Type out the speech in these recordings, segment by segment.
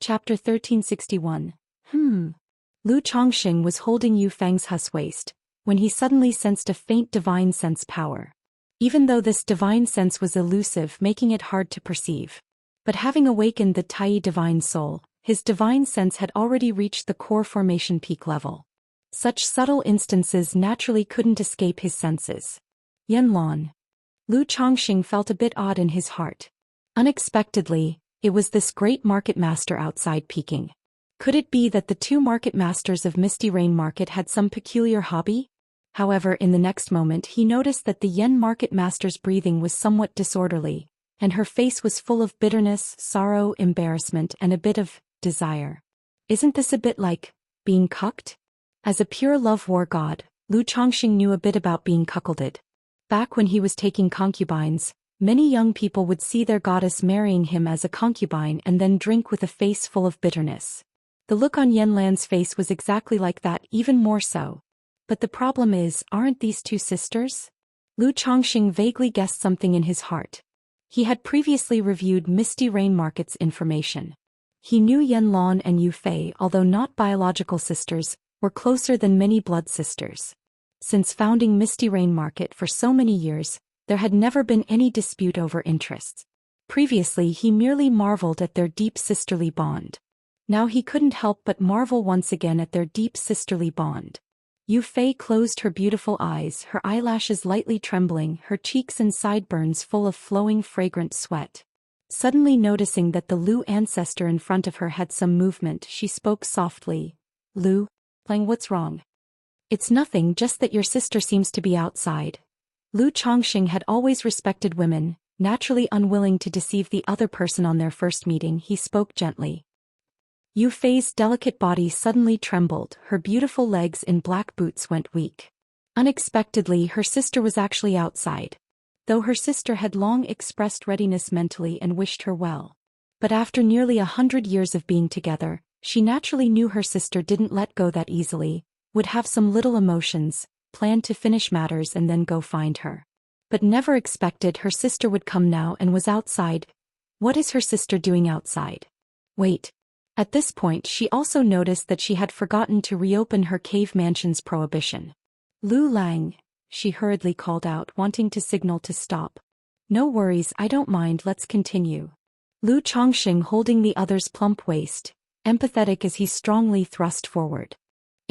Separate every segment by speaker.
Speaker 1: Chapter 1361. Lu Chongqing was holding Yu Feng's waist, when he suddenly sensed a faint divine sense power. Even though this divine sense was elusive, making it hard to perceive. But having awakened the Tai divine soul, his divine sense had already reached the core formation peak level. Such subtle instances naturally couldn't escape his senses. Yanlan. Lu Chongqing felt a bit odd in his heart. Unexpectedly, it was this great market master outside peeking. Could it be that the two market masters of Misty Rain Market had some peculiar hobby? However, in the next moment he noticed that the Yen market master's breathing was somewhat disorderly, and her face was full of bitterness, sorrow, embarrassment, and a bit of desire. Isn't this a bit like being cucked? As a pure love war god, Lu Chongqing knew a bit about being cuckolded. Back when he was taking concubines, many young people would see their goddess marrying him as a concubine and then drink with a face full of bitterness. The look on Yanlan's face was exactly like that, even more so. But the problem is, aren't these two sisters? Lu Chongqing vaguely guessed something in his heart. He had previously reviewed Misty Rain Market's information. He knew Yanlan and Yu Fei, although not biological sisters, were closer than many blood sisters. Since founding Misty Rain Market for so many years, there had never been any dispute over interests. Previously he merely marveled at their deep sisterly bond. Now he couldn't help but marvel once again at their deep sisterly bond. Yu Fei closed her beautiful eyes, her eyelashes lightly trembling, her cheeks and sideburns full of flowing fragrant sweat. Suddenly noticing that the Lu ancestor in front of her had some movement, she spoke softly. Lu, what's wrong? It's nothing, just that your sister seems to be outside. Lu Chongqing had always respected women, naturally unwilling to deceive the other person on their first meeting. He spoke gently. Yu Fei's delicate body suddenly trembled, her beautiful legs in black boots went weak. Unexpectedly her sister was actually outside. Though her sister had long expressed readiness mentally and wished her well. But after nearly 100 years of being together, she naturally knew her sister didn't let go that easily, would have some little emotions, planned to finish matters and then go find her. But never expected her sister would come now and was outside. What is her sister doing outside? Wait. At this point she also noticed that she had forgotten to reopen her cave mansion's prohibition. Lu Lang, she hurriedly called out, wanting to signal to stop. No worries, I don't mind, let's continue. Lu Chongqing holding the other's plump waist, empathetic as he strongly thrust forward.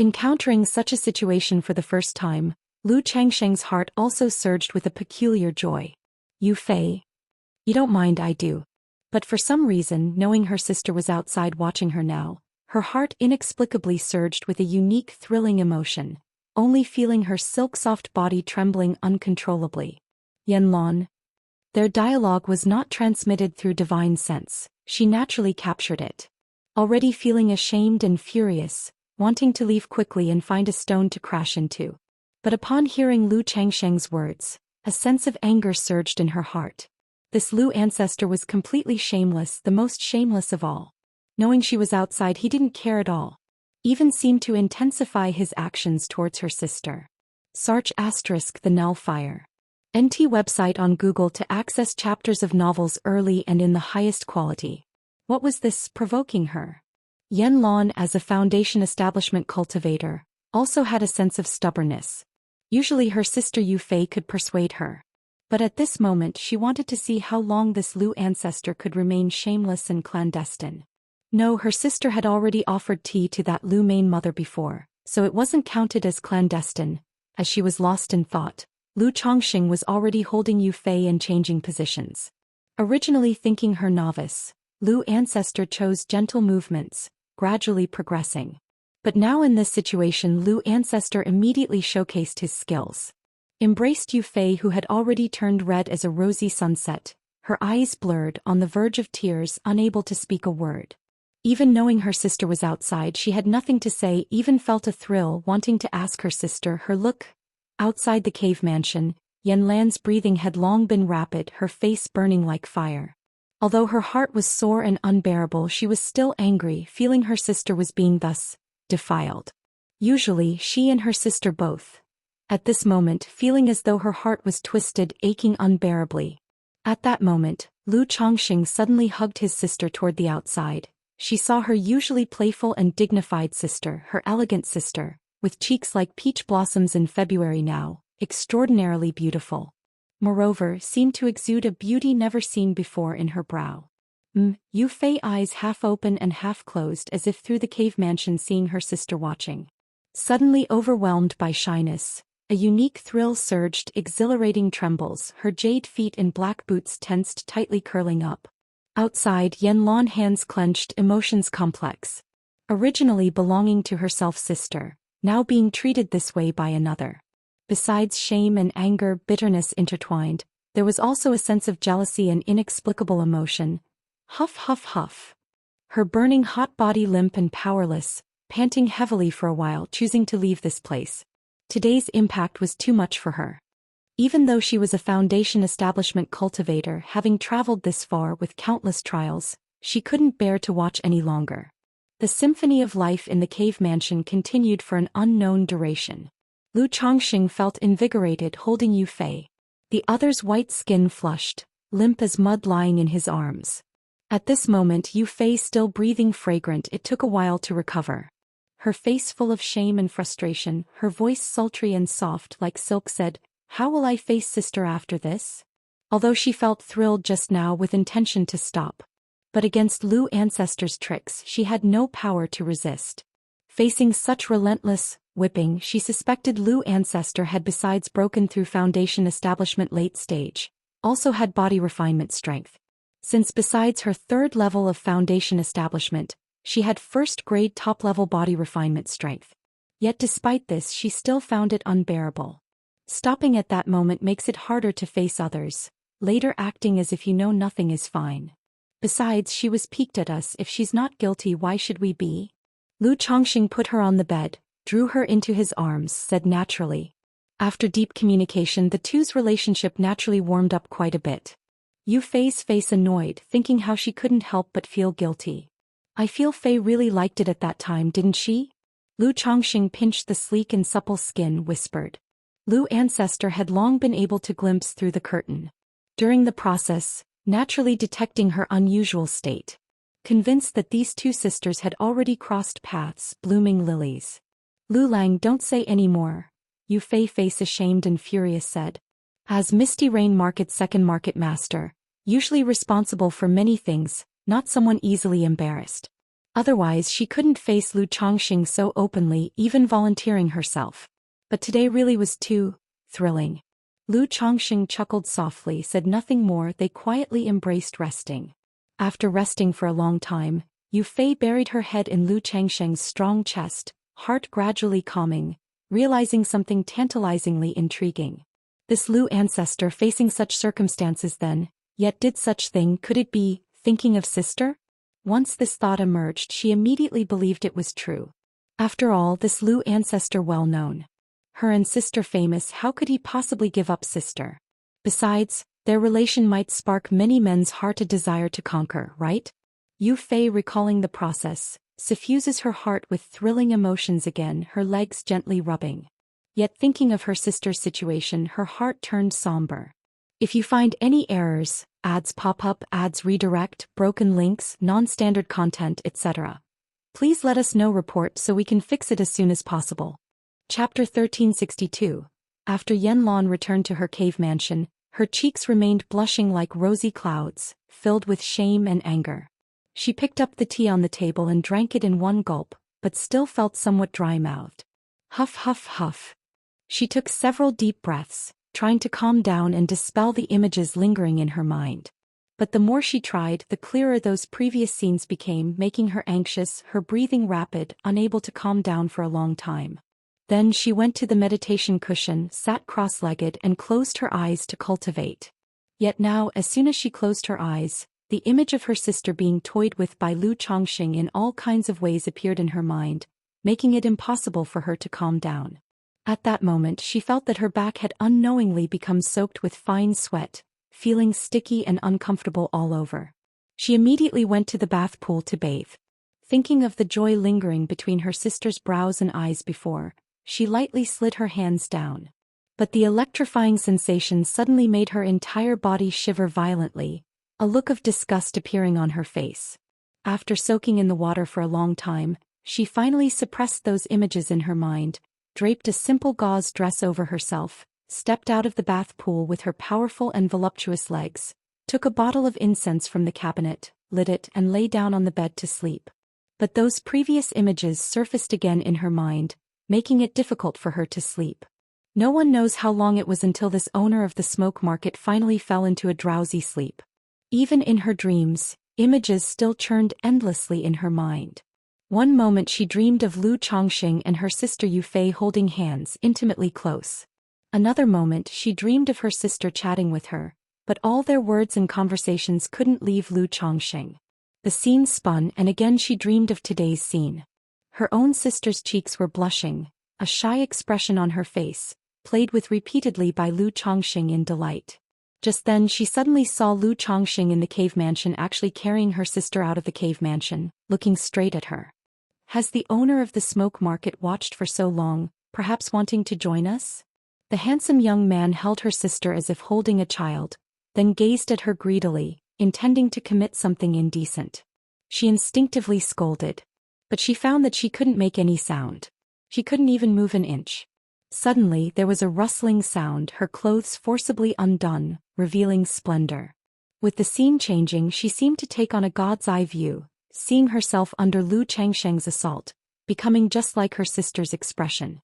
Speaker 1: Encountering such a situation for the first time, Lu Chongqing's heart also surged with a peculiar joy. Yu Fei? You don't mind, I do. But for some reason, knowing her sister was outside watching her now, her heart inexplicably surged with a unique thrilling emotion, only feeling her silk-soft body trembling uncontrollably. Yanlan. Their dialogue was not transmitted through divine sense, she naturally captured it. Already feeling ashamed and furious, wanting to leave quickly and find a stone to crash into. But upon hearing Lu Chongqing's words, a sense of anger surged in her heart. This Lu ancestor was completely shameless, the most shameless of all. Knowing she was outside, he didn't care at all. Even seemed to intensify his actions towards her sister. Sarch * The Null Fire. NT website on Google to access chapters of novels early and in the highest quality. What was this provoking her? Yanlan, as a foundation establishment cultivator, also had a sense of stubbornness. Usually her sister Yu Fei could persuade her. But at this moment she wanted to see how long this Lu ancestor could remain shameless and clandestine. No, her sister had already offered tea to that Lu main mother before, so it wasn't counted as clandestine. As she was lost in thought, Lu Chongqing was already holding Yu Fei and changing positions. Originally thinking her novice, Lu ancestor chose gentle movements, gradually progressing. But now in this situation Lu ancestor immediately showcased his skills. Embraced Yu Fei, who had already turned red as a rosy sunset, her eyes blurred, on the verge of tears, unable to speak a word. Even knowing her sister was outside, she had nothing to say, even felt a thrill wanting to ask her sister her look. Outside the cave mansion, Yanlan's breathing had long been rapid, her face burning like fire. Although her heart was sore and unbearable, she was still angry, feeling her sister was being thus defiled. Usually she and her sister both. At this moment, feeling as though her heart was twisted, aching unbearably. At that moment, Lu Chongqing suddenly hugged his sister toward the outside, She saw her usually playful and dignified sister, her elegant sister, with cheeks like peach blossoms in February now, extraordinarily beautiful. Moreover, seemed to exude a beauty never seen before in her brow. Yu Fei, eyes half open and half closed as if through the cave mansion seeing her sister watching. Suddenly overwhelmed by shyness, a unique thrill surged, exhilarating trembles, her jade feet in black boots tensed, tightly curling up. Outside, Yanlong, hands clenched, emotions complex. Originally belonging to her self-sister, now being treated this way by another. Besides shame and anger, bitterness intertwined, there was also a sense of jealousy and inexplicable emotion. Huff, huff, huff. Her burning hot body limp and powerless, panting heavily for a while, choosing to leave this place. Today's impact was too much for her. Even though she was a foundation establishment cultivator, having traveled this far with countless trials, she couldn't bear to watch any longer. The symphony of life in the cave mansion continued for an unknown duration. Lu Chongqing felt invigorated holding Yu Fei. The other's white skin flushed, limp as mud lying in his arms. At this moment, Yu Fei still breathing fragrant, it took a while to recover. Her face full of shame and frustration, her voice sultry and soft like silk, said, "How will I face sister after this?" Although she felt thrilled just now with intention to stop. But against Lu ancestors' tricks she had no power to resist. Facing such relentless whipping, she suspected Lu ancestor had, besides broken through foundation establishment late stage, also had body refinement strength. Since besides her third level of foundation establishment, she had first-grade top-level body refinement strength. Yet despite this she still found it unbearable. Stopping at that moment makes it harder to face others, later acting as if you know nothing is fine. Besides, she was piqued at us. If she's not guilty, why should we be? Lu Chongqing put her on the bed, drew her into his arms, said naturally. After deep communication, the two's relationship naturally warmed up quite a bit. Yu Fei's face annoyed, thinking how she couldn't help but feel guilty. I feel Fei really liked it at that time, didn't she? Lu Chongqing pinched the sleek and supple skin, whispered. Lu ancestor had long been able to glimpse through the curtain. During the process, naturally detecting her unusual state. Convinced that these two sisters had already crossed paths, blooming lilies. Lu Lang, don't say any more, Yu Fei, face ashamed and furious, said. As Misty Rain Market's second market master, usually responsible for many things, not someone easily embarrassed. Otherwise she couldn't face Lu Chongqing so openly, even volunteering herself. But today really was too thrilling. Lu Chongqing chuckled softly, said nothing more. They quietly embraced, resting. After resting for a long time, Yu Fei buried her head in Lu Chongqing's strong chest, heart gradually calming, realizing something tantalizingly intriguing. This Lu ancestor facing such circumstances then, yet did such thing, could it be thinking of sister? Once this thought emerged, she immediately believed it was true. After all, this Lu ancestor well known. Her and sister famous, how could he possibly give up sister? Besides, their relation might spark many men's heart a desire to conquer, right? Yu Fei, recalling the process, suffuses her heart with thrilling emotions again, her legs gently rubbing. Yet thinking of her sister's situation, her heart turned somber. If you find any errors, ads pop up, ads redirect, broken links, non-standard content, etc., please let us know, report so we can fix it as soon as possible. Chapter 1362. After Yanlong returned to her cave mansion, her cheeks remained blushing like rosy clouds, filled with shame and anger. She picked up the tea on the table and drank it in one gulp, but still felt somewhat dry-mouthed. Huff, huff, huff. She took several deep breaths, trying to calm down and dispel the images lingering in her mind. But the more she tried, the clearer those previous scenes became, making her anxious, her breathing rapid, unable to calm down for a long time. Then she went to the meditation cushion, sat cross-legged and closed her eyes to cultivate. Yet now, as soon as she closed her eyes, the image of her sister being toyed with by Lu Chongqing in all kinds of ways appeared in her mind, making it impossible for her to calm down. At that moment she felt that her back had unknowingly become soaked with fine sweat, feeling sticky and uncomfortable all over. She immediately went to the bath pool to bathe. Thinking of the joy lingering between her sister's brows and eyes before, she lightly slid her hands down. But the electrifying sensation suddenly made her entire body shiver violently, a look of disgust appearing on her face. After soaking in the water for a long time, she finally suppressed those images in her mind, draped a simple gauze dress over herself, stepped out of the bath pool with her powerful and voluptuous legs, took a bottle of incense from the cabinet, lit it and lay down on the bed to sleep. But those previous images surfaced again in her mind, making it difficult for her to sleep. No one knows how long it was until this owner of the smoke market finally fell into a drowsy sleep. Even in her dreams, images still churned endlessly in her mind. One moment she dreamed of Lu Chongqing and her sister Yu Fei holding hands intimately close. Another moment she dreamed of her sister chatting with her, but all their words and conversations couldn't leave Lu Chongqing. The scene spun and again she dreamed of today's scene. Her own sister's cheeks were blushing, a shy expression on her face, played with repeatedly by Lu Chongqing in delight. Just then she suddenly saw Lu Chongqing in the cave mansion actually carrying her sister out of the cave mansion, looking straight at her. Has the owner of the smoke market watched for so long, perhaps wanting to join us? The handsome young man held her sister as if holding a child, then gazed at her greedily, intending to commit something indecent. She instinctively scolded. But she found that she couldn't make any sound. She couldn't even move an inch. Suddenly there was a rustling sound, her clothes forcibly undone, revealing splendor. With the scene changing, she seemed to take on a god's eye view, seeing herself under Lu Changsheng's assault, becoming just like her sister's expression.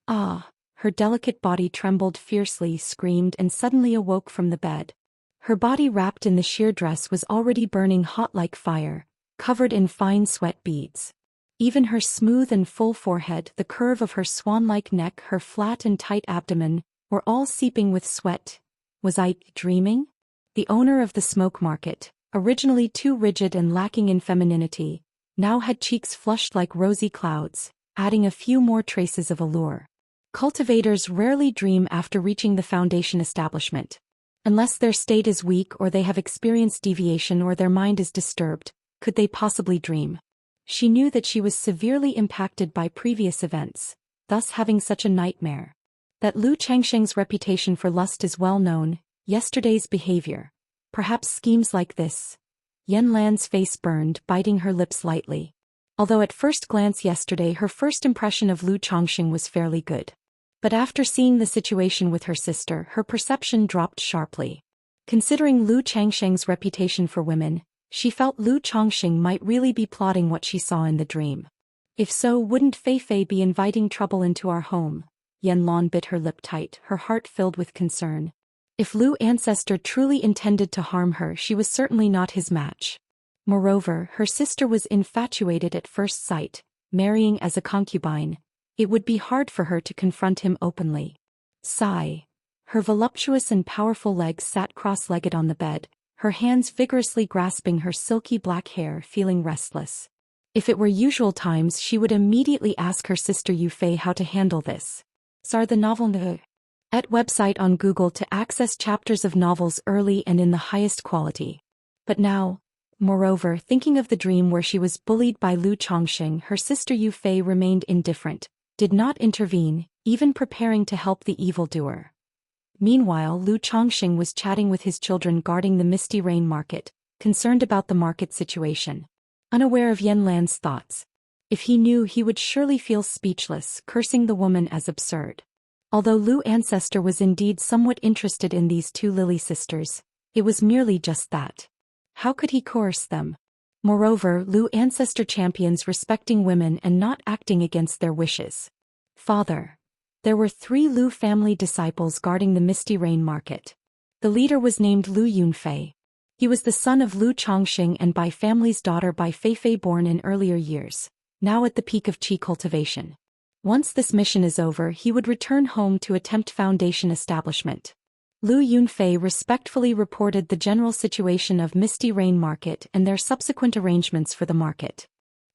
Speaker 1: Ah! Her delicate body trembled fiercely, screamed and suddenly awoke from the bed. Her body wrapped in the sheer dress was already burning hot like fire, covered in fine sweat beads. Even her smooth and full forehead, the curve of her swan-like neck, her flat and tight abdomen, were all seeping with sweat. Was I dreaming? The owner of the smoke market, originally too rigid and lacking in femininity, now had cheeks flushed like rosy clouds, adding a few more traces of allure. Cultivators rarely dream after reaching the foundation establishment. Unless their state is weak or they have experienced deviation or their mind is disturbed, could they possibly dream? She knew that she was severely impacted by previous events, thus having such a nightmare. That Lu Changsheng's reputation for lust is well known, yesterday's behavior. Perhaps schemes like this. Yan Lan's face burned, biting her lips lightly. Although at first glance yesterday her first impression of Lu Chongqing was fairly good. But after seeing the situation with her sister, her perception dropped sharply. Considering Lu Changsheng's reputation for women, she felt Lu Chongqing might really be plotting what she saw in the dream. If so, wouldn't Fei Fei be inviting trouble into our home? Yan Lan bit her lip tight, her heart filled with concern. If Lu Ancestor truly intended to harm her, she was certainly not his match. Moreover, her sister was infatuated at first sight, marrying as a concubine. It would be hard for her to confront him openly. Sigh. Her voluptuous and powerful legs sat cross-legged on the bed, her hands vigorously grasping her silky black hair, feeling restless. If it were usual times, she would immediately ask her sister Yu Fei how to handle this. Sar the novel at website on Google to access chapters of novels early and in the highest quality. But now, moreover, thinking of the dream where she was bullied by Lu Chongqing, her sister Yu Fei remained indifferent, did not intervene, even preparing to help the evildoer. Meanwhile, Lu Chongqing was chatting with his children guarding the Misty Rain market, concerned about the market situation. Unaware of Yan Lan's thoughts. If he knew, he would surely feel speechless, cursing the woman as absurd. Although Lu Ancestor was indeed somewhat interested in these two Lily sisters, it was merely just that. How could he coerce them? Moreover, Lu Ancestor champions respecting women and not acting against their wishes. Father. There were 3 Lu family disciples guarding the Misty Rain market. The leader was named Lu Yunfei. He was the son of Lu Chongqing and by family's daughter by Fei Fei, born in earlier years, now at the peak of qi cultivation. Once this mission is over, he would return home to attempt foundation establishment. Lu Yunfei respectfully reported the general situation of Misty Rain Market and their subsequent arrangements for the market.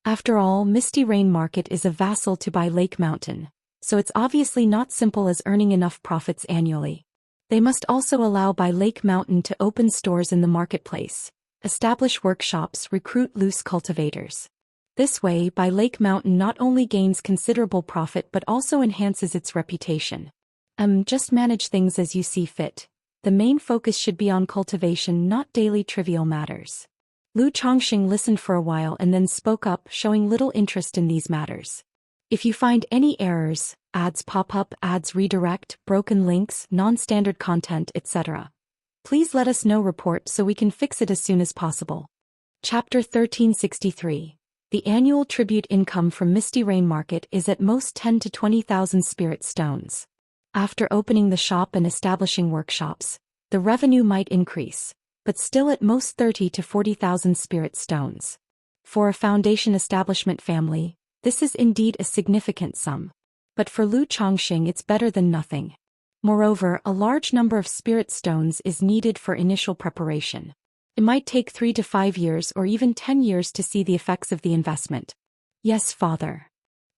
Speaker 1: After all, Misty Rain Market is a vassal to Bai Lake Mountain, so it's obviously not simple as earning enough profits annually. They must also allow Bai Lake Mountain to open stores in the marketplace, establish workshops, recruit loose cultivators. This way, Bai Lake Mountain not only gains considerable profit but also enhances its reputation. Just manage things as you see fit. The main focus should be on cultivation, not daily trivial matters. Lu Chongqing listened for a while and then spoke up, showing little interest in these matters. If you find any errors, ads pop up, ads redirect, broken links, non-standard content, etc., please let us know report so we can fix it as soon as possible. Chapter 1363. The annual tribute income from Misty Rain Market is at most 10 to 20,000 spirit stones. After opening the shop and establishing workshops, the revenue might increase, but still at most 30 to 40,000 spirit stones. For a foundation establishment family, this is indeed a significant sum. But for Lu Chongqing it's better than nothing. Moreover, a large number of spirit stones is needed for initial preparation. It might take 3 to 5 years or even 10 years to see the effects of the investment. Yes, father.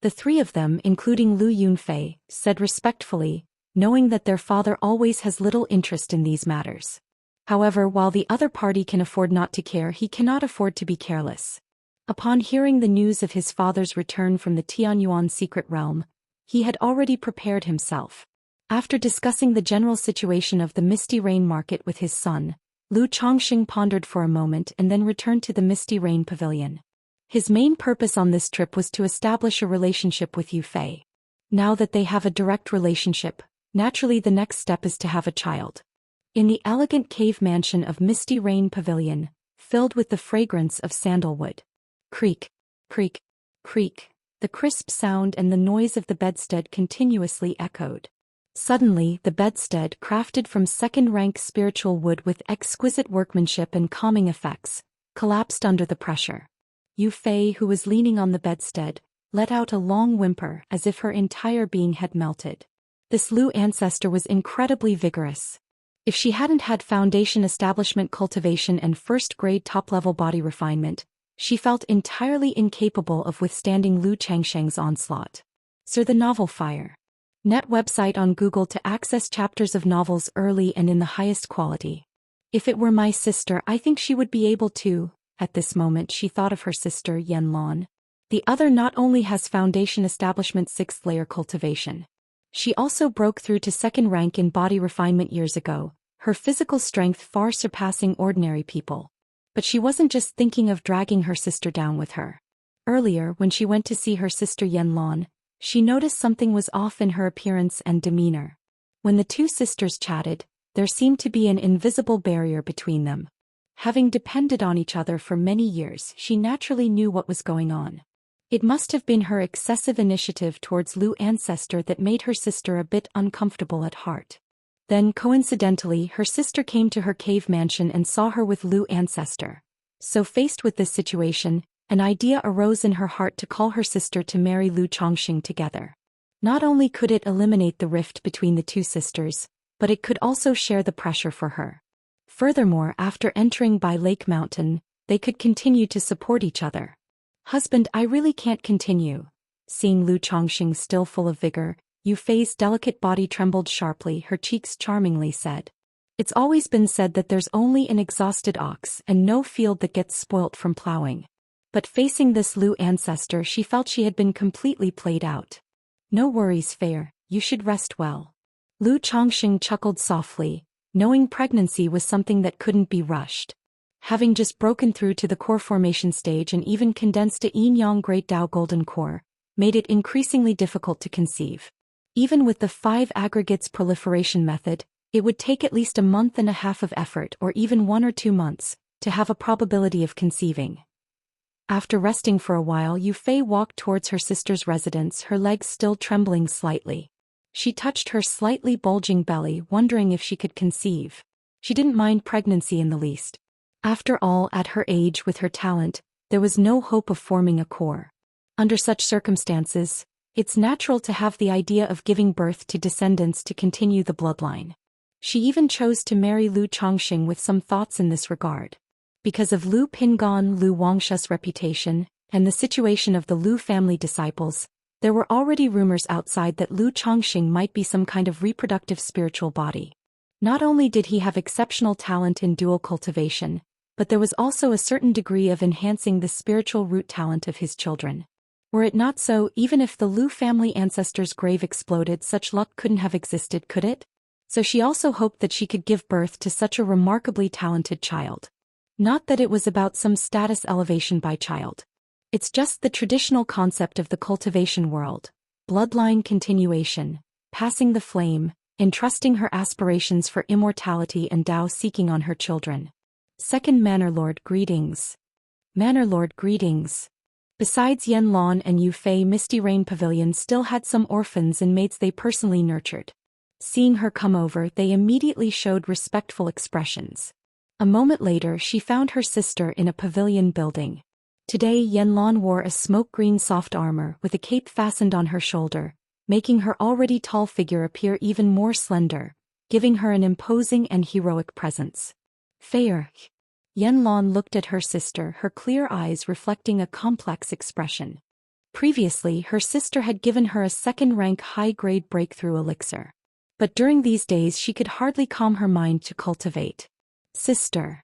Speaker 1: The three of them, including Lu Yunfei, said respectfully, knowing that their father always has little interest in these matters. However, while the other party can afford not to care, he cannot afford to be careless. Upon hearing the news of his father's return from the Tianyuan secret realm, he had already prepared himself. After discussing the general situation of the Misty Rain Market with his son, Lu Chongqing pondered for a moment and then returned to the Misty Rain Pavilion. His main purpose on this trip was to establish a relationship with Yu Fei. Now that they have a direct relationship, naturally the next step is to have a child. In the elegant cave mansion of Misty Rain Pavilion, filled with the fragrance of sandalwood. Creak, creak, creak, the crisp sound and the noise of the bedstead continuously echoed. Suddenly, the bedstead, crafted from second-rank spiritual wood with exquisite workmanship and calming effects, collapsed under the pressure. Yu Fei, who was leaning on the bedstead, let out a long whimper as if her entire being had melted. This Lu ancestor was incredibly vigorous. If she hadn't had foundation establishment cultivation and first-grade top-level body refinement, she felt entirely incapable of withstanding Lu Changsheng's onslaught. Sir, the novel Fire. Net website on Google to access chapters of novels early and in the highest quality. If it were my sister, I think she would be able to. At this moment she thought of her sister Yan Lan. The other not only has foundation establishment 6th layer cultivation. She also broke through to 2nd rank in body refinement years ago, her physical strength far surpassing ordinary people. But she wasn't just thinking of dragging her sister down with her. Earlier, when she went to see her sister Yan Lan, she noticed something was off in her appearance and demeanor. When the two sisters chatted, there seemed to be an invisible barrier between them. Having depended on each other for many years, she naturally knew what was going on. It must have been her excessive initiative towards Lu ancestor that made her sister a bit uncomfortable at heart. Then, coincidentally, her sister came to her cave mansion and saw her with Lu ancestor. So faced with this situation, an idea arose in her heart to call her sister to marry Lu Chongqing together. Not only could it eliminate the rift between the two sisters, but it could also share the pressure for her. Furthermore, after entering by Lake Mountain, they could continue to support each other. Husband, I really can't continue. Seeing Lu Chongqing still full of vigor, Yu Fei's delicate body trembled sharply, her cheeks charmingly said. It's always been said that there's only an exhausted ox and no field that gets spoilt from plowing. But facing this Lu ancestor, she felt she had been completely played out. No worries, Fair, you should rest well. Lu Chongqing chuckled softly, knowing pregnancy was something that couldn't be rushed. Having just broken through to the core formation stage and even condensed a yin-yang Great Tao Golden Core, made it increasingly difficult to conceive. Even with the 5 aggregates proliferation method, it would take at least a month and a half of effort or even 1 or 2 months, to have a probability of conceiving. After resting for a while, Yu Fei walked towards her sister's residence, her legs still trembling slightly. She touched her slightly bulging belly, wondering if she could conceive. She didn't mind pregnancy in the least. After all, at her age with her talent, there was no hope of forming a core. Under such circumstances, it's natural to have the idea of giving birth to descendants to continue the bloodline. She even chose to marry Lu Chongqing with some thoughts in this regard. Because of Lu Pingan, Lu Wangsha's reputation, and the situation of the Lu family disciples, there were already rumors outside that Lu Chongqing might be some kind of reproductive spiritual body. Not only did he have exceptional talent in dual cultivation, but there was also a certain degree of enhancing the spiritual root talent of his children. Were it not so, even if the Lu family ancestor's grave exploded, such luck couldn't have existed, could it? So she also hoped that she could give birth to such a remarkably talented child. Not that it was about some status elevation by child. It's just the traditional concept of the cultivation world. Bloodline continuation, passing the flame, entrusting her aspirations for immortality and Dao seeking on her children. Second Manor Lord greetings. Manor Lord greetings. Besides Yanlan and Yufei, Misty Rain Pavilion still had some orphans and maids they personally nurtured. Seeing her come over, they immediately showed respectful expressions. A moment later she found her sister in a pavilion building. Today Yanlan wore a smoke-green soft armor with a cape fastened on her shoulder, making her already tall figure appear even more slender, giving her an imposing and heroic presence. Fair. Yanlan looked at her sister, her clear eyes reflecting a complex expression. Previously her sister had given her a second-rank high-grade breakthrough elixir. But during these days she could hardly calm her mind to cultivate. Sister.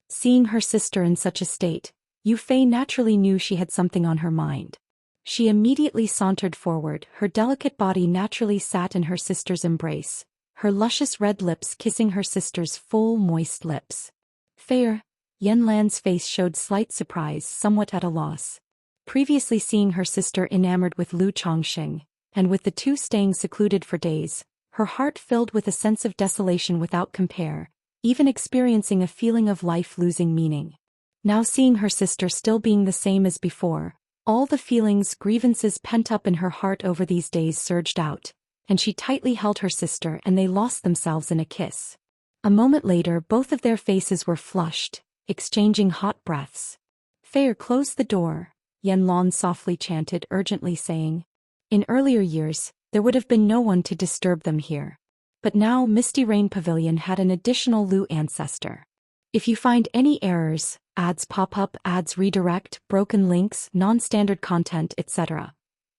Speaker 1: Seeing her sister in such a state, Yufei naturally knew she had something on her mind. She immediately sauntered forward, her delicate body naturally sat in her sister's embrace, her luscious red lips kissing her sister's full, moist lips. Fair. Yanlan's face showed slight surprise, somewhat at a loss. Previously seeing her sister enamored with Lu Chongqing, and with the two staying secluded for days, her heart filled with a sense of desolation without compare, even experiencing a feeling of life losing meaning. Now seeing her sister still being the same as before, all the feelings, grievances pent up in her heart over these days surged out, and she tightly held her sister and they lost themselves in a kiss. A moment later both of their faces were flushed, exchanging hot breaths. Fair, close the door, Yanlan softly chanted, urgently saying. In earlier years, there would have been no one to disturb them here. But now Misty Rain Pavilion had an additional Lu ancestor. If you find any errors, ads pop up, ads redirect, broken links, non-standard content, etc.,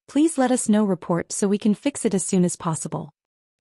Speaker 1: please let us know. Report so we can fix it as soon as possible.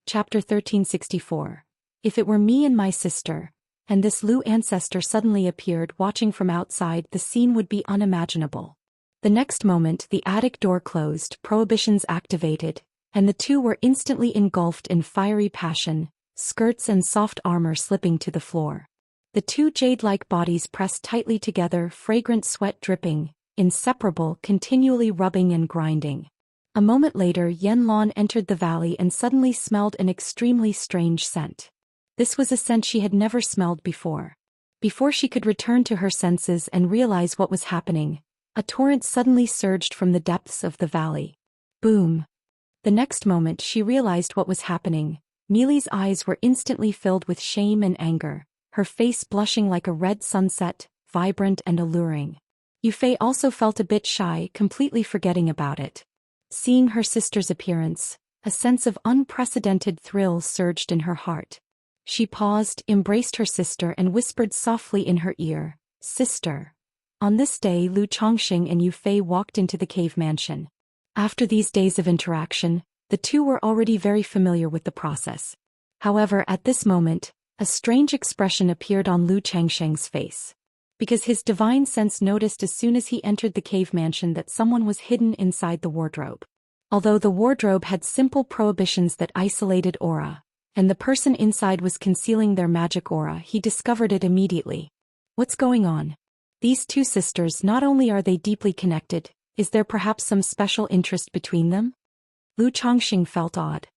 Speaker 1: Chapter 1364. If it were me and my sister, and this Lu ancestor suddenly appeared watching from outside, the scene would be unimaginable. The next moment the attic door closed, prohibitions activated, and the two were instantly engulfed in fiery passion, skirts and soft armor slipping to the floor. The two jade-like bodies pressed tightly together, fragrant sweat dripping, inseparable, continually rubbing and grinding. A moment later Yanlan entered the valley and suddenly smelled an extremely strange scent. This was a scent she had never smelled before. Before she could return to her senses and realize what was happening, a torrent suddenly surged from the depths of the valley. Boom! The next moment she realized what was happening. Meili's eyes were instantly filled with shame and anger, her face blushing like a red sunset, vibrant and alluring. Yufei also felt a bit shy, completely forgetting about it. Seeing her sister's appearance, a sense of unprecedented thrill surged in her heart. She paused, embraced her sister and whispered softly in her ear, "Sister." On this day Lu Chongqing and Yufei walked into the cave mansion. After these days of interaction, the two were already very familiar with the process. However, at this moment, a strange expression appeared on Lu Chongqing's face. Because his divine sense noticed as soon as he entered the cave mansion that someone was hidden inside the wardrobe. Although the wardrobe had simple prohibitions that isolated aura, and the person inside was concealing their magic aura, he discovered it immediately. What's going on? These two sisters, not only are they deeply connected, is there perhaps some special interest between them? Lu Chongqing felt odd.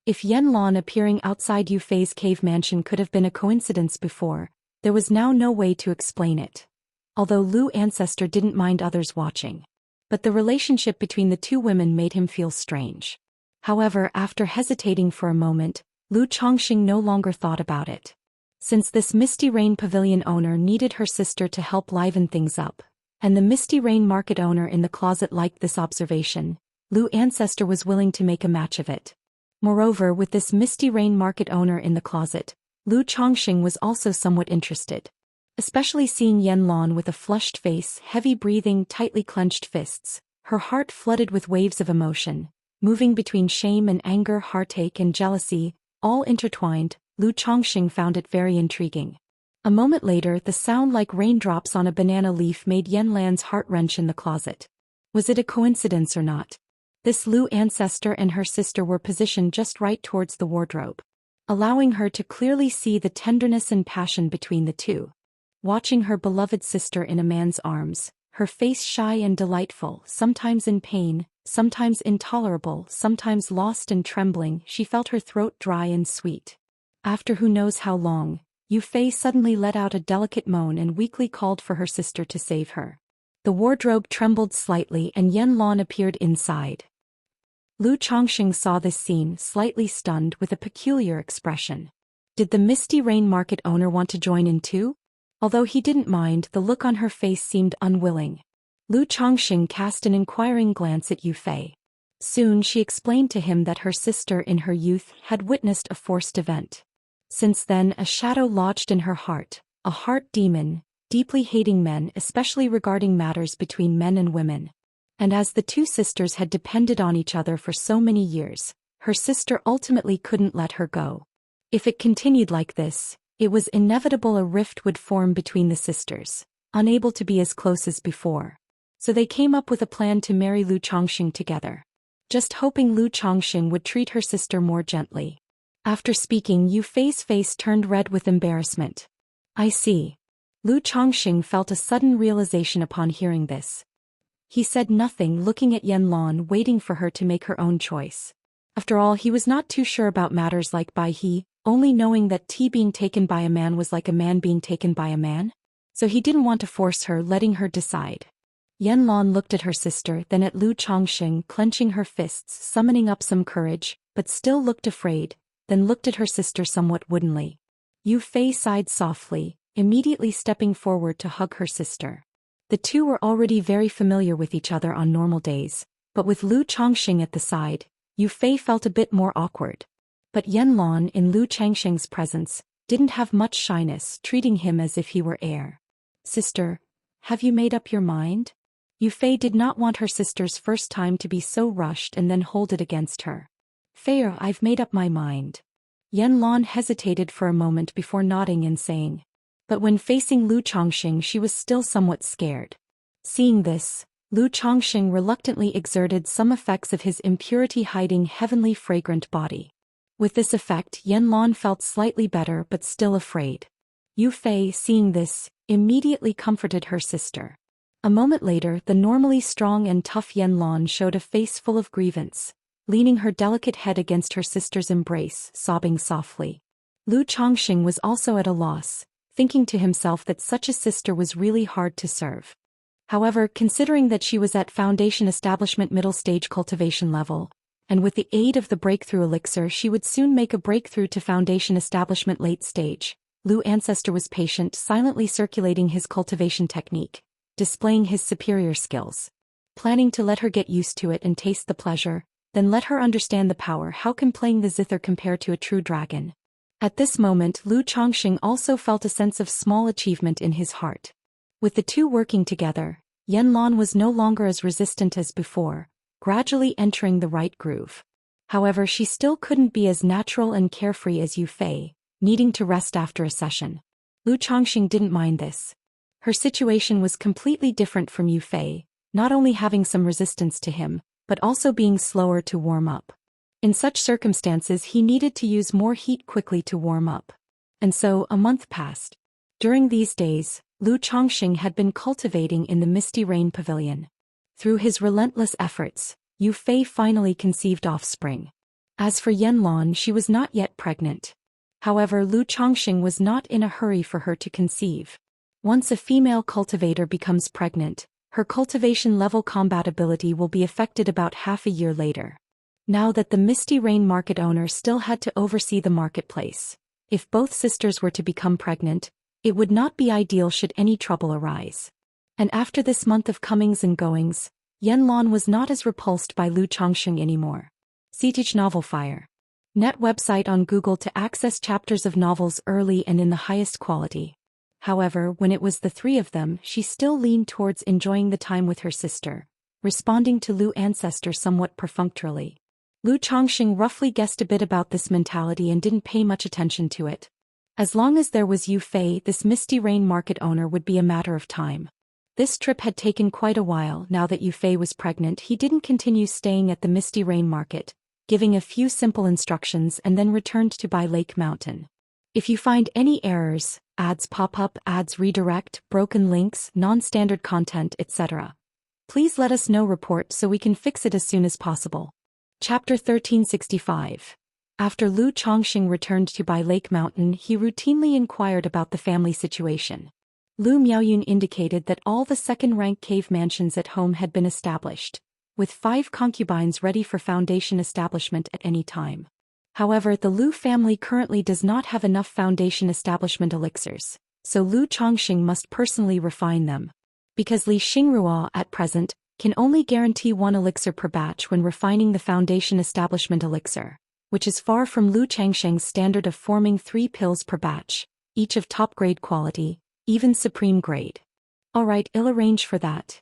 Speaker 1: If Yanlan appearing outside Yufei's cave mansion could have been a coincidence before, there was now no way to explain it. Although Lu ancestor didn't mind others watching. But the relationship between the two women made him feel strange. However, after hesitating for a moment, Lu Chongqing no longer thought about it. Since this Misty Rain Pavilion owner needed her sister to help liven things up, and the Misty Rain Market owner in the closet liked this observation, Lu ancestor was willing to make a match of it. Moreover, with this Misty Rain Market owner in the closet, Lu Chongqing was also somewhat interested. Especially seeing Yanlan with a flushed face, heavy breathing, tightly clenched fists, her heart flooded with waves of emotion, moving between shame and anger, heartache and jealousy, all intertwined. Lu Chongqing found it very intriguing. A moment later the sound like raindrops on a banana leaf made Yanlan's heart wrench in the closet. Was it a coincidence or not? This Lu ancestor and her sister were positioned just right towards the wardrobe, allowing her to clearly see the tenderness and passion between the two. watching her beloved sister in a man's arms, her face shy and delightful, sometimes in pain, sometimes intolerable, sometimes lost and trembling. She felt her throat dry and sweet. After who knows how long, Yu Fei suddenly let out a delicate moan and weakly called for her sister to save her. The wardrobe trembled slightly and Yan Lan appeared inside. Lu Chongqing saw this scene, slightly stunned, with a peculiar expression. Did the Misty Rain market owner want to join in too? Although he didn't mind, the look on her face seemed unwilling. Lu Chongqing cast an inquiring glance at Yu Fei. Soon she explained to him that her sister in her youth had witnessed a forced event. Since then a shadow lodged in her heart, a heart demon, deeply hating men, especially regarding matters between men and women. And as the two sisters had depended on each other for so many years, her sister ultimately couldn't let her go. If it continued like this, it was inevitable a rift would form between the sisters, unable to be as close as before. So they came up with a plan to marry Lu Chongqing together. Just hoping Lu Chongqing would treat her sister more gently. After speaking, Yu Fei's face turned red with embarrassment. I see. Lu Chongqing felt a sudden realization upon hearing this. He said nothing, looking at Yan Lan, waiting for her to make her own choice. After all, he was not too sure about matters like Bai He, only knowing that tea being taken by a man was like a man being taken by a man. So he didn't want to force her, letting her decide. Yan Lan looked at her sister, then at Lu Chongqing, clenching her fists, summoning up some courage, but still looked afraid, then looked at her sister somewhat woodenly. Yu Fei sighed softly, immediately stepping forward to hug her sister. The two were already very familiar with each other on normal days, but with Lu Chongqing at the side, Yu Fei felt a bit more awkward. But Yan Lan, in Lu Chongqing's presence, didn't have much shyness, treating him as if he were air. Sister, have you made up your mind? Yu Fei did not want her sister's first time to be so rushed and then hold it against her. Fei, I've made up my mind. Yan Lan hesitated for a moment before nodding and saying. But when facing Lu Chongqing she was still somewhat scared. Seeing this, Lu Chongqing reluctantly exerted some effects of his impurity-hiding heavenly fragrant body. With this effect, Yan Lan felt slightly better but still afraid. Yu Fei, seeing this, immediately comforted her sister. A moment later, the normally strong and tough Yan Lan showed a face full of grievance, leaning her delicate head against her sister's embrace, sobbing softly. Lu Chongqing was also at a loss, thinking to himself that such a sister was really hard to serve. However, considering that she was at Foundation Establishment middle stage cultivation level, and with the aid of the breakthrough elixir she would soon make a breakthrough to Foundation Establishment late stage, Lu Ancestor was patient, silently circulating his cultivation technique, displaying his superior skills. Planning to let her get used to it and taste the pleasure, then let her understand the power. How can playing the zither compare to a true dragon? At this moment Lu Chongqing also felt a sense of small achievement in his heart. With the two working together, Yan Lan was no longer as resistant as before, gradually entering the right groove. However, she still couldn't be as natural and carefree as Yu Fei, needing to rest after a session. Lu Chongqing didn't mind this. Her situation was completely different from Yu Fei, not only having some resistance to him, but also being slower to warm up. In such circumstances he needed to use more heat quickly to warm up. And so, a month passed. During these days, Lu Chongqing had been cultivating in the Misty Rain Pavilion. Through his relentless efforts, Yu Fei finally conceived offspring. As for Yan Lan, she was not yet pregnant. However, Lu Chongqing was not in a hurry for her to conceive. Once a female cultivator becomes pregnant, her cultivation level compatibility will be affected about half a year later. Now that the Misty Rain market owner still had to oversee the marketplace, if both sisters were to become pregnant, it would not be ideal should any trouble arise. And after this month of comings and goings, Yan Lan was not as repulsed by Lu Chongqing anymore. Siege Novel Fire. Net website on Google to access chapters of novels early and in the highest quality. However, when it was the three of them, she still leaned towards enjoying the time with her sister, responding to Lu Ancestor somewhat perfunctorily. Lu Chongqing roughly guessed a bit about this mentality and didn't pay much attention to it. As long as there was Yu Fei, this Misty Rain market owner would be a matter of time. This trip had taken quite a while. Now that Yu Fei was pregnant, he didn't continue staying at the Misty Rain market, giving a few simple instructions and then returned to Bai Lake Mountain. If you find any errors, ads pop up, ads redirect, broken links, non-standard content, etc., please let us know report so we can fix it as soon as possible. Chapter 1365. After Lu Chongxing returned to Bai Lake Mountain, he routinely inquired about the family situation. Lu Miaoyun indicated that all the second-rank cave mansions at home had been established, with 5 concubines ready for foundation establishment at any time. However, the Lu family currently does not have enough foundation establishment elixirs, so Lu Chongxing must personally refine them. Because Li Xingrua, at present, can only guarantee 1 elixir per batch when refining the foundation establishment elixir, which is far from Lu Changsheng's standard of forming 3 pills per batch, each of top-grade quality, even supreme grade. Alright, I'll arrange for that.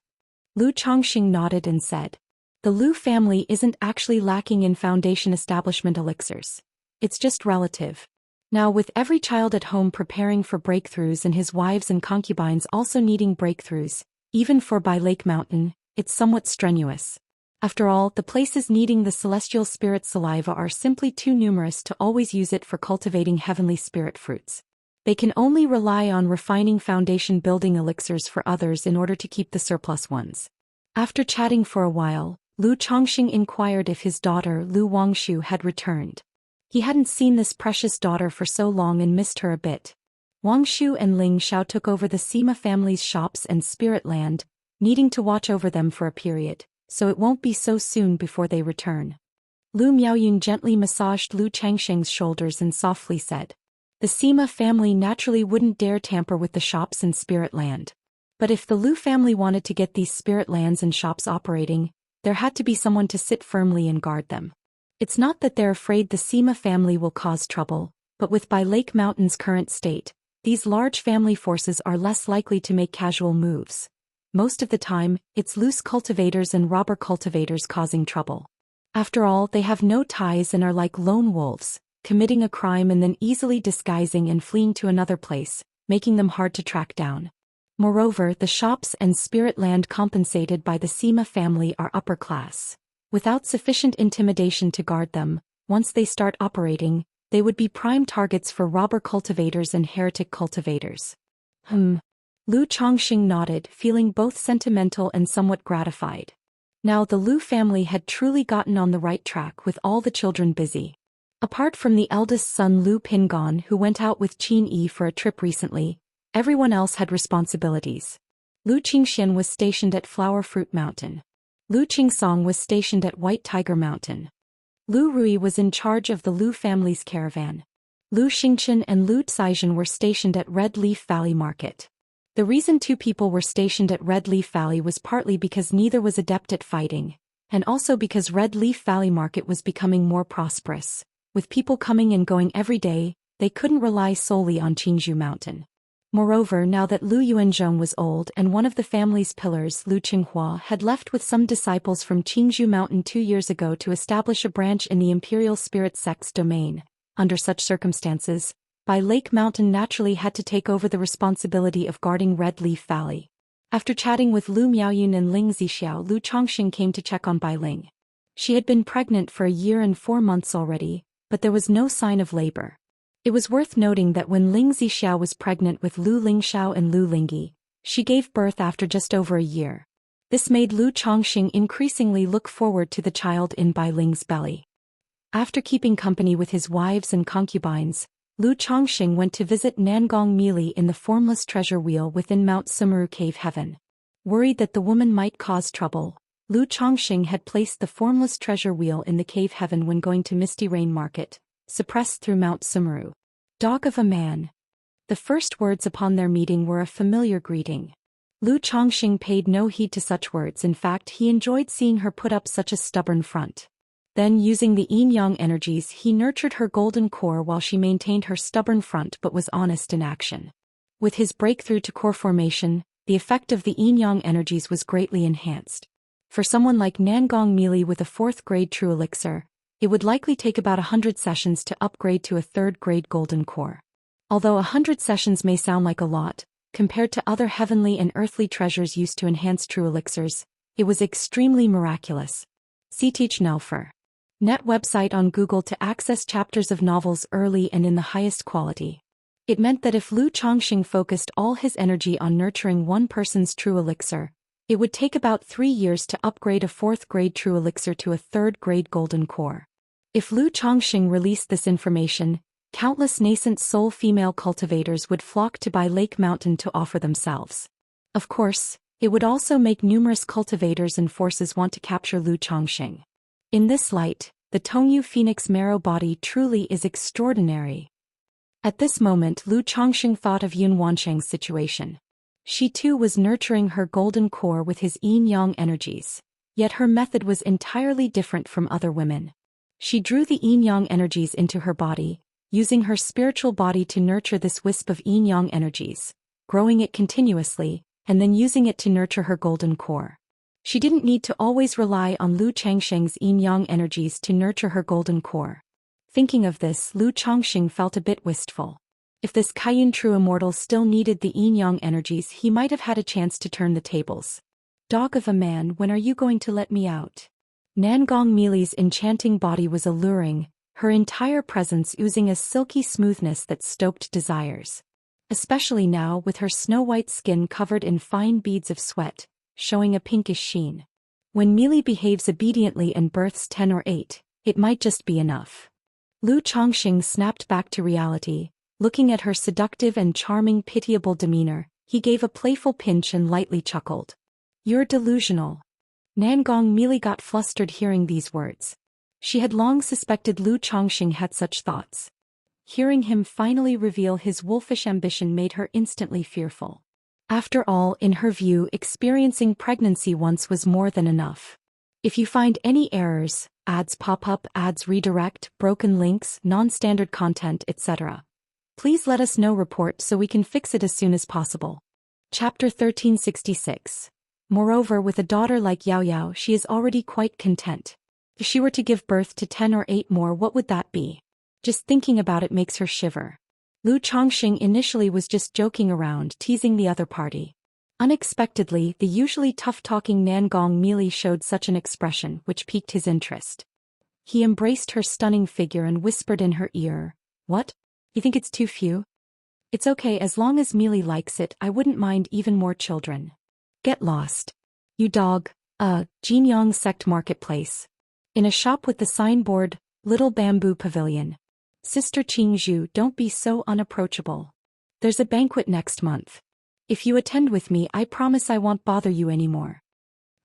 Speaker 1: Lu Chongxing nodded and said. The Lu family isn't actually lacking in foundation establishment elixirs. It's just relative. Now, with every child at home preparing for breakthroughs and his wives and concubines also needing breakthroughs, even for Bai Lake Mountain, it's somewhat strenuous. After all, the places needing the celestial spirit saliva are simply too numerous to always use it for cultivating heavenly spirit fruits. They can only rely on refining foundation building elixirs for others in order to keep the surplus ones. After chatting for a while, Lu Chongxing inquired if his daughter Lu Wangshu had returned. He hadn't seen this precious daughter for so long and missed her a bit. Wangshu and Ling Xiao took over the Sima family's shops and spirit land, needing to watch over them for a period, so it won't be so soon before they return. Lu Miaoyun gently massaged Lu Changsheng's shoulders and softly said, the Sima family naturally wouldn't dare tamper with the shops and spirit land. But if the Lu family wanted to get these spirit lands and shops operating, there had to be someone to sit firmly and guard them. It's not that they're afraid the Sima family will cause trouble, but with Bai Lake Mountain's current state, these large family forces are less likely to make casual moves. Most of the time, it's loose cultivators and robber cultivators causing trouble. After all, they have no ties and are like lone wolves, committing a crime and then easily disguising and fleeing to another place, making them hard to track down. Moreover, the shops and spirit land compensated by the Sima family are upper class. Without sufficient intimidation to guard them, once they start operating, they would be prime targets for robber cultivators and heretic cultivators. Lu Chongxing nodded, feeling both sentimental and somewhat gratified. Now the Lu family had truly gotten on the right track with all the children busy. Apart from the eldest son Lu Pingon, who went out with Qin Yi for a trip recently, everyone else had responsibilities. Lu Qingxian was stationed at Flower Fruit Mountain. Lu Qingsong was stationed at White Tiger Mountain. Lu Rui was in charge of the Lu family's caravan. Lu Xingchen and Lu Caizhen were stationed at Red Leaf Valley Market. The reason 2 people were stationed at Red Leaf Valley was partly because neither was adept at fighting, and also because Red Leaf Valley Market was becoming more prosperous. With people coming and going every day, they couldn't rely solely on Qingzhou Mountain. Moreover, now that Lu Yuanzhong was old and one of the family's pillars, Lu Qinghua, had left with some disciples from Qingzhou Mountain 2 years ago to establish a branch in the Imperial Spirit Sect's domain, under such circumstances, Bai Lake Mountain naturally had to take over the responsibility of guarding Red Leaf Valley. After chatting with Lu Miaoyun and Ling Zixiao, Lu Chongxing came to check on Bai Ling. She had been pregnant for a year and 4 months already, but there was no sign of labor. It was worth noting that when Ling Zixiao was pregnant with Lu Lingxiao and Lu Lingyi, she gave birth after just over a year. This made Lu Chongxing increasingly look forward to the child in Bai Ling's belly. After keeping company with his wives and concubines, Lu Chongxing went to visit Nangong Mili in the formless treasure wheel within Mount Sumeru Cave Heaven. Worried that the woman might cause trouble, Lu Chongxing had placed the formless treasure wheel in the cave heaven when going to Misty Rain Market, suppressed through Mount Sumeru. Dog of a man. The first words upon their meeting were a familiar greeting. Lu Chongxing paid no heed to such words. In fact, he enjoyed seeing her put up such a stubborn front. Then, using the yin-yang energies, he nurtured her golden core while she maintained her stubborn front but was honest in action. With his breakthrough to core formation, the effect of the yin-yang energies was greatly enhanced. For someone like Nangong Mili with a 4th grade true elixir, it would likely take about 100 sessions to upgrade to a 3rd grade golden core. Although 100 sessions may sound like a lot, compared to other heavenly and earthly treasures used to enhance true elixirs, it was extremely miraculous. See Teach Nelfer. Net website on Google to access chapters of novels early and in the highest quality. It meant that if Lu Chongqing focused all his energy on nurturing one person's true elixir, it would take about 3 years to upgrade a 4th-grade true elixir to a 3rd-grade golden core. If Lu Chongqing released this information, countless nascent soul female cultivators would flock to Bai Lake Mountain to offer themselves. Of course, it would also make numerous cultivators and forces want to capture Lu Chongqing. In this light, the Tongyu Phoenix Marrow body truly is extraordinary. At this moment Lu Chongqing thought of Yun Wansheng's situation. She too was nurturing her golden core with his yin-yang energies, yet her method was entirely different from other women. She drew the yin-yang energies into her body, using her spiritual body to nurture this wisp of yin-yang energies, growing it continuously, and then using it to nurture her golden core. She didn't need to always rely on Lu Changsheng's yin-yang energies to nurture her golden core. Thinking of this, Lu Chongqing felt a bit wistful. If this Kaiyun true immortal still needed the yin-yang energies, he might have had a chance to turn the tables. Dog of a man, when are you going to let me out? Nangong Mili's enchanting body was alluring, her entire presence oozing a silky smoothness that stoked desires. Especially now with her snow-white skin covered in fine beads of sweat, showing a pinkish sheen. When Mili behaves obediently and births 10 or 8, it might just be enough. Lu Chongqing snapped back to reality. Looking at her seductive and charming pitiable demeanor, he gave a playful pinch and lightly chuckled. You're delusional. Nangong Mili got flustered hearing these words. She had long suspected Lu Chongqing had such thoughts. Hearing him finally reveal his wolfish ambition made her instantly fearful. After all, in her view, experiencing pregnancy once was more than enough. If you find any errors, ads pop up, ads redirect, broken links, non-standard content, etc., please let us know. Report so we can fix it as soon as possible. Chapter 1366. Moreover, with a daughter like Yao Yao, she is already quite content. If she were to give birth to 10 or 8 more, what would that be? Just thinking about it makes her shiver. Lu Chongqing initially was just joking around, teasing the other party. Unexpectedly, the usually tough-talking Nangong Mili showed such an expression which piqued his interest. He embraced her stunning figure and whispered in her ear, "What? You think it's too few? It's okay as long as Mili likes it. I wouldn't mind even more children." Get lost. You dog. Jinyang Sect Marketplace. In a shop with the signboard, Little Bamboo Pavilion. Sister Qingzhu, don't be so unapproachable. There's a banquet next month. If you attend with me, I promise I won't bother you anymore.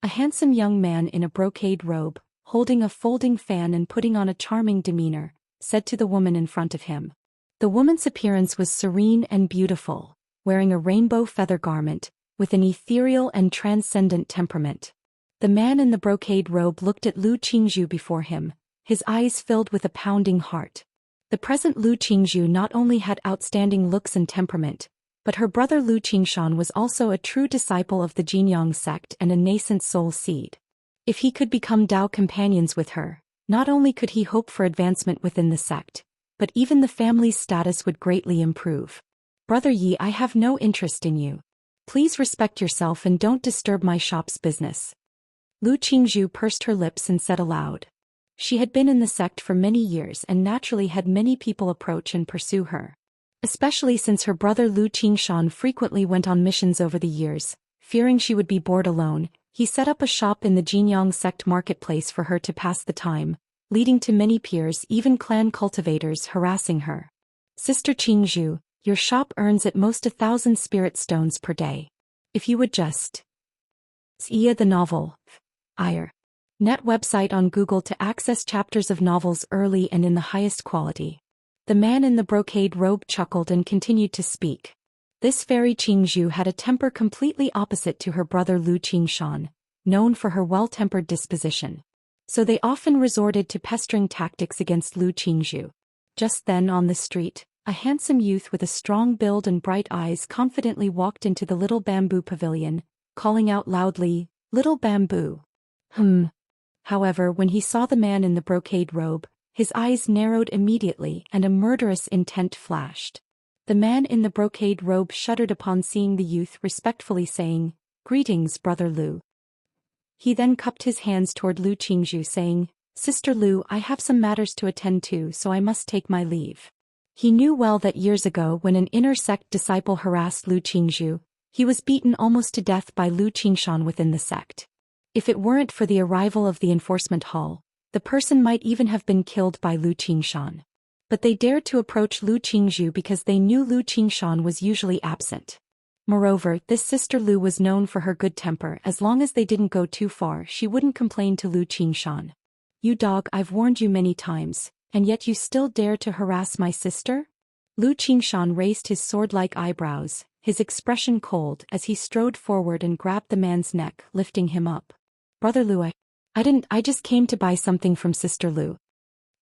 Speaker 1: A handsome young man in a brocade robe, holding a folding fan and putting on a charming demeanor, said to the woman in front of him. The woman's appearance was serene and beautiful, wearing a rainbow feather garment, with an ethereal and transcendent temperament. The man in the brocade robe looked at Lu Qingzhu before him, his eyes filled with a pounding heart. The present Lu Qingzhu not only had outstanding looks and temperament, but her brother Lu Qingshan was also a true disciple of the Jinyang sect and a nascent soul seed. If he could become Dao companions with her, not only could he hope for advancement within the sect, but even the family's status would greatly improve. Brother Yi, I have no interest in you. Please respect yourself and don't disturb my shop's business. Lu Qingzhu pursed her lips and said aloud. She had been in the sect for many years and naturally had many people approach and pursue her. Especially since her brother Lu Qingshan frequently went on missions over the years, fearing she would be bored alone, he set up a shop in the Jinyang sect marketplace for her to pass the time, leading to many peers, even clan cultivators, harassing her. Sister Qingzhu, your shop earns at most 1,000 spirit stones per day. If you would just... Xia the novel. Net website on Google to access chapters of novels early and in the highest quality. The man in the brocade robe chuckled and continued to speak. This fairy Qingzhu had a temper completely opposite to her brother Lu Qingshan, known for her well-tempered disposition. So they often resorted to pestering tactics against Lu Qingzhu. Just then on the street, a handsome youth with a strong build and bright eyes confidently walked into the Little Bamboo Pavilion, calling out loudly, "Little Bamboo." However, when he saw the man in the brocade robe, his eyes narrowed immediately and a murderous intent flashed. The man in the brocade robe shuddered upon seeing the youth, respectfully saying, "Greetings, Brother Lu." He then cupped his hands toward Lu Qingzhu saying, Sister Lu, I have some matters to attend to, so I must take my leave. He knew well that years ago when an inner sect disciple harassed Lu Qingzhu, he was beaten almost to death by Lu Qingshan within the sect. If it weren't for the arrival of the enforcement hall, the person might even have been killed by Lu Qingshan. But they dared to approach Lu Qingzhu because they knew Lu Qingshan was usually absent. Moreover, this Sister Lu was known for her good temper. As long as they didn't go too far, she wouldn't complain to Lu Qingshan. You dog, I've warned you many times, and yet you still dare to harass my sister? Lu Qingshan raised his sword-like eyebrows, his expression cold as he strode forward and grabbed the man's neck, lifting him up. Brother Lu, I just came to buy something from Sister Lu.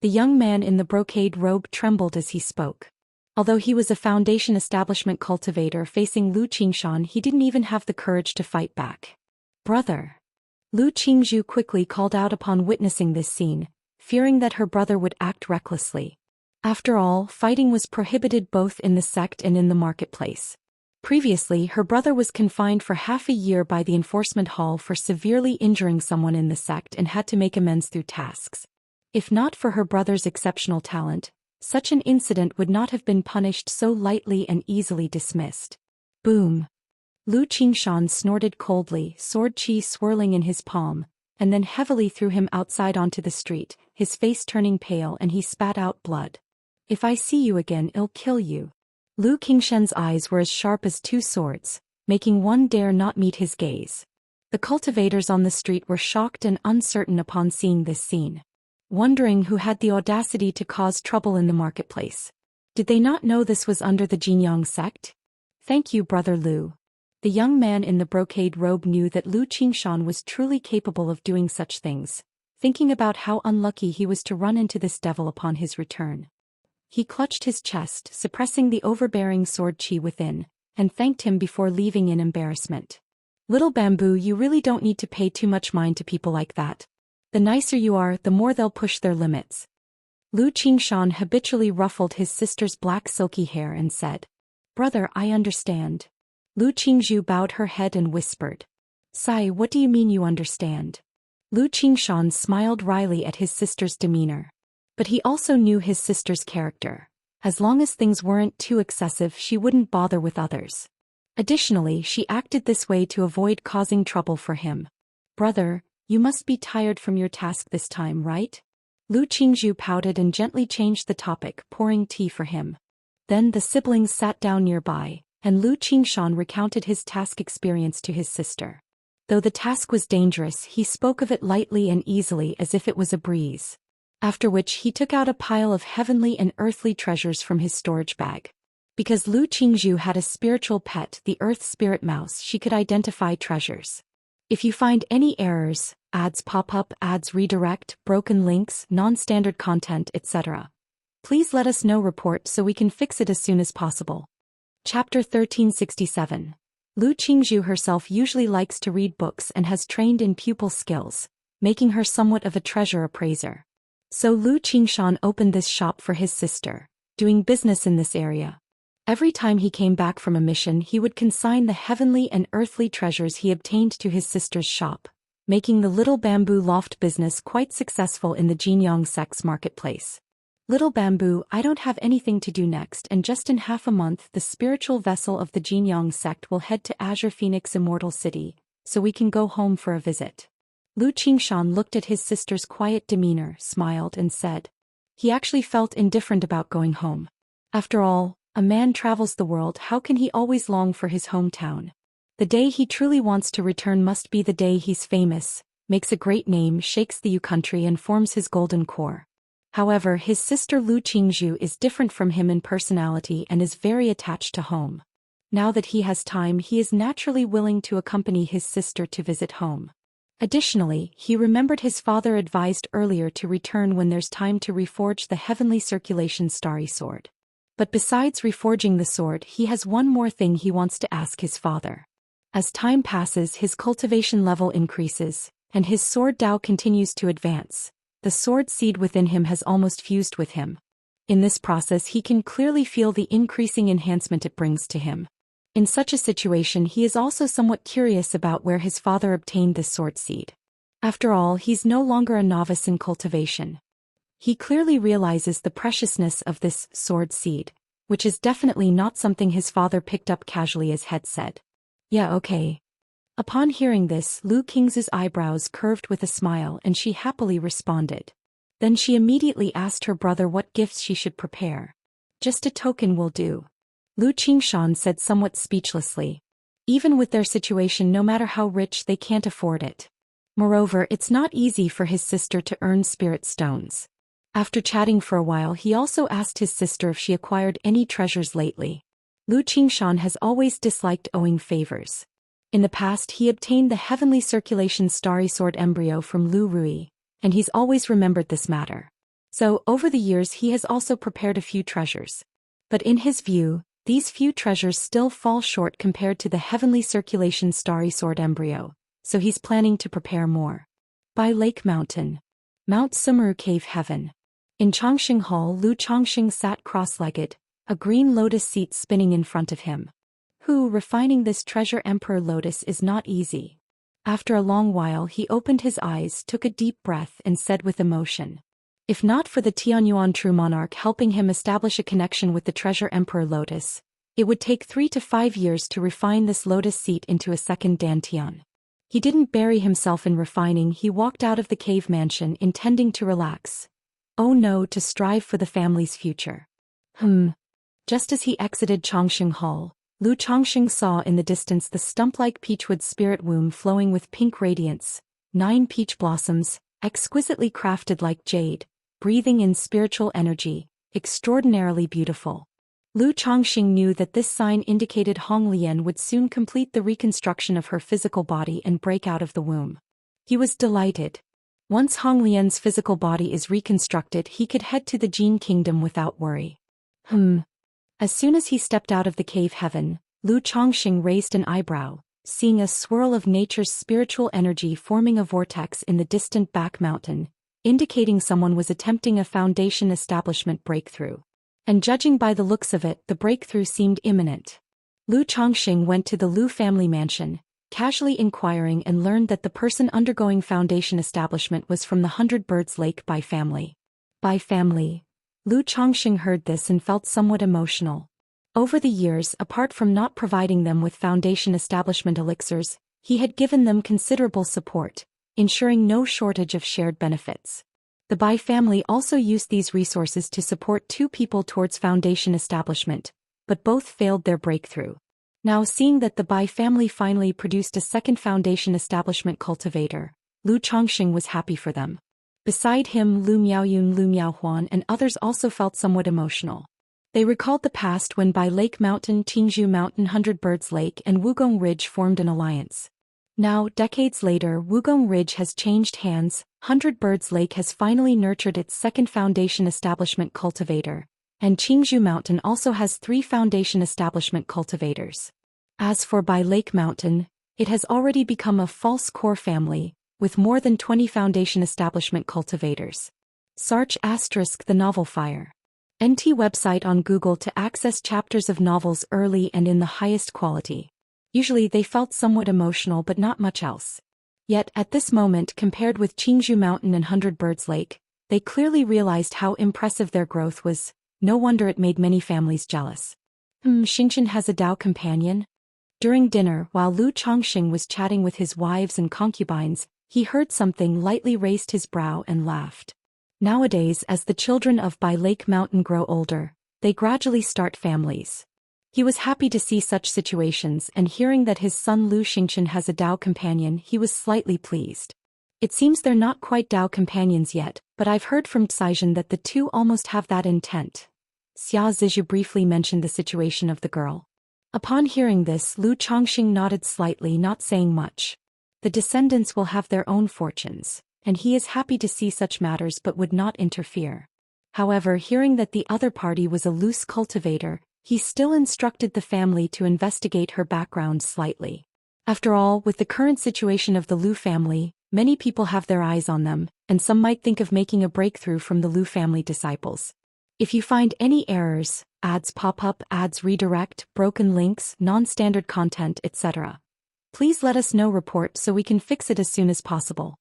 Speaker 1: The young man in the brocade robe trembled as he spoke. Although he was a Foundation establishment cultivator facing Lu Qingshan, he didn't even have the courage to fight back. Brother. Lu Qingzhu quickly called out upon witnessing this scene, fearing that her brother would act recklessly. After all, fighting was prohibited both in the sect and in the marketplace. Previously, her brother was confined for half a year by the enforcement hall for severely injuring someone in the sect and had to make amends through tasks. If not for her brother's exceptional talent, such an incident would not have been punished so lightly and easily dismissed. Boom! Lu Qingshan snorted coldly, sword chi swirling in his palm, and then heavily threw him outside onto the street, his face turning pale and he spat out blood. If I see you again, I'll kill you. Lu Qingshan's eyes were as sharp as two swords, making one dare not meet his gaze. The cultivators on the street were shocked and uncertain upon seeing this scene, wondering who had the audacity to cause trouble in the marketplace. Did they not know this was under the Jinyang sect? Thank you, Brother Lu. The young man in the brocade robe knew that Lu Qingshan was truly capable of doing such things, thinking about how unlucky he was to run into this devil upon his return. He clutched his chest, suppressing the overbearing sword chi within, and thanked him before leaving in embarrassment. Little Bamboo, you really don't need to pay too much mind to people like that. The nicer you are, the more they'll push their limits. Lu Qingshan habitually ruffled his sister's black silky hair and said, Brother, I understand. Lu Qingzhu bowed her head and whispered, Sai, what do you mean you understand? Lu Qingshan smiled wryly at his sister's demeanor. But he also knew his sister's character. As long as things weren't too excessive, she wouldn't bother with others. Additionally, she acted this way to avoid causing trouble for him. Brother, you must be tired from your task this time, right? Lu Qingzhu pouted and gently changed the topic, pouring tea for him. Then the siblings sat down nearby, and Lu Qingshan recounted his task experience to his sister. Though the task was dangerous, he spoke of it lightly and easily as if it was a breeze. After which he took out a pile of heavenly and earthly treasures from his storage bag. Because Lu Qingzhu had a spiritual pet, the earth spirit mouse, she could identify treasures. If you find any errors, ads pop up, ads redirect, broken links, non-standard content, etc., please let us know. Report so we can fix it as soon as possible. Chapter 1367. Lu Qingzhu herself usually likes to read books and has trained in pupil skills, making her somewhat of a treasure appraiser. So Lu Qingshan opened this shop for his sister, doing business in this area. Every time he came back from a mission, he would consign the heavenly and earthly treasures he obtained to his sister's shop, making the Little Bamboo Loft business quite successful in the Jinyang sect's marketplace. Little Bamboo, I don't have anything to do next, and just in half a month the spiritual vessel of the Jinyang sect will head to Azure Phoenix Immortal City, so we can go home for a visit. Lu Qingshan looked at his sister's quiet demeanor, smiled and said. He actually felt indifferent about going home. After all, a man travels the world, how can he always long for his hometown? The day he truly wants to return must be the day he's famous, makes a great name, shakes the U country and forms his golden core. However, his sister Lu Qingzhu is different from him in personality and is very attached to home. Now that he has time, he is naturally willing to accompany his sister to visit home. Additionally, he remembered his father advised earlier to return when there's time to reforge the heavenly circulation starry sword. But besides reforging the sword, he has one more thing he wants to ask his father. As time passes, his cultivation level increases, and his sword Dao continues to advance. The sword seed within him has almost fused with him. In this process, he can clearly feel the increasing enhancement it brings to him. In such a situation, he is also somewhat curious about where his father obtained this sword seed. After all, he's no longer a novice in cultivation. He clearly realizes the preciousness of this sword seed, which is definitely not something his father picked up casually, as Head said. Yeah, okay. Upon hearing this, Lu Qing's eyebrows curved with a smile and she happily responded. Then she immediately asked her brother what gifts she should prepare. Just a token will do. Lu Qingshan said somewhat speechlessly. Even with their situation, no matter how rich, they can't afford it. Moreover, it's not easy for his sister to earn spirit stones. After chatting for a while, he also asked his sister if she acquired any treasures lately. Lu Qingshan has always disliked owing favors. In the past, he obtained the Heavenly Circulation Starry Sword embryo from Lu Rui, and he's always remembered this matter. So, over the years, he has also prepared a few treasures. But in his view, these few treasures still fall short compared to the Heavenly Circulation Starry Sword embryo, so he's planning to prepare more. By Lake Mountain. Mount Sumeru Cave Heaven. In Chongqing Hall, Lu Chongqing sat cross-legged, a green lotus seat spinning in front of him. Refining this treasure Emperor Lotus is not easy. After a long while he opened his eyes, took a deep breath and said with emotion. If not for the Tianyuan true monarch helping him establish a connection with the treasure Emperor Lotus, it would take 3 to 5 years to refine this lotus seat into a second Dantian. He didn't bury himself in refining, he walked out of the cave mansion intending to relax. Oh no, to strive for the family's future. Just as he exited Chongqing Hall, Lu Chongqing saw in the distance the stump-like peachwood spirit womb flowing with pink radiance, 9 peach blossoms, exquisitely crafted like jade, breathing in spiritual energy, extraordinarily beautiful. Lu Chongqing knew that this sign indicated Hong Lian would soon complete the reconstruction of her physical body and break out of the womb. He was delighted. Once Hong Lian's physical body is reconstructed, he could head to the Jin Kingdom without worry. As soon as he stepped out of the cave heaven, Lu Chongqing raised an eyebrow, seeing a swirl of nature's spiritual energy forming a vortex in the distant back mountain, indicating someone was attempting a foundation establishment breakthrough. And judging by the looks of it, the breakthrough seemed imminent. Lu Chongqing went to the Lu family mansion, casually inquiring, and learned that the person undergoing foundation establishment was from the 100 Birds Lake Bai family. Bai family. Lu Chongqing heard this and felt somewhat emotional. Over the years, apart from not providing them with foundation establishment elixirs, he had given them considerable support, ensuring no shortage of shared benefits. The Bai family also used these resources to support 2 people towards foundation establishment, but both failed their breakthrough. Now, seeing that the Bai family finally produced a second foundation establishment cultivator, Lu Chongqing was happy for them. Beside him, Lu Miaoyun, Lu Miaohuan and others also felt somewhat emotional. They recalled the past when Bai Lake Mountain, Qingzhou Mountain, 100 Birds Lake and Wugong Ridge formed an alliance. Now, decades later, Wugong Ridge has changed hands, 100 Birds Lake has finally nurtured its second foundation establishment cultivator, and Qingzhou Mountain also has 3 foundation establishment cultivators. As for Bai Lake Mountain, it has already become a false core family, with more than 20 foundation establishment cultivators. Search * the novel Fire. NT website on Google to access chapters of novels early and in the highest quality. Usually they felt somewhat emotional but not much else. Yet at this moment, compared with Qingzhou Mountain and 100 Birds Lake, they clearly realized how impressive their growth was. No wonder it made many families jealous. Xianxia has a Dao companion? During dinner, while Lu Chongqing was chatting with his wives and concubines, he heard something, lightly raised his brow and laughed. Nowadays, as the children of Bai Lake Mountain grow older, they gradually start families. He was happy to see such situations, and hearing that his son Lu Xianxia has a Dao companion, he was slightly pleased. It seems they're not quite Dao companions yet, but I've heard from Cixin that the 2 almost have that intent. Xia Zizhu briefly mentioned the situation of the girl. Upon hearing this, Lu Chongqing nodded slightly, not saying much. The descendants will have their own fortunes, and he is happy to see such matters but would not interfere. However, hearing that the other party was a loose cultivator, he still instructed the family to investigate her background slightly. After all, with the current situation of the Lu family, many people have their eyes on them, and some might think of making a breakthrough from the Lu family disciples. If you find any errors, ads pop up, ads redirect, broken links, non-standard content, etc., please let us know, report so we can fix it as soon as possible.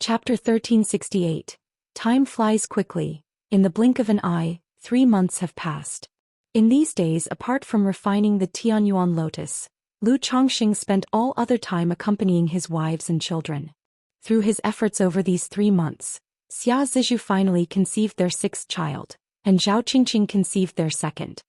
Speaker 1: Chapter 1368. Time flies quickly. In the blink of an eye, 3 months have passed. In these days, apart from refining the Tianyuan lotus, Lu Chongqing spent all other time accompanying his wives and children. Through his efforts over these 3 months, Xia Zizhu finally conceived their 6th child, and Zhao Qingqing conceived their 2nd.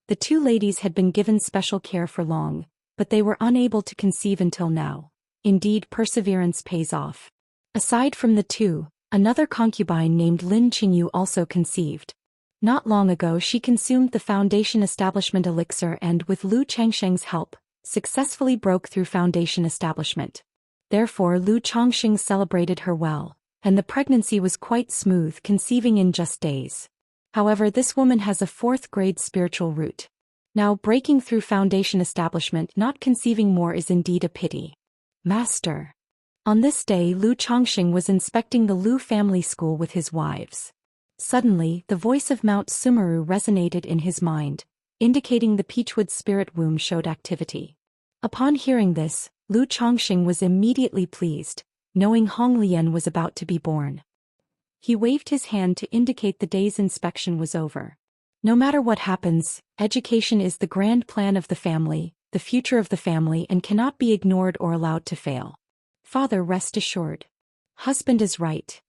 Speaker 1: The 2 ladies had been given special care for long, but they were unable to conceive until now. Indeed, perseverance pays off. Aside from the 2, another concubine named Lin Qingyu also conceived. Not long ago she consumed the Foundation Establishment elixir and, with Lu Changsheng's help, successfully broke through Foundation Establishment. Therefore Lu Chongqing celebrated her well, and the pregnancy was quite smooth, conceiving in just days. However, this woman has a 4th-grade spiritual root. Now breaking through Foundation Establishment, not conceiving more, is indeed a pity. Master. On this day Lu Chongqing was inspecting the Lu family school with his wives. Suddenly, the voice of Mount Sumeru resonated in his mind, indicating the Peachwood spirit womb showed activity. Upon hearing this, Lu Chongqing was immediately pleased, knowing Honglian was about to be born. He waved his hand to indicate the day's inspection was over. No matter what happens, education is the grand plan of the family, the future of the family, and cannot be ignored or allowed to fail. Father, rest assured. Husband is right.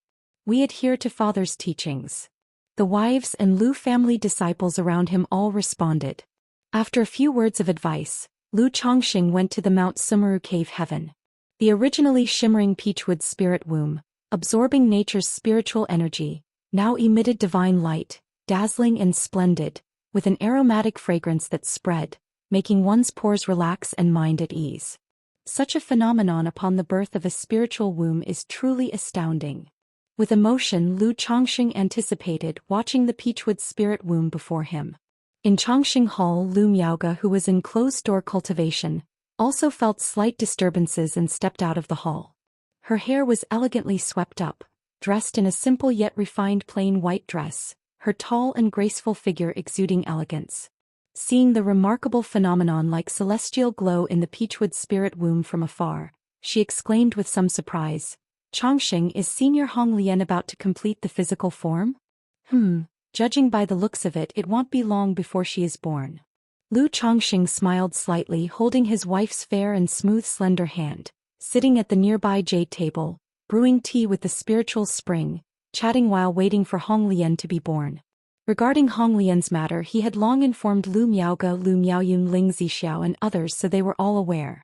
Speaker 1: We adhere to father's teachings. The wives and Lu family disciples around him all responded. After a few words of advice, Lu Chongqing went to the Mount Sumeru cave heaven. The originally shimmering Peachwood spirit womb, absorbing nature's spiritual energy, now emitted divine light, dazzling and splendid, with an aromatic fragrance that spread, making one's pores relax and mind at ease. Such a phenomenon upon the birth of a spiritual womb is truly astounding. With emotion, Lu Chongqing anticipated watching the Peachwood spirit womb before him. In Chongqing Hall, Lu Miaoge, who was in closed-door cultivation, also felt slight disturbances and stepped out of the hall. Her hair was elegantly swept up, dressed in a simple yet refined plain white dress, her tall and graceful figure exuding elegance. Seeing the remarkable phenomenon like celestial glow in the Peachwood spirit womb from afar, she exclaimed with some surprise, "Chongqing, is Senior Honglian about to complete the physical form? Judging by the looks of it, it won't be long before she is born." Lu Chongqing smiled slightly, holding his wife's fair and smooth slender hand, sitting at the nearby jade table, brewing tea with the spiritual spring, chatting while waiting for Honglian to be born. Regarding Honglian's matter, he had long informed Lu Miaoge, Lu Miaoyun, Ling Zixiao and others, so they were all aware.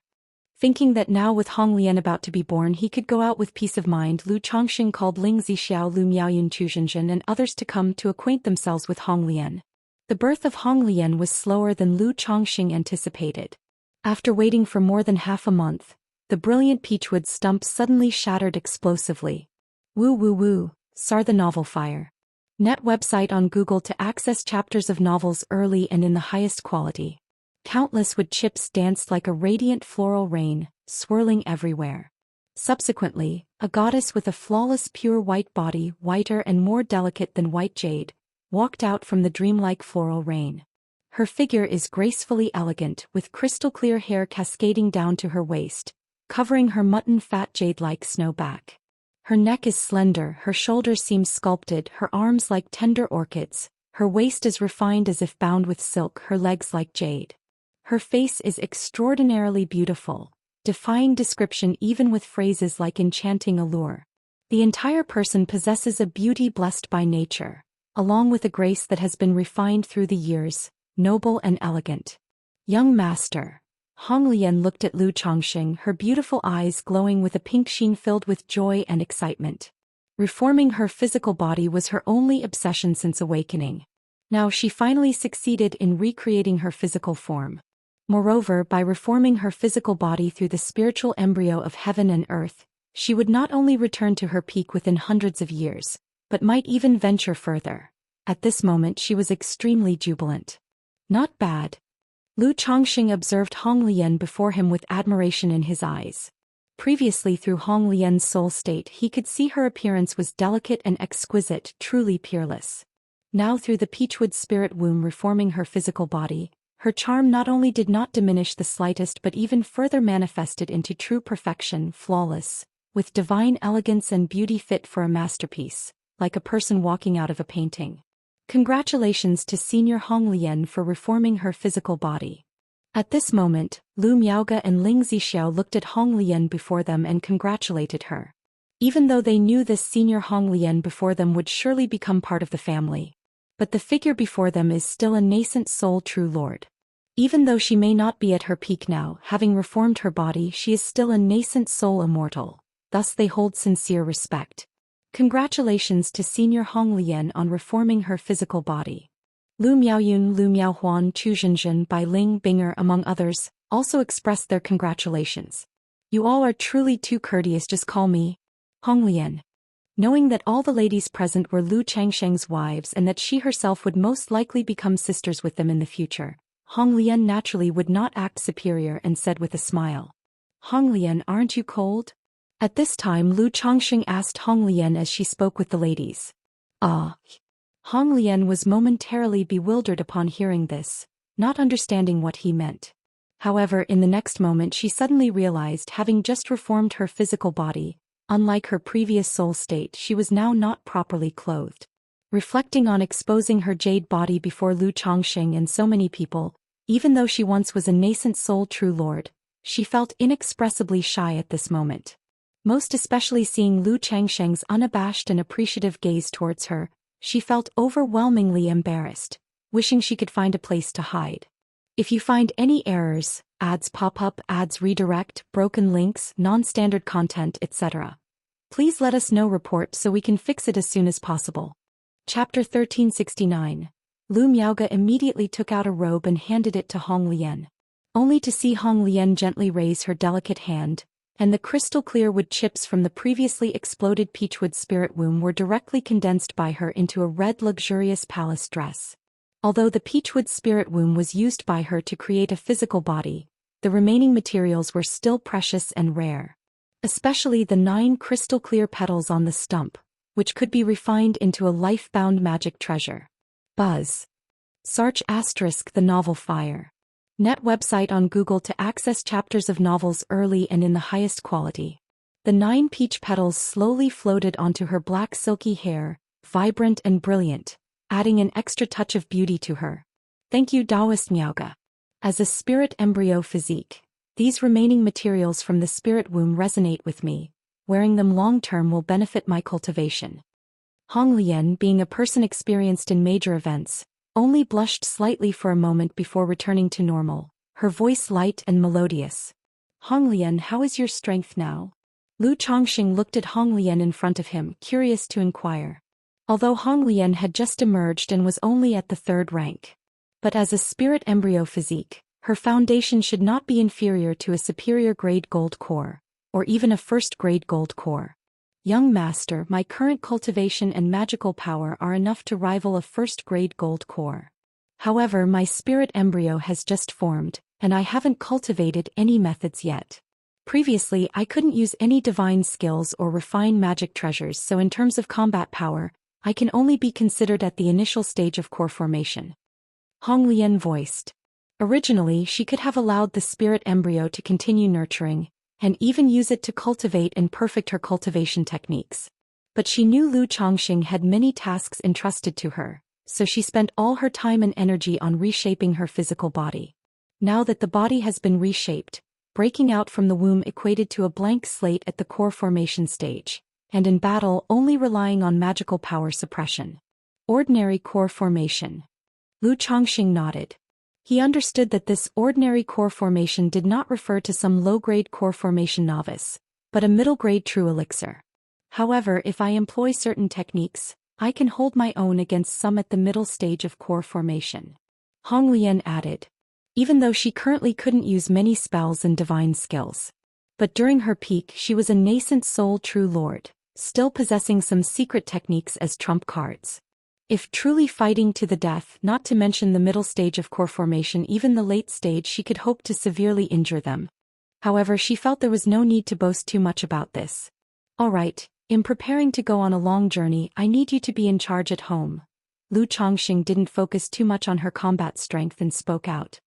Speaker 1: Thinking that now with Honglian about to be born he could go out with peace of mind, Lu Chongqing called Ling Zixiao, Lu Miaoyun, Chuzhenzhen and others to come to acquaint themselves with Honglian. The birth of Honglian was slower than Lu Chongqing anticipated. After waiting for more than half a month, the brilliant Peachwood stump suddenly shattered explosively. Woo woo woo, SAR the novel fire. Net website on Google to access chapters of novels early and in the highest quality. Countless wood chips danced like a radiant floral rain, swirling everywhere. Subsequently, a goddess with a flawless pure white body, whiter and more delicate than white jade, walked out from the dreamlike floral rain. Her figure is gracefully elegant, with crystal-clear hair cascading down to her waist, covering her mutton fat jade-like snow back. Her neck is slender, her shoulders seem sculpted, her arms like tender orchids, her waist as refined as if bound with silk, her legs like jade. Her face is extraordinarily beautiful, defying description even with phrases like enchanting allure. The entire person possesses a beauty blessed by nature, along with a grace that has been refined through the years, noble and elegant. Young master. Honglian looked at Lu Chongqing, her beautiful eyes glowing with a pink sheen filled with joy and excitement. Reforming her physical body was her only obsession since awakening. Now she finally succeeded in recreating her physical form. Moreover, by reforming her physical body through the spiritual embryo of heaven and earth, she would not only return to her peak within hundreds of years, but might even venture further. At this moment she was extremely jubilant. Not bad. Lu Chongqing observed Honglian before him with admiration in his eyes. Previously, through Honglian's soul state, he could see her appearance was delicate and exquisite, truly peerless. Now through the Peachwood spirit womb reforming her physical body, her charm not only did not diminish the slightest but even further manifested into true perfection, flawless, with divine elegance and beauty fit for a masterpiece, like a person walking out of a painting. Congratulations to Senior Hong Lian for reforming her physical body. At this moment, Lu Miaoge and Ling Zixiao looked at Hong Lian before them and congratulated her. Even though they knew this Senior Hong Lian before them would surely become part of the family. But the figure before them is still a nascent soul true lord. Even though she may not be at her peak now, having reformed her body, she is still a nascent soul immortal, thus they hold sincere respect. Congratulations to Senior Hong Lian on reforming her physical body. Lu Miaoyun, Lu Miaohuan, Chu Zhenzhen, Bai Ling, Binger, among others, also expressed their congratulations. You all are truly too courteous, just call me Hong Lian. Knowing that all the ladies present were Lu Changsheng's wives and that she herself would most likely become sisters with them in the future, Hong Lian naturally would not act superior and said with a smile. Hong Lian, aren't you cold? At this time Lu Changsheng asked Hong Lian as she spoke with the ladies. Ah. Hong Lian was momentarily bewildered upon hearing this, not understanding what he meant. However, in the next moment she suddenly realized, having just reformed her physical body, unlike her previous soul state, she was now not properly clothed. Reflecting on exposing her jade body before Lu Changsheng and so many people, even though she once was a nascent soul true lord, she felt inexpressibly shy at this moment. Most especially seeing Lu Changsheng's unabashed and appreciative gaze towards her, she felt overwhelmingly embarrassed, wishing she could find a place to hide. If you find any errors, ads pop up, ads redirect, broken links, non-standard content, etc., please let us know report so we can fix it as soon as possible. Chapter 1369. Lu Miaoge immediately took out a robe and handed it to Hong Lian. Only to see Hong Lian gently raise her delicate hand, and the crystal-clear wood chips from the previously exploded peachwood spirit womb were directly condensed by her into a red luxurious palace dress. Although the peachwood spirit womb was used by her to create a physical body, the remaining materials were still precious and rare. Especially the 9 crystal-clear petals on the stump, which could be refined into a life-bound magic treasure. Buzz. Search * the novel Fire. Net website on Google to access chapters of novels early and in the highest quality. The 9 peach petals slowly floated onto her black silky hair, vibrant and brilliant, adding an extra touch of beauty to her. Thank you, Daoist Miaoge. As a spirit embryo physique, these remaining materials from the spirit womb resonate with me. Wearing them long-term will benefit my cultivation. Hong Lian, being a person experienced in major events, only blushed slightly for a moment before returning to normal, her voice light and melodious. Hong Lian, how is your strength now? Lu Changxing looked at Hong Lian in front of him, curious to inquire. Although Hong Lian had just emerged and was only at the 3rd rank. But as a spirit embryo physique, her foundation should not be inferior to a superior grade gold core, or even a 1st grade gold core. Young master, my current cultivation and magical power are enough to rival a 1st grade gold core. However, my spirit embryo has just formed, and I haven't cultivated any methods yet. Previously, I couldn't use any divine skills or refine magic treasures, so in terms of combat power, I can only be considered at the initial stage of core formation. Hong Lian voiced. Originally, she could have allowed the spirit embryo to continue nurturing, and even use it to cultivate and perfect her cultivation techniques. But she knew Lu Changxing had many tasks entrusted to her, so she spent all her time and energy on reshaping her physical body. Now that the body has been reshaped, breaking out from the womb equated to a blank slate at the core formation stage, and in battle only relying on magical power suppression. Ordinary core formation. Lu Changxing nodded. He understood that this ordinary core formation did not refer to some low-grade core formation novice, but a middle-grade true elixir. However, if I employ certain techniques, I can hold my own against some at the middle stage of core formation. Hong Lian added. Even though she currently couldn't use many spells and divine skills. But during her peak she was a nascent soul true lord, still possessing some secret techniques as trump cards. If truly fighting to the death, not to mention the middle stage of core formation, even the late stage, she could hope to severely injure them. However, she felt there was no need to boast too much about this. Alright, in preparing to go on a long journey, I need you to be in charge at home. Lu Changxing didn't focus too much on her combat strength and spoke out.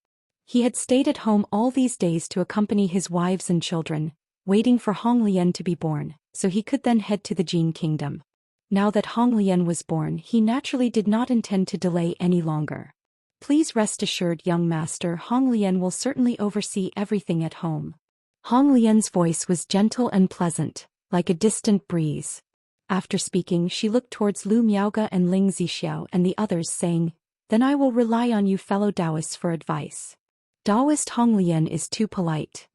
Speaker 1: He had stayed at home all these days to accompany his wives and children, waiting for Hong Lian to be born. so he could then head to the Jin Kingdom. Now that Hong Lian was born, he naturally did not intend to delay any longer. Please rest assured, young master, Hong Lian will certainly oversee everything at home. Hong Lian's voice was gentle and pleasant, like a distant breeze. After speaking, she looked towards Lu Miaoge and Ling Zixiao and the others, saying, "Then I will rely on you fellow Daoists for advice." Daoist Hong Lian is too polite.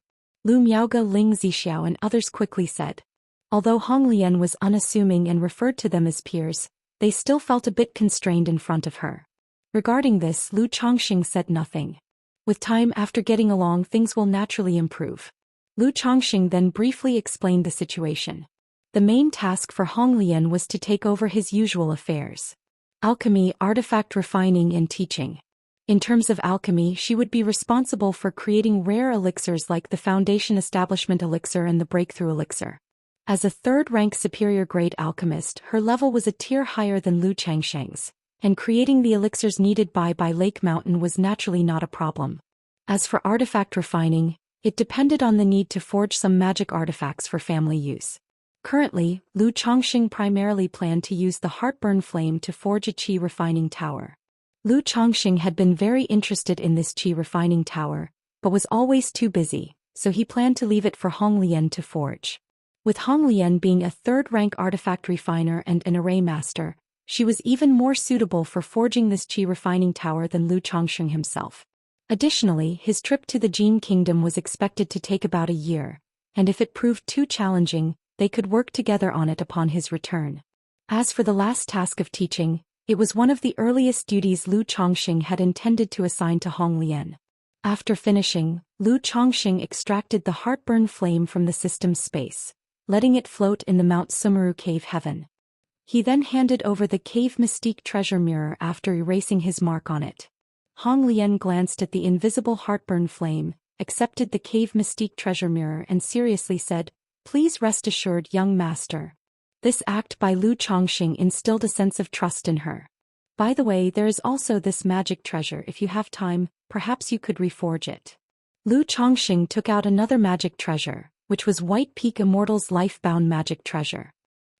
Speaker 1: Lu Miaoge, Ling Zixiao and others quickly said. Although Hong Lian was unassuming and referred to them as peers, they still felt a bit constrained in front of her. Regarding this, Lu Chongqing said nothing. With time, after getting along, things will naturally improve. Lu Chongqing then briefly explained the situation. The main task for Hong Lian was to take over his usual affairs: alchemy, artifact refining and teaching. In terms of alchemy, she would be responsible for creating rare elixirs like the Foundation Establishment Elixir and the Breakthrough Elixir. As a third-rank superior grade alchemist, her level was a tier higher than Lu Changsheng's, and creating the elixirs needed by Lake Mountain was naturally not a problem. As for artifact refining, it depended on the need to forge some magic artifacts for family use. Currently, Lu Chongqing primarily planned to use the Heartburn Flame to forge a qi refining tower. Lu Chongqing had been very interested in this qi refining tower, but was always too busy, so he planned to leave it for Hong Lian to forge. With Hong Lian being a third-rank artifact refiner and an array master, she was even more suitable for forging this qi refining tower than Lu Chongqing himself. Additionally, his trip to the Jin Kingdom was expected to take about a year, and if it proved too challenging, they could work together on it upon his return. As for the last task of teaching, it was one of the earliest duties Lu Chongqing had intended to assign to Hong Lian. After finishing, Lu Chongqing extracted the Heartburn Flame from the system's space, letting it float in the Mount Sumeru Cave Heaven. He then handed over the Cave Mystique treasure mirror after erasing his mark on it. Hong Lian glanced at the invisible Heartburn Flame, accepted the Cave Mystique treasure mirror and seriously said, "Please rest assured, young master." This act by Lu Chongqing instilled a sense of trust in her. By the way, there is also this magic treasure. If you have time, perhaps you could reforge it. Lu Chongqing took out another magic treasure, which was White Peak Immortal's life-bound magic treasure.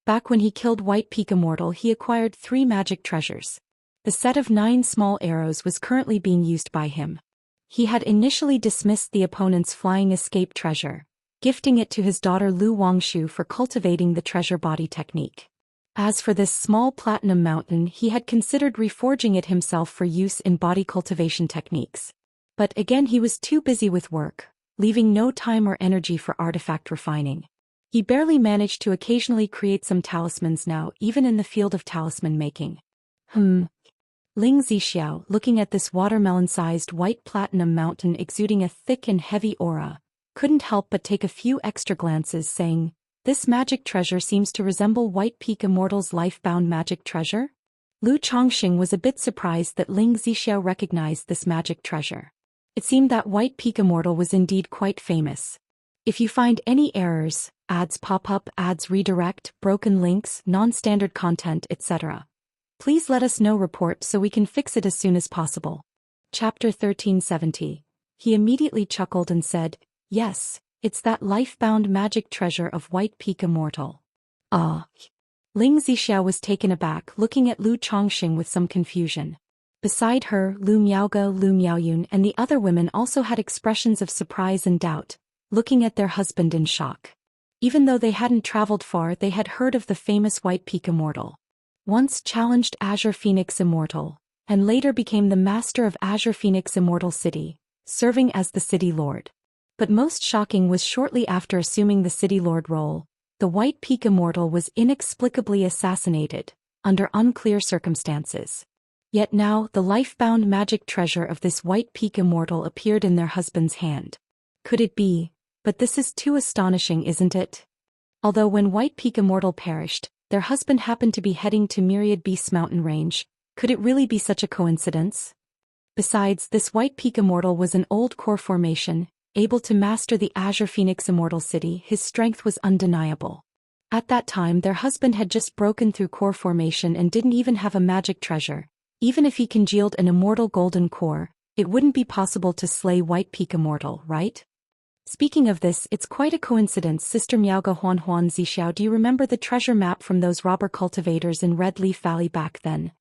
Speaker 1: Back when he killed White Peak Immortal, he acquired 3 magic treasures. The set of 9 small arrows was currently being used by him. He had initially dismissed the opponent's flying escape treasure, gifting it to his daughter Lu Wangshu for cultivating the treasure body technique. As for this small platinum mountain, he had considered reforging it himself for use in body cultivation techniques. But again, he was too busy with work, leaving no time or energy for artifact refining. He barely managed to occasionally create some talismans now, even in the field of talisman making. Ling Zixiao, looking at this watermelon-sized white platinum mountain exuding a thick and heavy aura, couldn't help but take a few extra glances, saying, "This magic treasure seems to resemble White Peak Immortal's life-bound magic treasure?" Lu Chongqing was a bit surprised that Ling Zixiao recognized this magic treasure. It seemed that White Peak Immortal was indeed quite famous. If you find any errors, ads pop up, ads redirect, broken links, non-standard content, etc., please let us know, report so we can fix it as soon as possible. Chapter 1370. He immediately chuckled and said, "Yes, it's that life-bound magic treasure of White Peak Immortal." Ah. Ling Zixiao was taken aback, looking at Lu Chongqing with some confusion. Beside her, Lu Miaoge, Lu Miaoyun and the other women also had expressions of surprise and doubt, looking at their husband in shock. Even though they hadn't traveled far, they had heard of the famous White Peak Immortal. Once challenged Azure Phoenix Immortal, and later became the master of Azure Phoenix Immortal City, serving as the city lord. But most shocking was shortly after assuming the city lord role, the White Peak Immortal was inexplicably assassinated, under unclear circumstances. Yet now the life-bound magic treasure of this White Peak Immortal appeared in their husband's hand. Could it be? But this is too astonishing, isn't it? Although when White Peak Immortal perished, their husband happened to be heading to Myriad Beasts mountain range, could it really be such a coincidence? Besides, this White Peak Immortal was an old core formation, able to master the Azure Phoenix Immortal City. His strength was undeniable. At that time, their husband had just broken through core formation and didn't even have a magic treasure. Even if he congealed an immortal golden core, it wouldn't be possible to slay White Peak Immortal, right? Speaking of this, it's quite a coincidence. Sister Miaoga Huan Huan Zixiao, do you remember the treasure map from those robber cultivators in Red Leaf Valley back then?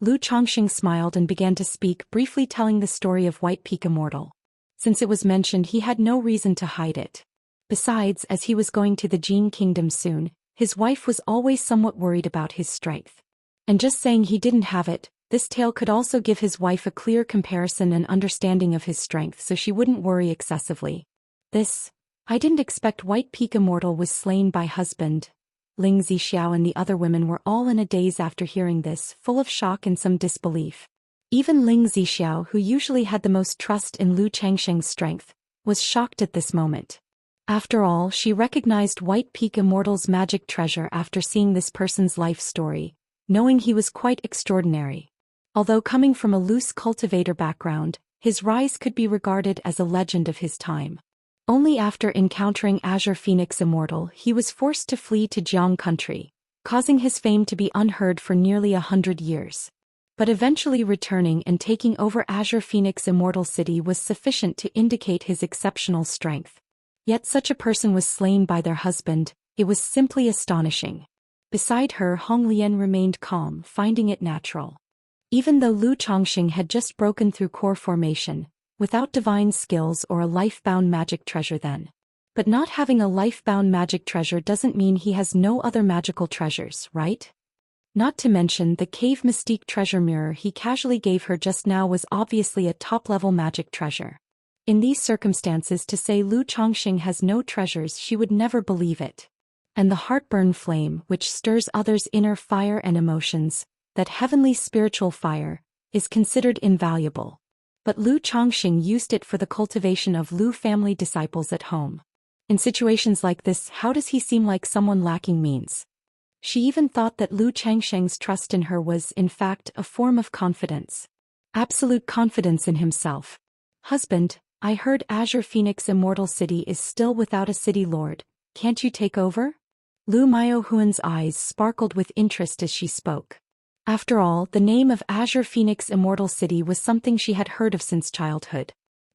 Speaker 1: Lu Chongqing smiled and began to speak, briefly telling the story of White Peak Immortal. Since it was mentioned, he had no reason to hide it. Besides, as he was going to the Jin Kingdom soon, his wife was always somewhat worried about his strength. And just saying he didn't have it, this tale could also give his wife a clear comparison and understanding of his strength so she wouldn't worry excessively. I didn't expect White Peak Immortal was slain by husband. Ling Zixiao and the other women were all in a daze after hearing this, full of shock and some disbelief. Even Ling Zixiao, who usually had the most trust in Lu Changsheng's strength, was shocked at this moment. After all, she recognized White Peak Immortal's magic treasure after seeing this person's life story, knowing he was quite extraordinary. Although coming from a loose cultivator background, his rise could be regarded as a legend of his time. Only after encountering Azure Phoenix Immortal he was forced to flee to Jiang country, causing his fame to be unheard for nearly 100 years. But eventually returning and taking over Azure Phoenix Immortal City was sufficient to indicate his exceptional strength. Yet such a person was slain by their husband, it was simply astonishing. Beside her, Hong Lian remained calm, finding it natural. Even though Lu Chongqing had just broken through core formation, without divine skills or a life-bound magic treasure then. But not having a life-bound magic treasure doesn't mean he has no other magical treasures, right? Not to mention the Cave Mystique treasure mirror he casually gave her just now was obviously a top-level magic treasure. In these circumstances, to say Lu Chongqing has no treasures, she would never believe it. And the heartburn flame, which stirs others' inner fire and emotions, that heavenly spiritual fire, is considered invaluable. But Lu Chongqing used it for the cultivation of Lu family disciples at home. In situations like this, how does he seem like someone lacking means? She even thought that Lu Changsheng's trust in her was, in fact, a form of confidence. Absolute confidence in himself. Husband, I heard Azure Phoenix Immortal City is still without a city lord. Can't you take over? Lu Miaohuan's eyes sparkled with interest as she spoke. After all, the name of Azure Phoenix Immortal City was something she had heard of since childhood.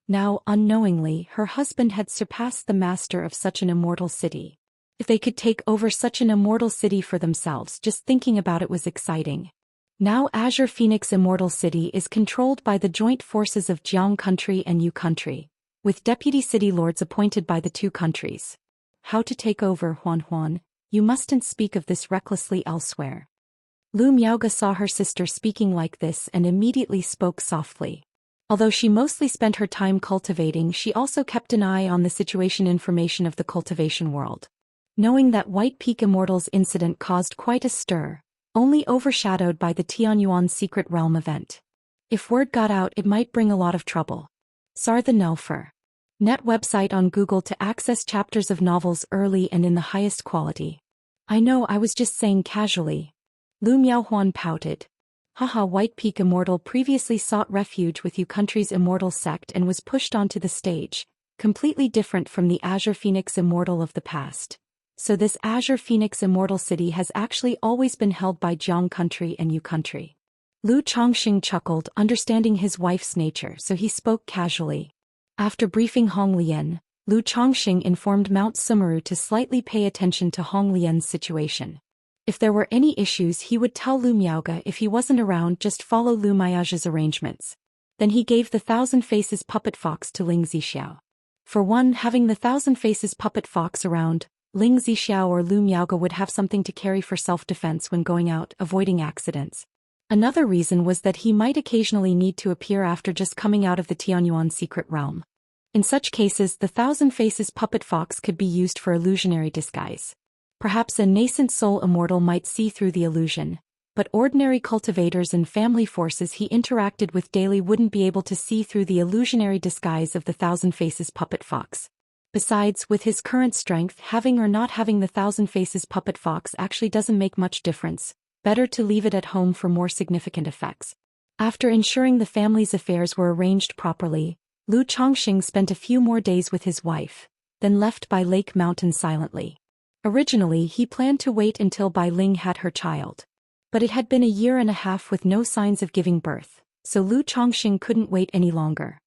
Speaker 1: Now, unknowingly, her husband had surpassed the master of such an immortal city. If they could take over such an immortal city for themselves, just thinking about it was exciting. Now Azure Phoenix Immortal City is controlled by the joint forces of Jiang country and Yu country, with deputy city lords appointed by the two countries. How to take over, Huan Huan? You mustn't speak of this recklessly elsewhere. Lu Miaoga saw her sister speaking like this and immediately spoke softly. Although she mostly spent her time cultivating, she also kept an eye on the situation information of the cultivation world. Knowing that White Peak Immortal's incident caused quite a stir, only overshadowed by the Tianyuan Secret Realm event. If word got out, it might bring a lot of trouble. Sar the Nelfer. Net website on Google to access chapters of novels early and in the highest quality. I know, I was just saying casually. Lu Miaohuan pouted. Haha, White Peak Immortal previously sought refuge with Yu country's immortal sect and was pushed onto the stage, completely different from the Azure Phoenix Immortal of the past. So this Azure Phoenix Immortal City has actually always been held by Jiang country and Yu country. Lu Chongqing chuckled, understanding his wife's nature, so he spoke casually. After briefing Hong Lian, Lu Chongqing informed Mount Sumeru to slightly pay attention to Hong Lian's situation. If there were any issues, he would tell Lu Miaoga. If he wasn't around, just follow Lu Miaoga's arrangements. Then he gave the Thousand Faces puppet fox to Ling Zixiao. For one, having the Thousand Faces puppet fox around, Ling Zixiao or Lu Miaoga would have something to carry for self-defense when going out, avoiding accidents. Another reason was that he might occasionally need to appear after just coming out of the Tianyuan Secret Realm. In such cases, the Thousand Faces puppet fox could be used for illusionary disguise. Perhaps a nascent soul immortal might see through the illusion, but ordinary cultivators and family forces he interacted with daily wouldn't be able to see through the illusionary disguise of the Thousand Faces puppet fox. Besides, with his current strength, having or not having the Thousand Faces puppet fox actually doesn't make much difference. Better to leave it at home for more significant effects. After ensuring the family's affairs were arranged properly, Lu Chongqing spent a few more days with his wife, then left Bai Lake Mountain silently. Originally, he planned to wait until Bai Ling had her child. But it had been a year and a half with no signs of giving birth, so Lu Chongqing couldn't wait any longer.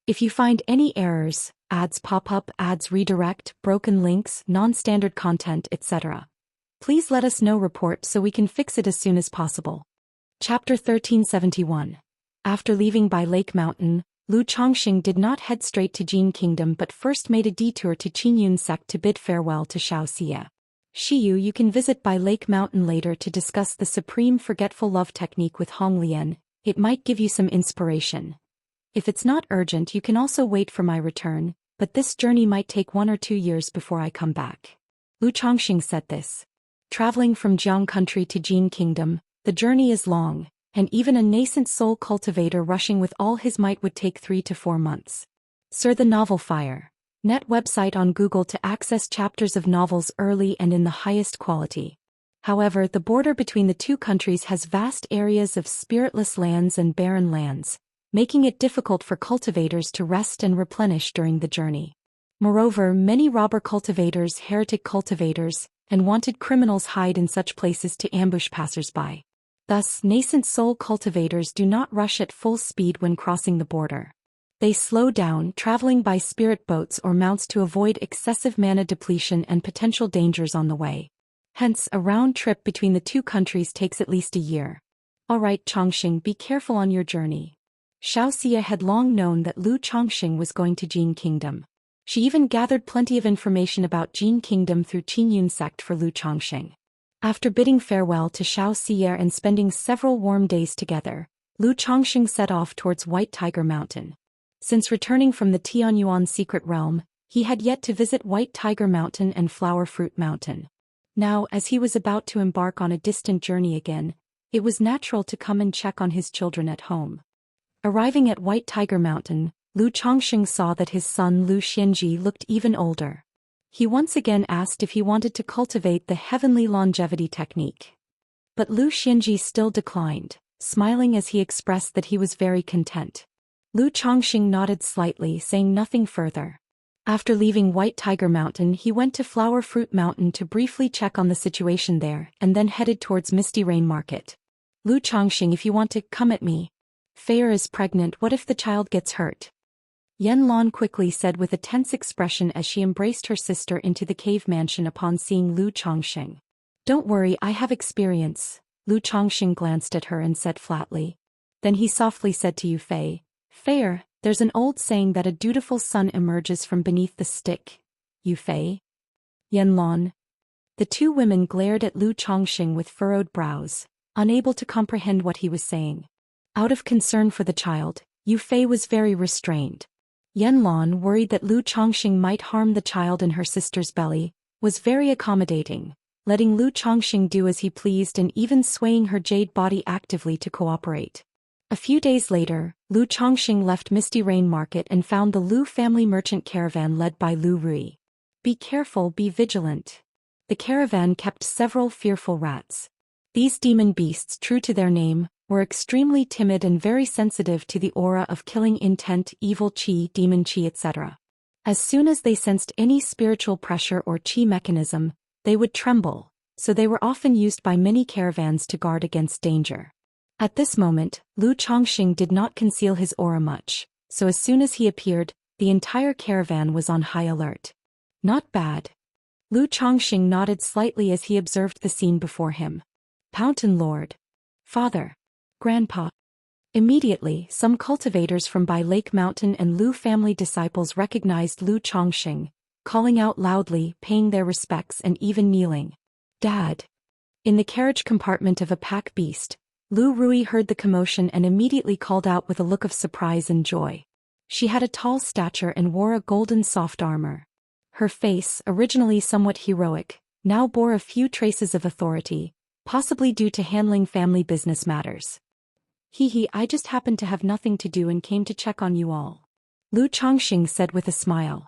Speaker 1: If you find any errors, Ads pop up, ads redirect, broken links, non-standard content, etc. Please let us know report so we can fix it as soon as possible. Chapter 1371. After leaving by Lake Mountain, Lu Chongxing did not head straight to Jin Kingdom but first made a detour to Qinyun sect to bid farewell to Xianxia. Shiyu, you can visit by Lake Mountain later to discuss the supreme forgetful love technique with Honglian. It might give you some inspiration. If it's not urgent, you can also wait for my return, but this journey might take 1 or 2 years before I come back. Lu Chongxing said this. Traveling from Jiang country to Jin Kingdom, the journey is long, and even a nascent soul cultivator rushing with all his might would take 3 to 4 months. Sir, the Novel Fire. Net website on Google to access chapters of novels early and in the highest quality. However, the border between the two countries has vast areas of spiritless lands and barren lands, making it difficult for cultivators to rest and replenish during the journey. Moreover, many robber cultivators, heretic cultivators, and wanted criminals hide in such places to ambush passers-by. Thus, nascent soul cultivators do not rush at full speed when crossing the border. They slow down, traveling by spirit boats or mounts to avoid excessive mana depletion and potential dangers on the way. Hence, a round trip between the two countries takes at least a year. Alright, Chongxing, be careful on your journey. Xianxia had long known that Lu Chongxing was going to Jin Kingdom. She even gathered plenty of information about Jin Kingdom through Qinyun sect for Lu Chongxing. After bidding farewell to Xianxia and spending several warm days together, Lu Chongxing set off towards White Tiger Mountain. Since returning from the Tianyuan secret realm, he had yet to visit White Tiger Mountain and Flower Fruit Mountain. Now, as he was about to embark on a distant journey again, it was natural to come and check on his children at home. Arriving at White Tiger Mountain, Lu Chongxing saw that his son Lu Xianji looked even older. He once again asked if he wanted to cultivate the heavenly longevity technique. But Lu Xianji still declined, smiling as he expressed that he was very content. Lu Chongxing nodded slightly, saying nothing further. After leaving White Tiger Mountain, he went to Flower Fruit Mountain to briefly check on the situation there, and then headed towards Misty Rain Market. Lu Chongxing, if you want to, come at me. Feier is pregnant, what if the child gets hurt? Yan Lan quickly said with a tense expression as she embraced her sister into the cave mansion upon seeing Lu Chongxing. Don't worry, I have experience. Lu Chongxing glanced at her and said flatly. Then he softly said to Yufei, Feier, there's an old saying that a dutiful son emerges from beneath the stick. Yufei? Yan Lan? The two women glared at Lu Chongxing with furrowed brows, unable to comprehend what he was saying. Out of concern for the child, Yufei was very restrained. Yan Lan, worried that Lu Chongxing might harm the child in her sister's belly, was very accommodating, letting Lu Chongxing do as he pleased and even swaying her jade body actively to cooperate. A few days later, Lu Chongxing left Misty Rain Market and found the Lu family merchant caravan led by Lu Rui. Be careful, be vigilant. The caravan kept several fearful rats. These demon beasts, true to their name, were extremely timid and very sensitive to the aura of killing intent, evil chi, demon chi, etc. As soon as they sensed any spiritual pressure or chi mechanism, they would tremble, so they were often used by many caravans to guard against danger. At this moment, Lu Chongxing did not conceal his aura much, so as soon as he appeared, the entire caravan was on high alert. Not bad. Lu Chongxing nodded slightly as he observed the scene before him. Mountain Lord. Father. Grandpa. Immediately, some cultivators from Bai Lake Mountain and Lu family disciples recognized Lu Chongxing, calling out loudly, paying their respects and even kneeling. Dad. In the carriage compartment of a pack beast, Lu Rui heard the commotion and immediately called out with a look of surprise and joy. She had a tall stature and wore a golden soft armor. Her face, originally somewhat heroic, now bore a few traces of authority, possibly due to handling family business matters. I just happened to have nothing to do and came to check on you all. Lu Chongxing said with a smile.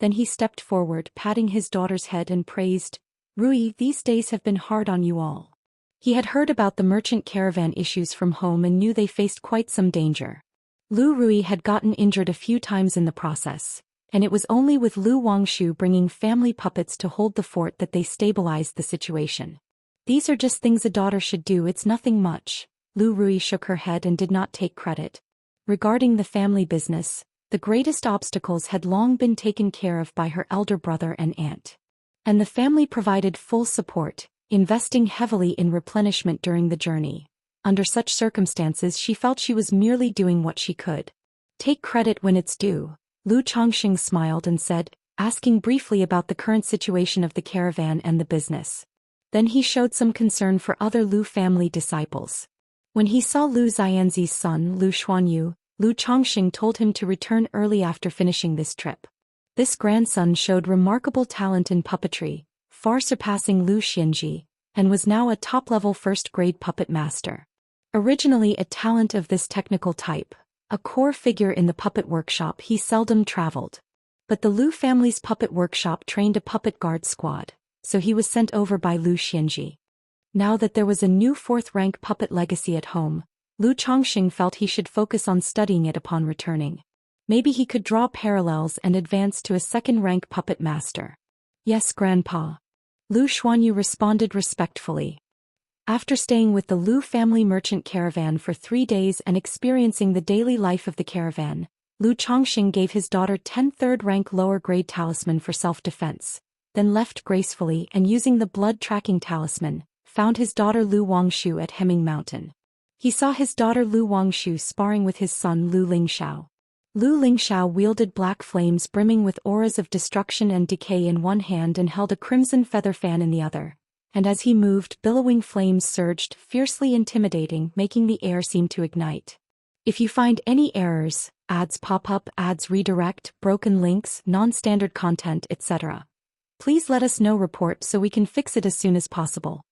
Speaker 1: Then he stepped forward, patting his daughter's head and praised, Rui, these days have been hard on you all. He had heard about the merchant caravan issues from home and knew they faced quite some danger. Lu Rui had gotten injured a few times in the process, and it was only with Lu Wangshu bringing family puppets to hold the fort that they stabilized the situation. These are just things a daughter should do, it's nothing much. Lu Rui shook her head and did not take credit. Regarding the family business, The greatest obstacles had long been taken care of by her elder brother and aunt. And the family provided full support, investing heavily in replenishment during the journey. Under such circumstances she felt she was merely doing what she could. Take credit when it's due, Lu Chongqing smiled and said, asking briefly about the current situation of the caravan and the business. Then he showed some concern for other Lu family disciples. When he saw Lu Xianzi's son Lu Xuanyu, Lu Chongqing told him to return early after finishing this trip. This grandson showed remarkable talent in puppetry, far surpassing Lu Xianji, and was now a top-level first-grade puppet master. Originally a talent of this technical type, a core figure in the puppet workshop, he seldom traveled. But the Lu family's puppet workshop trained a puppet guard squad, so he was sent over by Lu Xianji. Now that there was a new fourth-rank puppet legacy at home, Lu Chongqing felt he should focus on studying it upon returning. Maybe he could draw parallels and advance to a second-rank puppet master. Yes, Grandpa. Lu Xuanyu responded respectfully. After staying with the Lu family merchant caravan for 3 days and experiencing the daily life of the caravan, Lu Chongqing gave his daughter 10 third-rank lower-grade talisman for self-defense, then left gracefully and using the blood-tracking talisman, found his daughter Lu Wangshu at Hemming Mountain. He saw his daughter Lu Wangshu sparring with his son Lu Lingxiao. Lu Lingxiao wielded black flames brimming with auras of destruction and decay in one hand and held a crimson feather fan in the other. And as he moved, billowing flames surged, fiercely intimidating, making the air seem to ignite. If you find any errors, ads pop up, ads redirect, broken links, non-standard content, etc., please let us know. Report so we can fix it as soon as possible.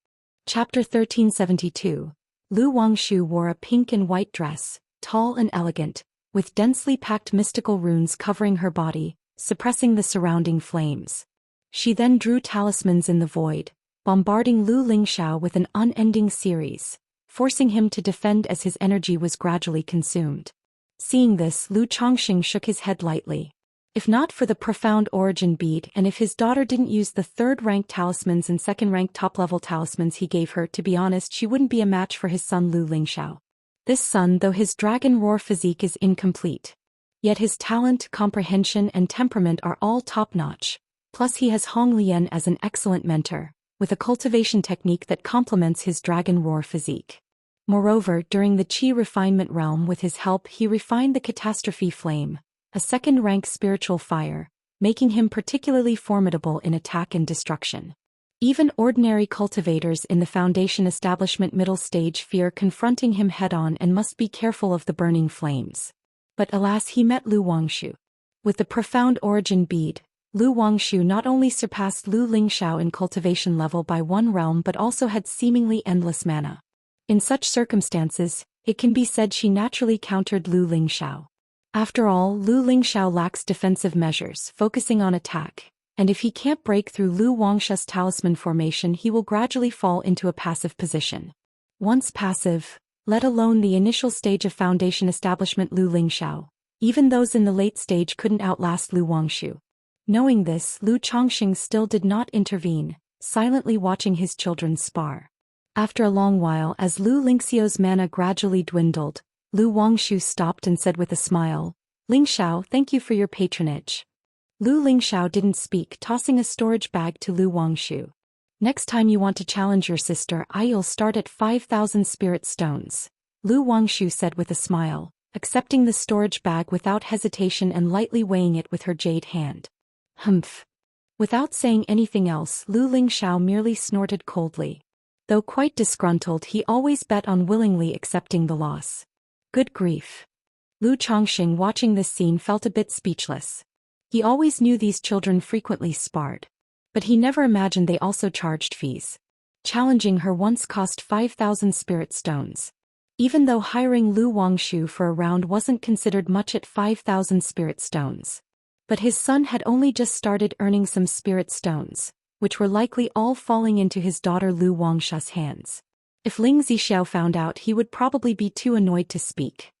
Speaker 1: Chapter 1372. Lu Wangshu wore a pink and white dress, tall and elegant, with densely packed mystical runes covering her body, suppressing the surrounding flames. She then drew talismans in the void, bombarding Lu Lingxiao with an unending series, forcing him to defend as his energy was gradually consumed. Seeing this, Lu Chongqing shook his head lightly. If not for the profound origin bead and if his daughter didn't use the third-rank talismans and second-rank top-level talismans he gave her, to be honest, she wouldn't be a match for his son Lu Lingxiao. This son, though his dragon roar physique is incomplete, yet his talent, comprehension and temperament are all top-notch, plus he has Hong Lian as an excellent mentor, with a cultivation technique that complements his dragon roar physique. Moreover, during the Qi refinement realm with his help he refined the catastrophe flame, a second-rank spiritual fire, making him particularly formidable in attack and destruction. Even ordinary cultivators in the Foundation establishment middle stage fear confronting him head-on and must be careful of the burning flames. But alas, he met Lu Wangshu. With the profound origin bead, Lu Wangshu not only surpassed Lu Lingxiao in cultivation level by 1 realm but also had seemingly endless mana. In such circumstances, it can be said she naturally countered Lu Lingxiao. After all, Lu Lingxiao lacks defensive measures, focusing on attack, and if he can't break through Lu Wangshu's talisman formation he will gradually fall into a passive position. Once passive, let alone the initial stage of Foundation establishment Lu Lingxiao, even those in the late stage couldn't outlast Lu Wangshu. Knowing this, Lu Chongqing still did not intervene, silently watching his children spar. After a long while, as Lu Lingxiao's mana gradually dwindled, Lu Wangshu stopped and said with a smile, "Lingxiao, thank you for your patronage." Lu Lingxiao didn't speak, tossing a storage bag to Lu Wangshu. "Next time you want to challenge your sister, I'll start at 5,000 spirit stones," Lu Wangshu said with a smile, accepting the storage bag without hesitation and lightly weighing it with her jade hand. Humph. Without saying anything else, Lu Lingxiao merely snorted coldly. Though quite disgruntled, he always bet on willingly accepting the loss. Good grief. Lu Chongqing, watching this scene, felt a bit speechless. He always knew these children frequently sparred, but he never imagined they also charged fees. Challenging her once cost 5,000 spirit stones. Even though hiring Lu Wangshu for a round wasn't considered much at 5,000 spirit stones. But his son had only just started earning some spirit stones, which were likely all falling into his daughter Lu Wangshu's hands. If Ling Zixiao found out, he would probably be too annoyed to speak.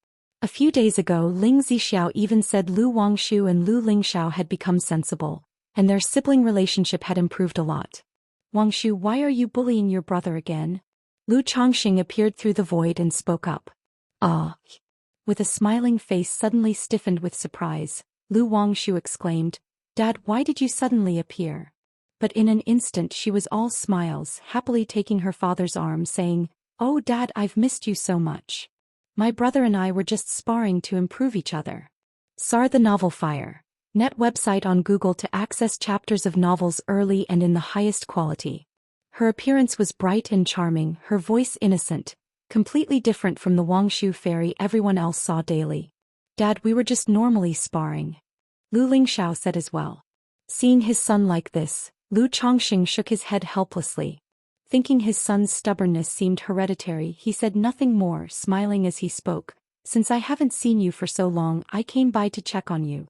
Speaker 1: A few days ago, Ling Zixiao even said Lu Wangshu and Lu Lingxiao had become sensible, and their sibling relationship had improved a lot. "Wangshu, why are you bullying your brother again?" Lu Chongqing appeared through the void and spoke up. With a smiling face suddenly stiffened with surprise, Lu Wangshu exclaimed, "Dad, why did you suddenly appear?" But in an instant she was all smiles, happily taking her father's arm saying, "Oh Dad, I've missed you so much. My brother and I were just sparring to improve each other." SAR the Novel Fire. Net website on Google to access chapters of novels early and in the highest quality. Her appearance was bright and charming, her voice innocent, completely different from the Wangshu fairy everyone else saw daily. "Dad, we were just normally sparring," Lu Lingxiao said as well. Seeing his son like this, Lu Chongqing shook his head helplessly. Thinking his son's stubbornness seemed hereditary, he said nothing more, smiling as he spoke. "Since I haven't seen you for so long, I came by to check on you."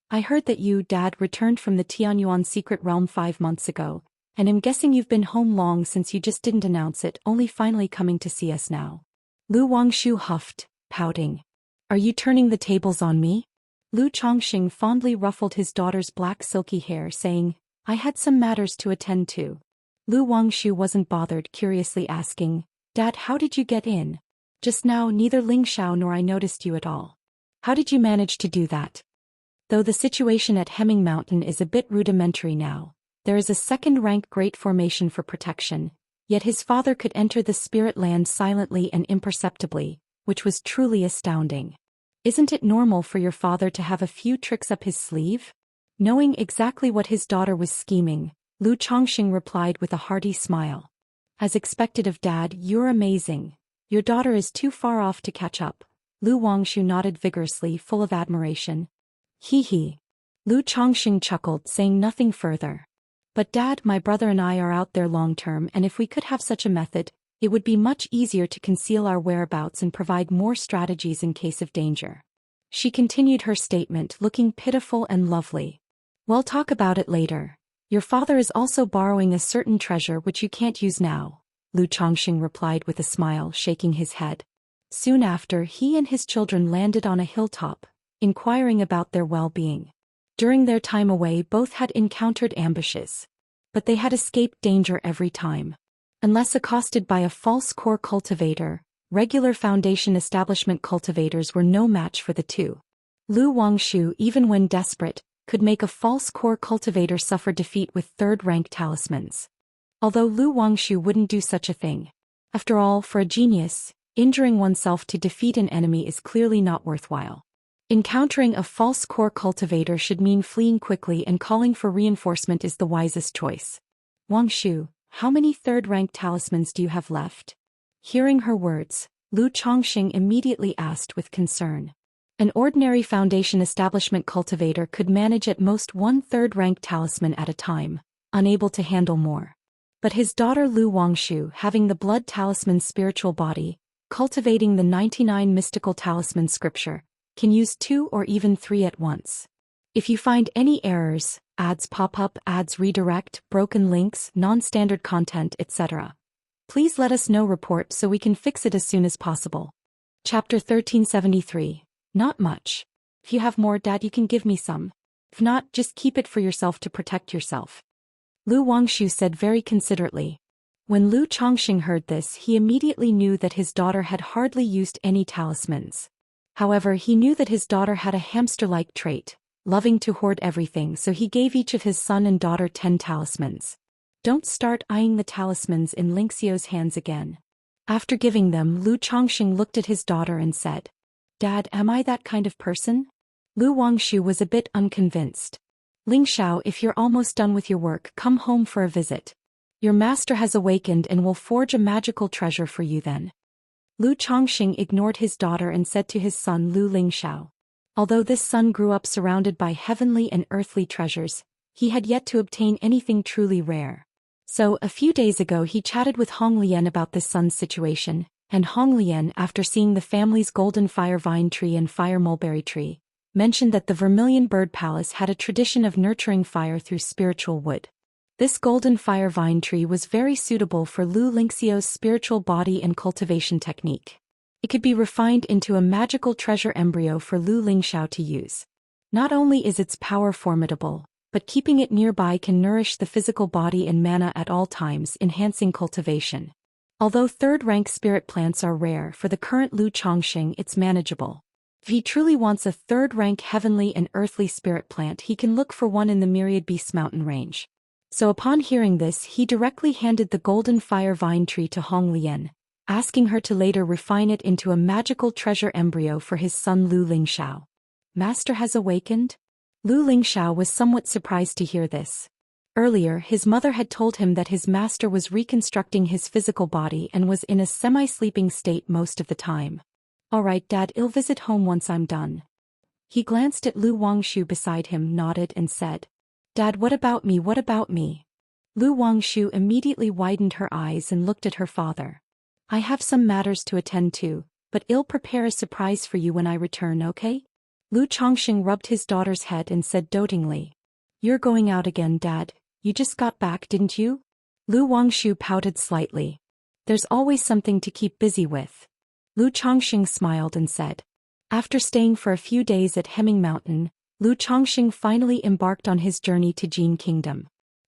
Speaker 1: I heard that you, Dad, returned from the Tianyuan secret realm 5 months ago, and I'm guessing you've been home long since you just didn't announce it, only finally coming to see us now." Lu Wangshu huffed, pouting. "Are you turning the tables on me?" Lu Chongqing fondly ruffled his daughter's black silky hair, saying, "I had some matters to attend to." Lu Wangshu wasn't bothered, curiously asking, "Dad, how did you get in? Just now neither Ling Xiao nor I noticed you at all. How did you manage to do that?" Though the situation at Hemming Mountain is a bit rudimentary now, there is a second-rank great formation for protection, yet his father could enter the spirit land silently and imperceptibly, which was truly astounding. "Isn't it normal for your father to have a few tricks up his sleeve?" Knowing exactly what his daughter was scheming, Lu Chongqing replied with a hearty smile. "As expected of Dad, you're amazing. Your daughter is too far off to catch up." Lu Wangshu nodded vigorously, full of admiration. "Hee hee." Lu Chongqing chuckled, saying nothing further. "But Dad, my brother and I are out there long-term, and if we could have such a method, it would be much easier to conceal our whereabouts and provide more strategies in case of danger." She continued her statement, looking pitiful and lovely. "We'll talk about it later. Your father is also borrowing a certain treasure which you can't use now," Lu Chongqing replied with a smile, shaking his head. Soon after, he and his children landed on a hilltop, inquiring about their well-being. During their time away, both had encountered ambushes. But they had escaped danger every time. Unless accosted by a false core cultivator, regular Foundation establishment cultivators were no match for the two. Lu Wangshu, even when desperate, could make a false core cultivator suffer defeat with third-rank talismans. Although Lu Wangshu wouldn't do such a thing. After all, for a genius, injuring oneself to defeat an enemy is clearly not worthwhile. Encountering a false core cultivator should mean fleeing quickly, and calling for reinforcement is the wisest choice. "Wangshu, how many third-rank talismans do you have left?" Hearing her words, Lu Chongqing immediately asked with concern. An ordinary Foundation establishment cultivator could manage at most 1 third-rank talisman at a time, unable to handle more. But his daughter Lu Wangshu, having the blood talisman spiritual body, cultivating the 99 mystical talisman scripture, can use 2 or even 3 at once. If you find any errors, ads pop up, ads redirect, broken links, non-standard content, etc., please let us know report so we can fix it as soon as possible. Chapter 1373. Not much. If you have more, Dad, you can give me some. If not, just keep it for yourself to protect yourself." Lu Wangshu said very considerately. When Lu Chongqing heard this, he immediately knew that his daughter had hardly used any talismans. However, he knew that his daughter had a hamster-like trait, loving to hoard everything, so he gave each of his son and daughter 10 talismans. "Don't start eyeing the talismans in Lingxiao's hands again." After giving them, Lu Chongqing looked at his daughter and said, "Dad, am I that kind of person?" Lu Wangshu was a bit unconvinced. "Ling Xiao, if you're almost done with your work, come home for a visit. Your master has awakened and will forge a magical treasure for you then." Lu Chongqing ignored his daughter and said to his son Lu Lingxiao. Although this son grew up surrounded by heavenly and earthly treasures, he had yet to obtain anything truly rare. So, a few days ago he chatted with Hong Lian about this son's situation, and Hong Lian, after seeing the family's golden fire vine tree and fire mulberry tree, mentioned that the Vermilion Bird Palace had a tradition of nurturing fire through spiritual wood. This golden fire vine tree was very suitable for Lu Lingxiao's spiritual body and cultivation technique. It could be refined into a magical treasure embryo for Lu Lingxiao to use. Not only is its power formidable, but keeping it nearby can nourish the physical body and mana at all times, enhancing cultivation. Although third-rank spirit plants are rare for the current Lu Chongqing, it's manageable. If he truly wants a third-rank heavenly and earthly spirit plant, he can look for one in the Myriad Beasts mountain range. So upon hearing this, he directly handed the golden fire vine tree to Hong Lian, asking her to later refine it into a magical treasure embryo for his son Lu Lingxiao. Master has awakened? Lu Lingxiao was somewhat surprised to hear this. Earlier, his mother had told him that his master was reconstructing his physical body and was in a semi-sleeping state most of the time. All right, Dad, I'll visit home once I'm done. He glanced at Lu Wangshu beside him, nodded and said, Dad, what about me, what about me? Lu Wangshu immediately widened her eyes and looked at her father. I have some matters to attend to, but I'll prepare a surprise for you when I return, okay? Lu Chongqing rubbed his daughter's head and said dotingly, You're going out again, Dad. You just got back, didn't you? Lu Wangshu pouted slightly. There's always something to keep busy with. Lu Chongqing smiled and said. After staying for a few days at Hemming Mountain, Lu Chongqing finally embarked on his journey to Jin Kingdom.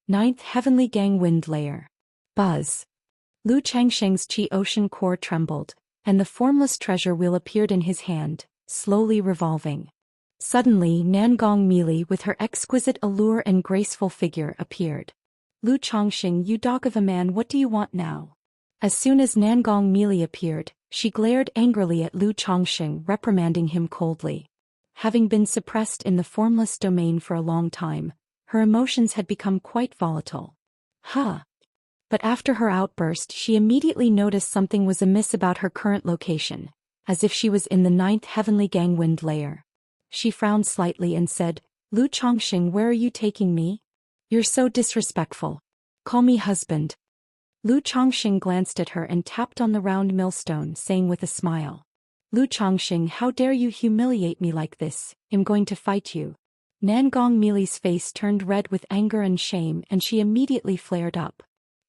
Speaker 1: 9th Heavenly Gang Wind Layer. Buzz. Lu Changsheng's Qi Ocean core trembled, and the formless treasure wheel appeared in his hand, slowly revolving. Suddenly, Nangong Mili with her exquisite allure and graceful figure appeared. Lu Chongqing, you dog of a man, what do you want now? As soon as Nangong Mili appeared, she glared angrily at Lu Chongqing, reprimanding him coldly. Having been suppressed in the formless domain for a long time, her emotions had become quite volatile. But after her outburst, she immediately noticed something was amiss about her current location, as if she was in the 9th Heavenly Gang Wind Layer. She frowned slightly and said, Lu Chongqing, where are you taking me? You're so disrespectful. Call me husband. Lu Chongqing glanced at her and tapped on the round millstone, saying with a smile. Lu Chongqing, how dare you humiliate me like this? I'm going to fight you. Nangong Mili's face turned red with anger and shame, and she immediately flared up.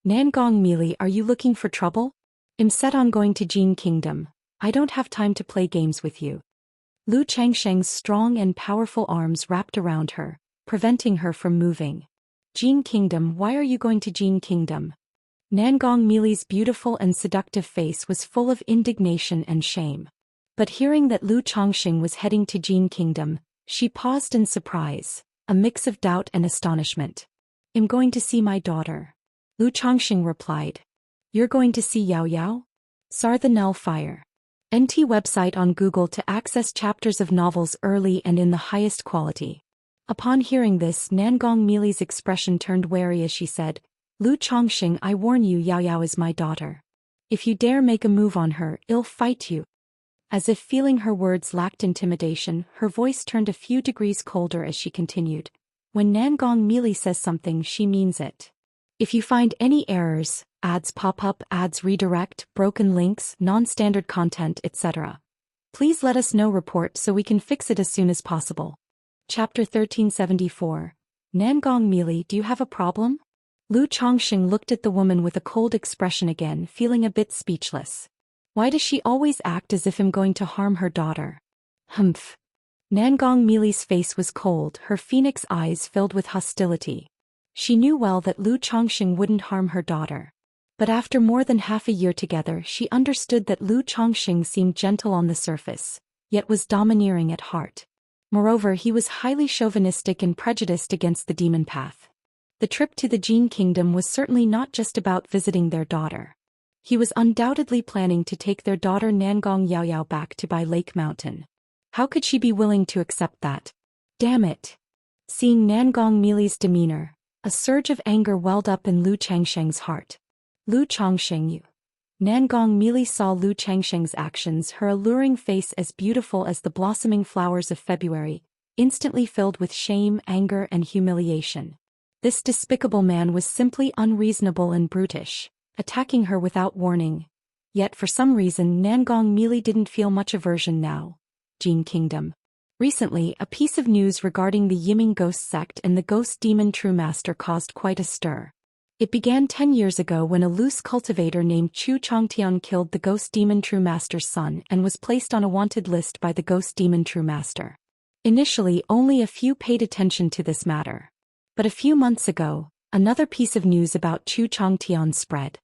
Speaker 1: Nangong Mili, are you looking for trouble? I'm set on going to Jin Kingdom. I don't have time to play games with you. Lu Changsheng's strong and powerful arms wrapped around her, preventing her from moving. Jin Kingdom, why are you going to Jin Kingdom? Nangong Mili's beautiful and seductive face was full of indignation and shame. But hearing that Lu Chongqing was heading to Jin Kingdom, she paused in surprise, a mix of doubt and astonishment. I'm going to see my daughter. Lu Chongqing replied. You're going to see Yao Yao? Sar the Null Fire. NT website on Google to access chapters of novels early and in the highest quality. Upon hearing this, Nangong Mili's expression turned wary as she said, Lu Chongqing, I warn you, Yao Yao is my daughter. If you dare make a move on her, I'll fight you. As if feeling her words lacked intimidation, her voice turned a few degrees colder as she continued. When Nangong Mili says something, she means it. If you find any errors, ads pop up, ads redirect, broken links, non-standard content, etc., please let us know, report so we can fix it as soon as possible. Chapter 1374. Nangong Mili, do you have a problem? Lu Chongqing looked at the woman with a cold expression again, feeling a bit speechless. Why does she always act as if I'm going to harm her daughter? Humph. Nangong Mili's face was cold, her phoenix eyes filled with hostility. She knew well that Lu Chongqing wouldn't harm her daughter. But after more than half a year together, she understood that Lu Chongqing seemed gentle on the surface, yet was domineering at heart. Moreover, he was highly chauvinistic and prejudiced against the demon path. The trip to the Jin Kingdom was certainly not just about visiting their daughter. He was undoubtedly planning to take their daughter Nangong Yao Yao back to Bai Lake Mountain. How could she be willing to accept that? Damn it! Seeing Nangong Mili's demeanor, a surge of anger welled up in Lu Changsheng's heart. Lu Chongqing, you. Nangong Mili saw Lu Changsheng's actions, her alluring face as beautiful as the blossoming flowers of February, instantly filled with shame, anger, and humiliation. This despicable man was simply unreasonable and brutish, attacking her without warning. Yet for some reason Nangong Mili didn't feel much aversion now. Jin Kingdom. Recently, a piece of news regarding the Yiming ghost sect and the ghost demon True Master caused quite a stir. It began 10 years ago when a loose cultivator named Chu Chongtian killed the ghost demon True Master's son and was placed on a wanted list by the ghost demon True Master. Initially, only a few paid attention to this matter. But a few months ago, another piece of news about Chu Chongtian spread.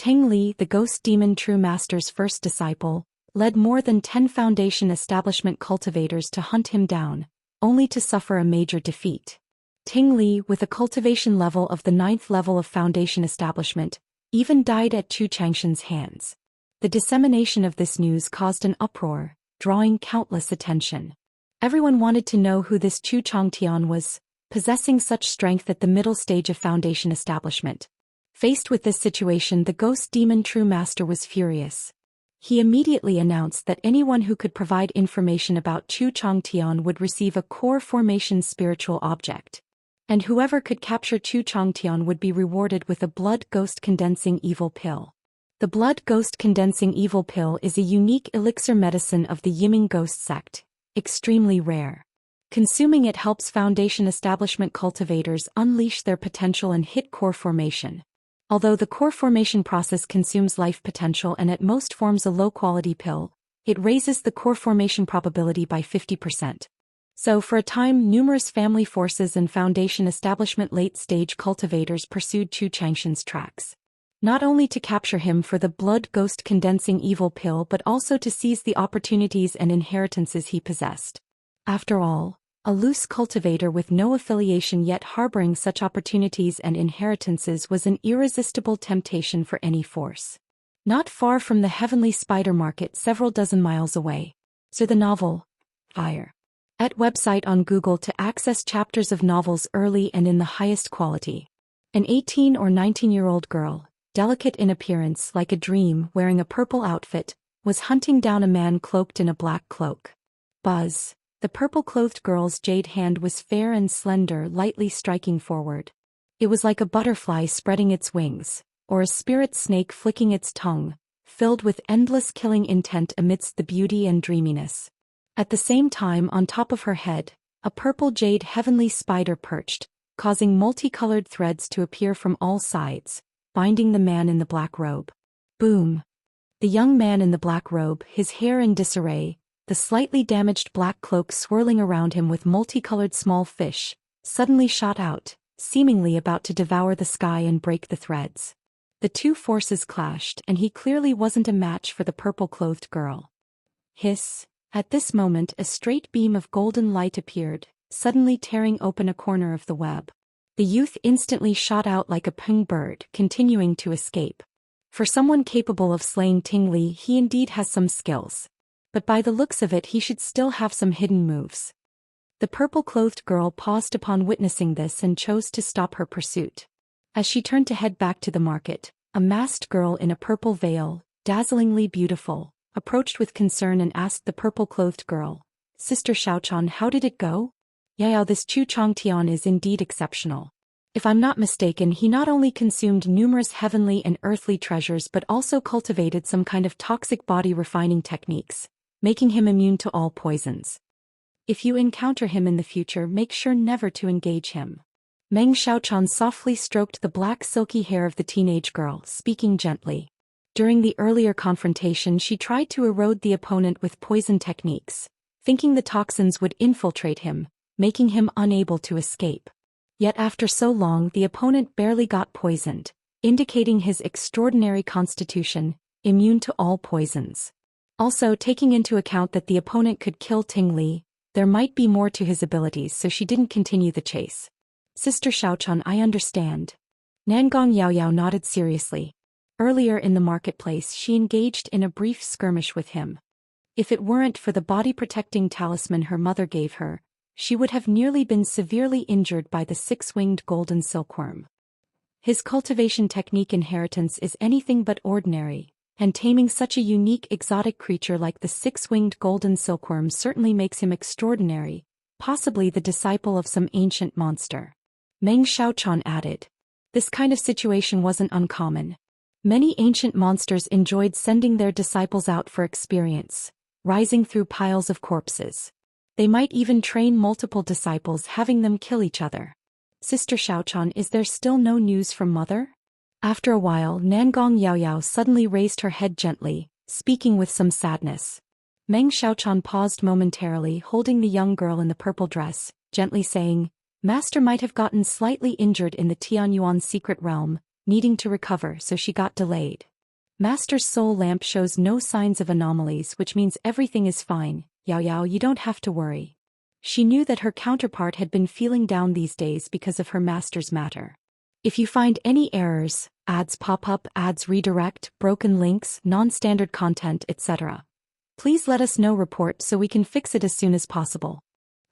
Speaker 1: Tang Li, the ghost demon true master's first disciple, led more than 10 foundation establishment cultivators to hunt him down, only to suffer a major defeat. Tang Li, with a cultivation level of the 9th level of foundation establishment, even died at Zhou Xian's hands. The dissemination of this news caused an uproar, drawing countless attention. Everyone wanted to know who this Zhou Xian was, possessing such strength at the middle stage of foundation establishment. Faced with this situation, the ghost demon true master was furious. He immediately announced that anyone who could provide information about Zhou Xian would receive a core formation spiritual object. And whoever could capture Zhou Xian would be rewarded with a blood ghost condensing evil pill. The blood ghost condensing evil pill is a unique elixir medicine of the Yiming ghost sect, extremely rare. Consuming it helps foundation establishment cultivators unleash their potential and hit core formation. Although the core formation process consumes life potential and at most forms a low-quality pill, it raises the core formation probability by 50%. So for a time, numerous family forces and foundation establishment late-stage cultivators pursued Zhou Xian's tracks. Not only to capture him for the blood ghost condensing evil pill but also to seize the opportunities and inheritances he possessed. After all, a loose cultivator with no affiliation yet harboring such opportunities and inheritances was an irresistible temptation for any force. Not far from the Heavenly Spider Market several dozen miles away. So the novel, Fire. At website on Google to access chapters of novels early and in the highest quality. An 18 or 19-year-old girl, delicate in appearance like a dream wearing a purple outfit, was hunting down a man cloaked in a black cloak. Buzz. The purple-clothed girl's jade hand was fair and slender, lightly striking forward. It was like a butterfly spreading its wings, or a spirit snake flicking its tongue, filled with endless killing intent amidst the beauty and dreaminess. At the same time, on top of her head, a purple jade heavenly spider perched, causing multicolored threads to appear from all sides, binding the man in the black robe. Boom! The young man in the black robe, his hair in disarray, the slightly damaged black cloak swirling around him with multicolored small fish, suddenly shot out, seemingly about to devour the sky and break the threads. The two forces clashed and he clearly wasn't a match for the purple-clothed girl. Hiss! At this moment a straight beam of golden light appeared, suddenly tearing open a corner of the web. The youth instantly shot out like a peng bird, continuing to escape. For someone capable of slaying Tang Li, he indeed has some skills. But by the looks of it he should still have some hidden moves. The purple-clothed girl paused upon witnessing this and chose to stop her pursuit. As she turned to head back to the market, a masked girl in a purple veil, dazzlingly beautiful, approached with concern and asked the purple-clothed girl, "Sister Xiaochan, how did it go?" "Yeah, this Zhou Xian is indeed exceptional. If I'm not mistaken, he not only consumed numerous heavenly and earthly treasures but also cultivated some kind of toxic body refining techniques, making him immune to all poisons. If you encounter him in the future, make sure never to engage him." Meng Xiaochan softly stroked the black silky hair of the teenage girl, speaking gently. During the earlier confrontation she tried to erode the opponent with poison techniques, thinking the toxins would infiltrate him, making him unable to escape. Yet after so long the opponent barely got poisoned, indicating his extraordinary constitution, immune to all poisons. Also, taking into account that the opponent could kill Tang Li, there might be more to his abilities, so she didn't continue the chase. "Sister Xiaochan, I understand." Nangong Yaoyao nodded seriously. Earlier in the marketplace she engaged in a brief skirmish with him. If it weren't for the body-protecting talisman her mother gave her, she would have nearly been severely injured by the six-winged golden silkworm. His cultivation technique inheritance is anything but ordinary, and taming such a unique exotic creature like the six-winged golden silkworm certainly makes him extraordinary, possibly the disciple of some ancient monster. Meng Xiaochan added. This kind of situation wasn't uncommon. Many ancient monsters enjoyed sending their disciples out for experience, rising through piles of corpses. They might even train multiple disciples, having them kill each other. "Sister Xiaochan, is there still no news from mother?" After a while Nangong Yaoyao suddenly raised her head gently, speaking with some sadness. Meng Xiaochan paused momentarily, holding the young girl in the purple dress, gently saying, "Master might have gotten slightly injured in the Tianyuan secret realm, needing to recover, so she got delayed." Master's soul lamp shows no signs of anomalies, which means everything is fine. Yao Yao, you don't have to worry. She knew that her counterpart had been feeling down these days because of her master's matter. If you find any errors, ads pop up, ads redirect, broken links, non-standard content, etc., please let us know. Report so we can fix it as soon as possible.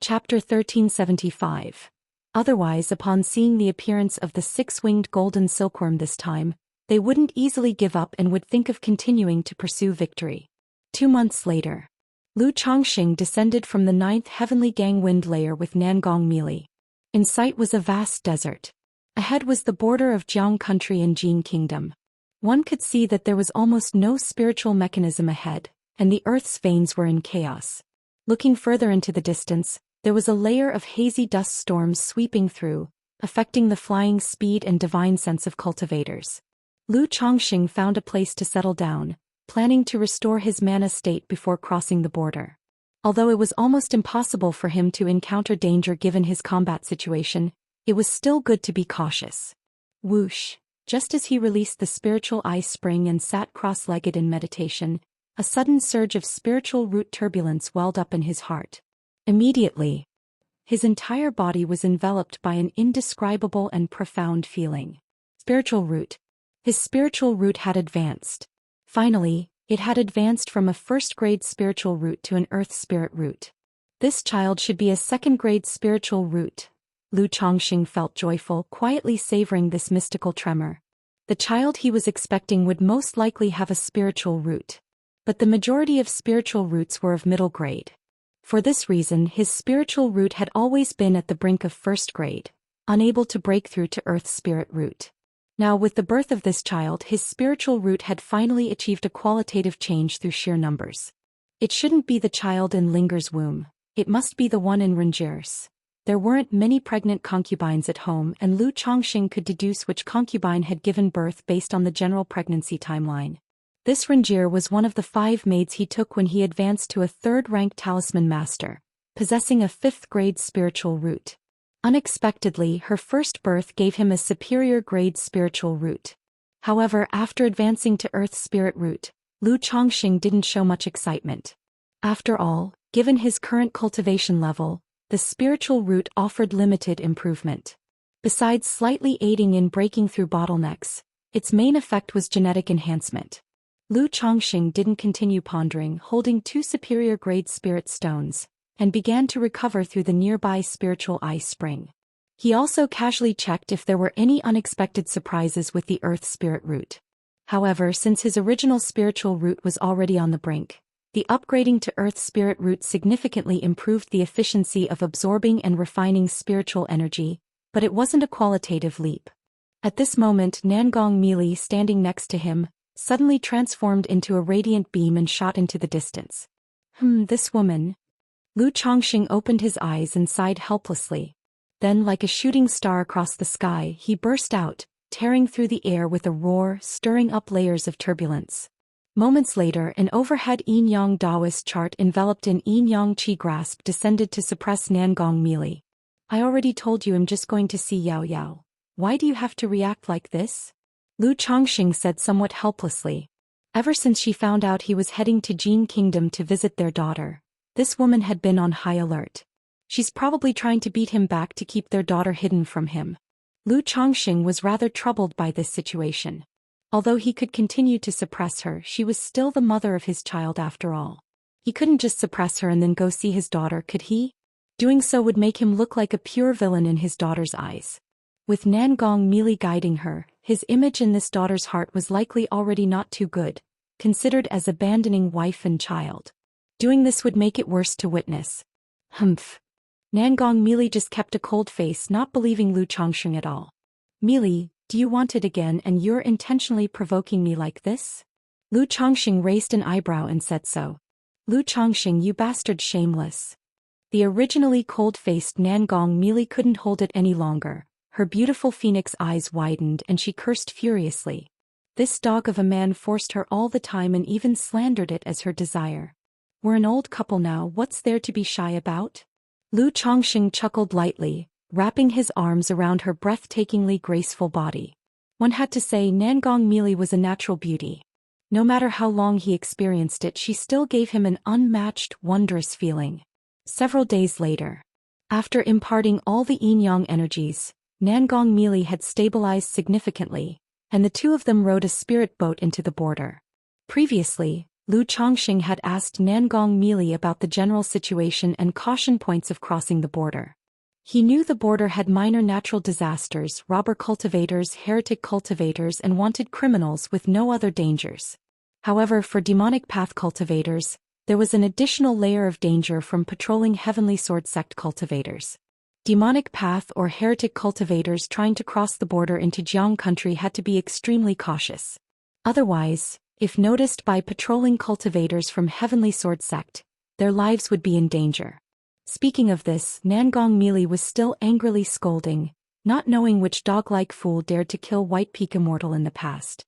Speaker 1: Chapter 1375. Otherwise, upon seeing the appearance of the six-winged golden silkworm this time, they wouldn't easily give up and would think of continuing to pursue victory. 2 months later, Lu Chongxing descended from the 9th heavenly gangwind layer with Nangong Meili. In sight was a vast desert. Ahead was the border of Jiang country and Jin kingdom. One could see that there was almost no spiritual mechanism ahead, and the earth's veins were in chaos. Looking further into the distance, there was a layer of hazy dust storms sweeping through, affecting the flying speed and divine sense of cultivators. Lu Chongxing found a place to settle down, planning to restore his mana state before crossing the border. Although it was almost impossible for him to encounter danger given his combat situation, it was still good to be cautious. Whoosh! Just as he released the spiritual eye spring and sat cross-legged in meditation, a sudden surge of spiritual root turbulence welled up in his heart. Immediately, his entire body was enveloped by an indescribable and profound feeling. Spiritual root. His spiritual root had advanced. Finally, it had advanced from a first-grade spiritual root to an earth spirit root. This child should be a second-grade spiritual root. Lu Chongxing felt joyful, quietly savoring this mystical tremor. The child he was expecting would most likely have a spiritual root. But the majority of spiritual roots were of middle grade. For this reason, his spiritual root had always been at the brink of first grade, unable to break through to earth spirit root. Now with the birth of this child, his spiritual root had finally achieved a qualitative change through sheer numbers. It shouldn't be the child in Linger's womb, it must be the one in Rangier's. There weren't many pregnant concubines at home, and Lu Chongxing could deduce which concubine had given birth based on the general pregnancy timeline. This Rangier was one of the 5 maids he took when he advanced to a 3rd-rank talisman master, possessing a 5th-grade spiritual root. Unexpectedly, her first birth gave him a superior-grade spiritual root. However, after advancing to Earth Spirit root, Lu Chongxing didn't show much excitement. After all, given his current cultivation level, the spiritual root offered limited improvement. Besides slightly aiding in breaking through bottlenecks, its main effect was genetic enhancement. Lu Chongxing didn't continue pondering, holding 2 superior-grade spirit stones, and began to recover through the nearby spiritual eye spring. He also casually checked if there were any unexpected surprises with the earth spirit root. However, since his original spiritual root was already on the brink, the upgrading to earth spirit root significantly improved the efficiency of absorbing and refining spiritual energy, but it wasn't a qualitative leap. At this moment, Nangong Meili, standing next to him, suddenly transformed into a radiant beam and shot into the distance. This woman. Lu Chongxing opened his eyes and sighed helplessly. Then, like a shooting star across the sky, he burst out, tearing through the air with a roar, stirring up layers of turbulence. Moments later, an overhead yin-yang Daoist chart enveloped in yin-yang qi grasp descended to suppress Nangong Meili. I already told you I'm just going to see Yao Yao. Why do you have to react like this? Lu Chongxing said somewhat helplessly. Ever since she found out he was heading to Jin Kingdom to visit their daughter, this woman had been on high alert. She's probably trying to beat him back to keep their daughter hidden from him. Lu Chongxing was rather troubled by this situation. Although he could continue to suppress her, she was still the mother of his child after all. He couldn't just suppress her and then go see his daughter, could he? Doing so would make him look like a pure villain in his daughter's eyes. With Nangong Meili guiding her, his image in this daughter's heart was likely already not too good, considered as abandoning wife and child. Doing this would make it worse to witness. Humph. Nangong Meili just kept a cold face, not believing Lu Chongxing at all. Meili, do you want it again and you're intentionally provoking me like this? Lu Chongxing raised an eyebrow and said so. Lu Chongxing, you bastard, shameless. The originally cold-faced Nangong Meili couldn't hold it any longer. Her beautiful phoenix eyes widened and she cursed furiously. This dog of a man forced her all the time and even slandered it as her desire. We're an old couple now, what's there to be shy about? Lu Chongxing chuckled lightly, wrapping his arms around her breathtakingly graceful body. One had to say Nangong Meili was a natural beauty. No matter how long he experienced it, she still gave him an unmatched, wondrous feeling. Several days later, after imparting all the yin-yang energies, Nangong Meili had stabilized significantly, and the two of them rowed a spirit boat into the border. Previously, Lu Chongqing had asked Nangong Meili about the general situation and caution points of crossing the border. He knew the border had minor natural disasters, robber cultivators, heretic cultivators, and wanted criminals with no other dangers. However, for demonic path cultivators, there was an additional layer of danger from patrolling Heavenly Sword Sect cultivators. Demonic path or heretic cultivators trying to cross the border into Jiang country had to be extremely cautious. Otherwise, if noticed by patrolling cultivators from Heavenly Sword Sect, their lives would be in danger. Speaking of this, Nangong Meili was still angrily scolding, not knowing which dog-like fool dared to kill White Peak Immortal in the past.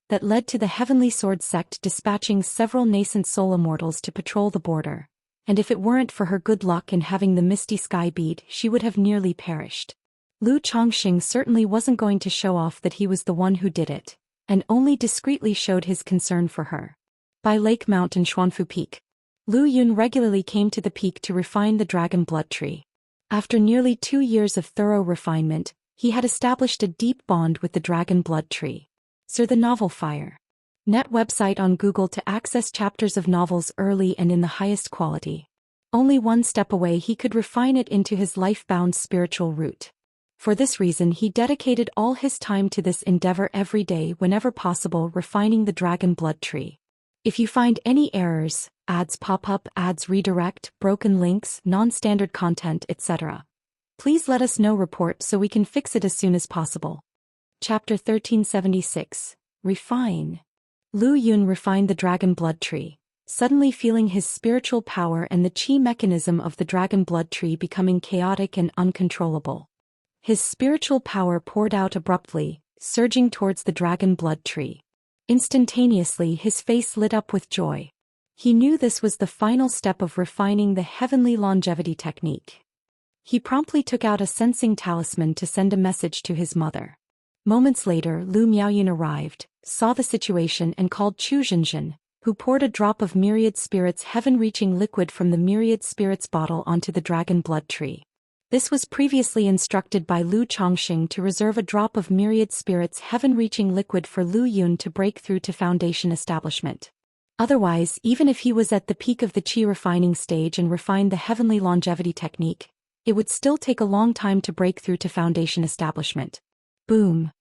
Speaker 1: That led to the Heavenly Sword Sect dispatching several nascent soul immortals to patrol the border, and if it weren't for her good luck in having the Misty Sky bead, she would have nearly perished. Lu Chongqing certainly wasn't going to show off that he was the one who did it, and only discreetly showed his concern for her. By Lake Mountain Xuanfu Peak, Lu Yun regularly came to the peak to refine the dragon blood tree. After nearly 2 years of thorough refinement, he had established a deep bond with the dragon blood tree. Sir the Novel Fire. Net website on Google to access chapters of novels early and in the highest quality. Only one step away he could refine it into his life-bound spiritual route. For this reason he dedicated all his time to this endeavor every day whenever possible, refining the dragon blood tree. If you find any errors, ads pop up, ads redirect, broken links, non-standard content, etc., please let us know. Report so we can fix it as soon as possible. Chapter 1376. Refine. Lu Yun refined the dragon blood tree, suddenly feeling his spiritual power and the chi mechanism of the dragon blood tree becoming chaotic and uncontrollable. His spiritual power poured out abruptly, surging towards the dragon blood tree. Instantaneously his face lit up with joy. He knew this was the final step of refining the heavenly longevity technique. He promptly took out a sensing talisman to send a message to his mother. Moments later, Lu Miaoyun arrived, saw the situation and called Chu Zhenzhen, who poured a drop of myriad spirits heaven-reaching liquid from the myriad spirits bottle onto the dragon blood tree. This was previously instructed by Lu Chongqing to reserve a drop of myriad spirits heaven-reaching liquid for Lu Yun to break through to foundation establishment. Otherwise, even if he was at the peak of the chi refining stage and refined the heavenly longevity technique, it would still take a long time to break through to foundation establishment. Boom.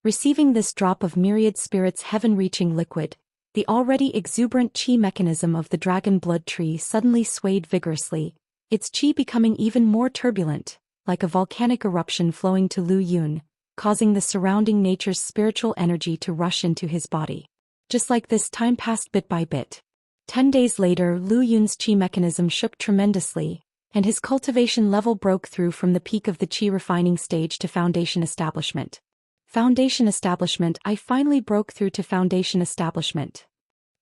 Speaker 1: Receiving this drop of myriad spirits heaven-reaching liquid, the already exuberant chi mechanism of the dragon blood tree suddenly swayed vigorously, its chi becoming even more turbulent, like a volcanic eruption flowing to Lu Yun, causing the surrounding nature's spiritual energy to rush into his body. Just like this, time passed bit by bit. 10 days later, Lu Yun's chi mechanism shook tremendously, and his cultivation level broke through from the peak of the chi refining stage to foundation establishment. Foundation establishment. I finally broke through to foundation establishment.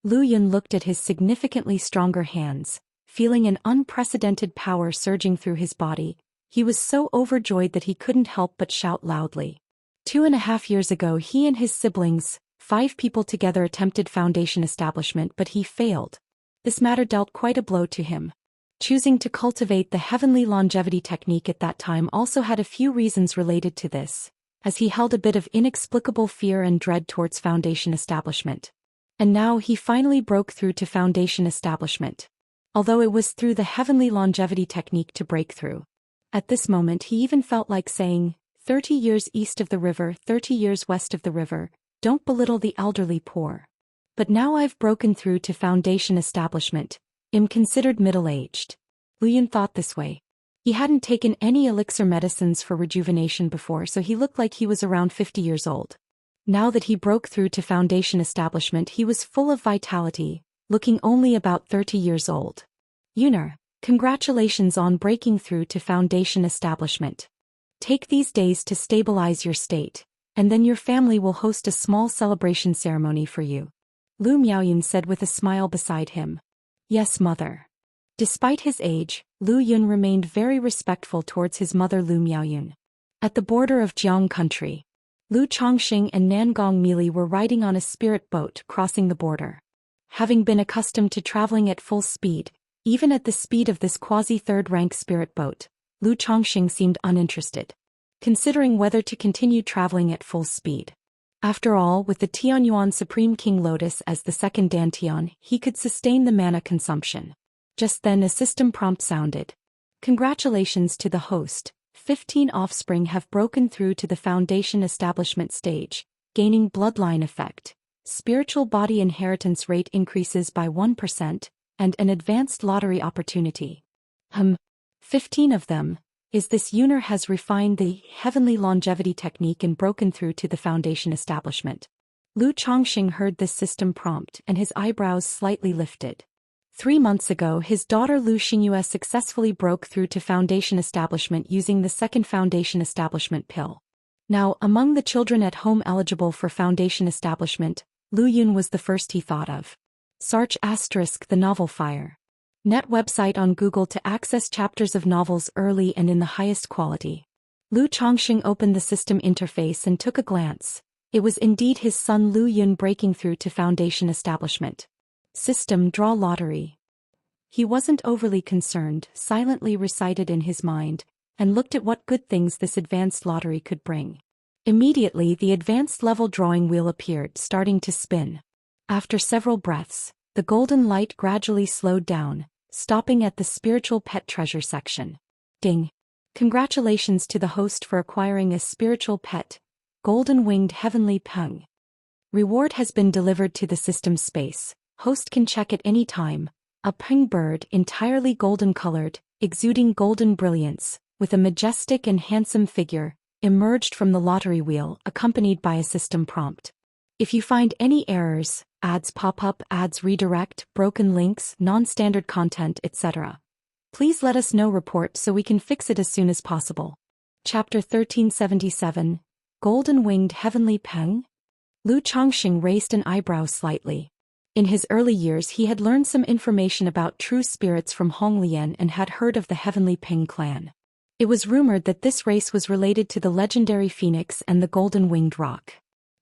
Speaker 1: Lu Yun looked at his significantly stronger hands, feeling an unprecedented power surging through his body. He was so overjoyed that he couldn't help but shout loudly. 2.5 years ago he and his siblings, 5 people together, attempted foundation establishment, but he failed. This matter dealt quite a blow to him. Choosing to cultivate the heavenly longevity technique at that time also had a few reasons related to this, as he held a bit of inexplicable fear and dread towards foundation establishment. And now he finally broke through to foundation establishment. Although it was through the heavenly longevity technique to break through. At this moment he even felt like saying, 30 years east of the river, 30 years west of the river, don't belittle the elderly poor. But now I've broken through to foundation establishment, I'm considered middle-aged. Lu Yun thought this way. He hadn't taken any elixir medicines for rejuvenation before, so he looked like he was around 50 years old. Now that he broke through to foundation establishment he was full of vitality, looking only about 30 years old. Yuner, congratulations on breaking through to foundation establishment. Take these days to stabilize your state, and then your family will host a small celebration ceremony for you. Lu Miaoyun said with a smile beside him. Yes, mother. Despite his age, Lu Yun remained very respectful towards his mother Lu Miaoyun. At the border of Jiang country, Lu Chongqing and Nangong Mili were riding on a spirit boat crossing the border. Having been accustomed to traveling at full speed, even at the speed of this quasi-third-rank spirit boat, Lu Chongqing seemed uninterested, considering whether to continue traveling at full speed. After all, with the Tianyuan Supreme King Lotus as the second Dantian, he could sustain the mana consumption. Just then a system prompt sounded. Congratulations to the host, 15 offspring have broken through to the foundation establishment stage, gaining bloodline effect. Spiritual body inheritance rate increases by 1%, and an advanced lottery opportunity. 15 of them. Is this Yuner has refined the heavenly longevity technique and broken through to the foundation establishment. Lu Chongqing heard this system prompt and his eyebrows slightly lifted. 3 months ago his daughter Lu Xingyue successfully broke through to foundation establishment using the second foundation establishment pill. Now, among the children at home eligible for foundation establishment, Lu Yun was the first he thought of. Search * the novel Fire. Net website on Google to access chapters of novels early and in the highest quality. Lu Chongqing opened the system interface and took a glance. It was indeed his son Lu Yun breaking through to foundation establishment. System draw lottery. He wasn't overly concerned, silently recited in his mind, and looked at what good things this advanced lottery could bring. Immediately the advanced level drawing wheel appeared, starting to spin. After several breaths, the golden light gradually slowed down, stopping at the spiritual pet treasure section. Ding! Congratulations to the host for acquiring a spiritual pet, golden-winged heavenly peng. Reward has been delivered to the system space. Host can check at any time. A peng bird entirely golden-colored, exuding golden brilliance, with a majestic and handsome figure, emerged from the lottery wheel accompanied by a system prompt. If you find any errors, ads pop up, ads redirect, broken links, non-standard content, etc., please let us know. Report so we can fix it as soon as possible. Chapter 1377, Golden-Winged Heavenly Peng? Lu Chongqing raised an eyebrow slightly. In his early years he had learned some information about true spirits from Honglian and had heard of the Heavenly Peng clan. It was rumored that this race was related to the legendary phoenix and the golden-winged roc.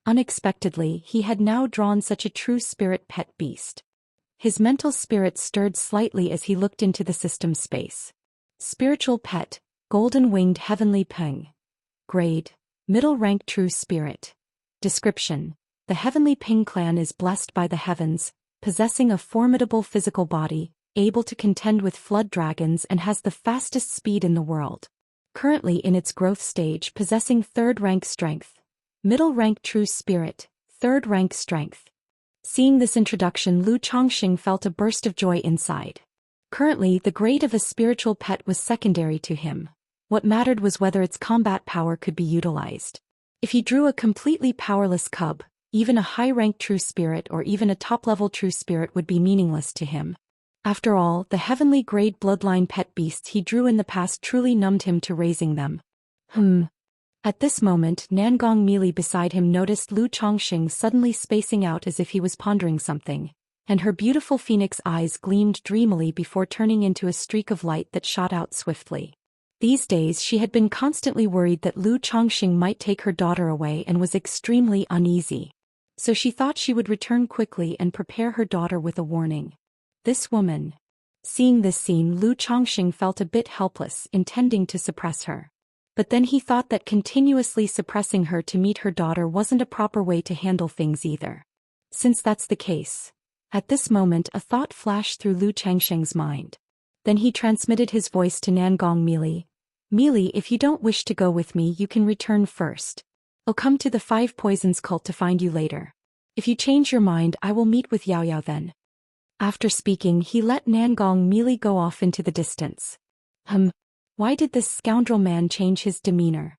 Speaker 1: Unexpectedly, he had now drawn such a true spirit pet beast. His mental spirit stirred slightly as he looked into the system space. Spiritual pet, golden-winged heavenly peng. Grade, middle rank true spirit. Description: the Heavenly Peng clan is blessed by the heavens, possessing a formidable physical body, able to contend with flood dragons and has the fastest speed in the world. Currently in its growth stage, possessing third rank strength. Middle rank true spirit, third rank strength. Seeing this introduction, Lu Chongqing felt a burst of joy inside. Currently, the grade of a spiritual pet was secondary to him. What mattered was whether its combat power could be utilized. If he drew a completely powerless cub, even a high-rank true spirit or even a top-level true spirit would be meaningless to him. After all, the heavenly grade bloodline pet beasts he drew in the past truly numbed him to raising them. At this moment, Nangong Mili beside him noticed Lu Chongqing suddenly spacing out as if he was pondering something, and her beautiful phoenix eyes gleamed dreamily before turning into a streak of light that shot out swiftly. These days she had been constantly worried that Lu Chongqing might take her daughter away and was extremely uneasy. So she thought she would return quickly and prepare her daughter with a warning. This woman. Seeing this scene, Lu Chongqing felt a bit helpless, intending to suppress her. But then he thought that continuously suppressing her to meet her daughter wasn't a proper way to handle things either. Since that's the case. At this moment a thought flashed through Lu Chongqing's mind. Then he transmitted his voice to Nangong Mili. Mili, if you don't wish to go with me you can return first. I'll come to the 5 Poisons cult to find you later. If you change your mind I will meet with Yao Yao then. After speaking he let Nangong Mili go off into the distance. Why did this scoundrel man change his demeanor?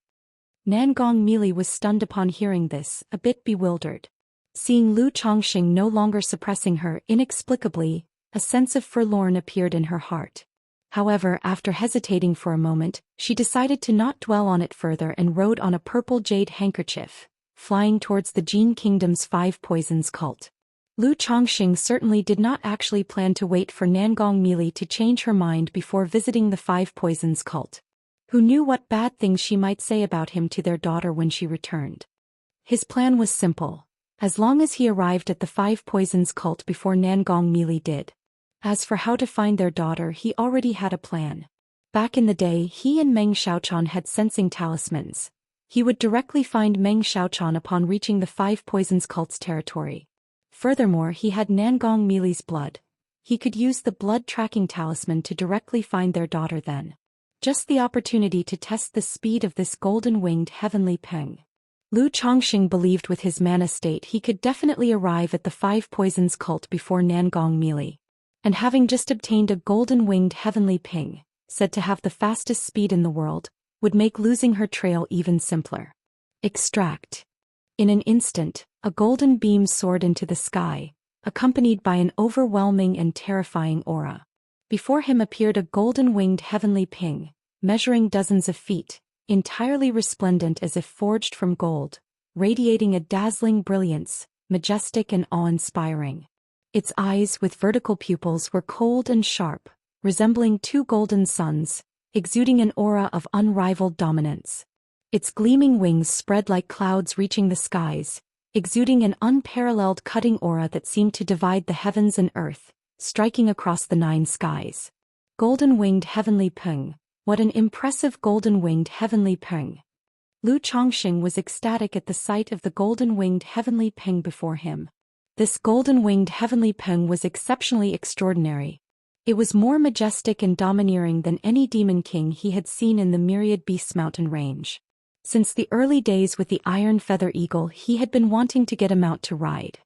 Speaker 1: Nangong Mili was stunned upon hearing this, a bit bewildered. Seeing Lu Chongqing no longer suppressing her inexplicably, a sense of forlorn appeared in her heart. However, after hesitating for a moment, she decided to not dwell on it further and rode on a purple jade handkerchief, flying towards the Jin Kingdom's 5 Poisons cult. Lu Chongqing certainly did not actually plan to wait for Nangong Mili to change her mind before visiting the 5 Poisons cult. Who knew what bad things she might say about him to their daughter when she returned? His plan was simple. As long as he arrived at the Five Poisons cult before Nangong Mili did. As for how to find their daughter, he already had a plan. Back in the day, he and Meng Xiaochan had sensing talismans. He would directly find Meng Xiaochan upon reaching the Five Poisons cult's territory. Furthermore, he had Nangong Mili's blood. He could use the blood-tracking talisman to directly find their daughter then. Just the opportunity to test the speed of this golden-winged heavenly peng. Lu Chongqing believed with his mana state he could definitely arrive at the Five Poisons cult before Nangong Mili. And having just obtained a golden-winged heavenly ping, said to have the fastest speed in the world, would make losing her trail even simpler. Extract. In an instant, a golden beam soared into the sky, accompanied by an overwhelming and terrifying aura. Before him appeared a golden-winged heavenly ping, measuring dozens of feet, entirely resplendent as if forged from gold, radiating a dazzling brilliance, majestic and awe-inspiring. Its eyes with vertical pupils were cold and sharp, resembling two golden suns, exuding an aura of unrivaled dominance. Its gleaming wings spread like clouds reaching the skies, exuding an unparalleled cutting aura that seemed to divide the heavens and earth, striking across the nine skies. Golden-winged heavenly peng. What an impressive golden-winged heavenly peng. Lu Chongqing was ecstatic at the sight of the golden-winged heavenly peng before him. This golden-winged heavenly peng was exceptionally extraordinary. It was more majestic and domineering than any demon king he had seen in the Myriad Beasts mountain range. Since the early days with the Iron Feather Eagle, he had been wanting to get a mount to ride.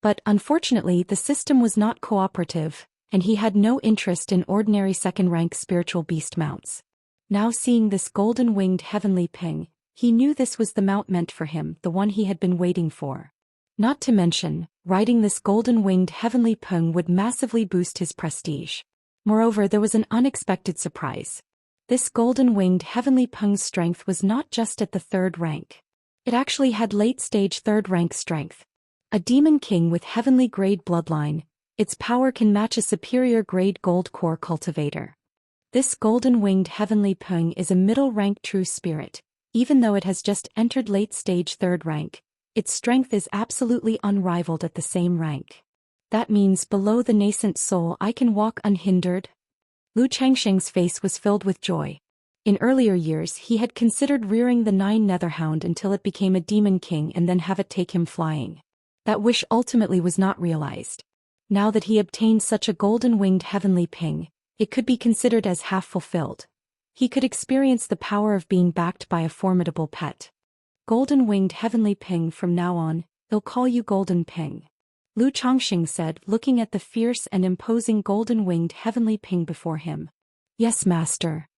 Speaker 1: But unfortunately the system was not cooperative, and he had no interest in ordinary second-rank spiritual beast mounts. Now seeing this golden-winged heavenly peng, he knew this was the mount meant for him, the one he had been waiting for. Not to mention, riding this golden-winged heavenly peng would massively boost his prestige. Moreover, there was an unexpected surprise. This golden-winged heavenly peng's strength was not just at the third rank. It actually had late-stage third-rank strength. A demon king with heavenly grade bloodline, its power can match a superior grade gold core cultivator. This golden-winged heavenly peng is a middle-rank true spirit. Even though it has just entered late-stage third rank, its strength is absolutely unrivaled at the same rank. That means below the nascent soul I can walk unhindered? Lu Changsheng's face was filled with joy. In earlier years he had considered rearing the Nine Netherhound until it became a demon king and then have it take him flying. That wish ultimately was not realized. Now that he obtained such a golden-winged heavenly ping, it could be considered as half fulfilled. He could experience the power of being backed by a formidable pet. Golden-winged heavenly ping, from now on, they'll call you Golden Ping. Lu Chongqing said, looking at the fierce and imposing golden-winged heavenly ping before him. Yes, master.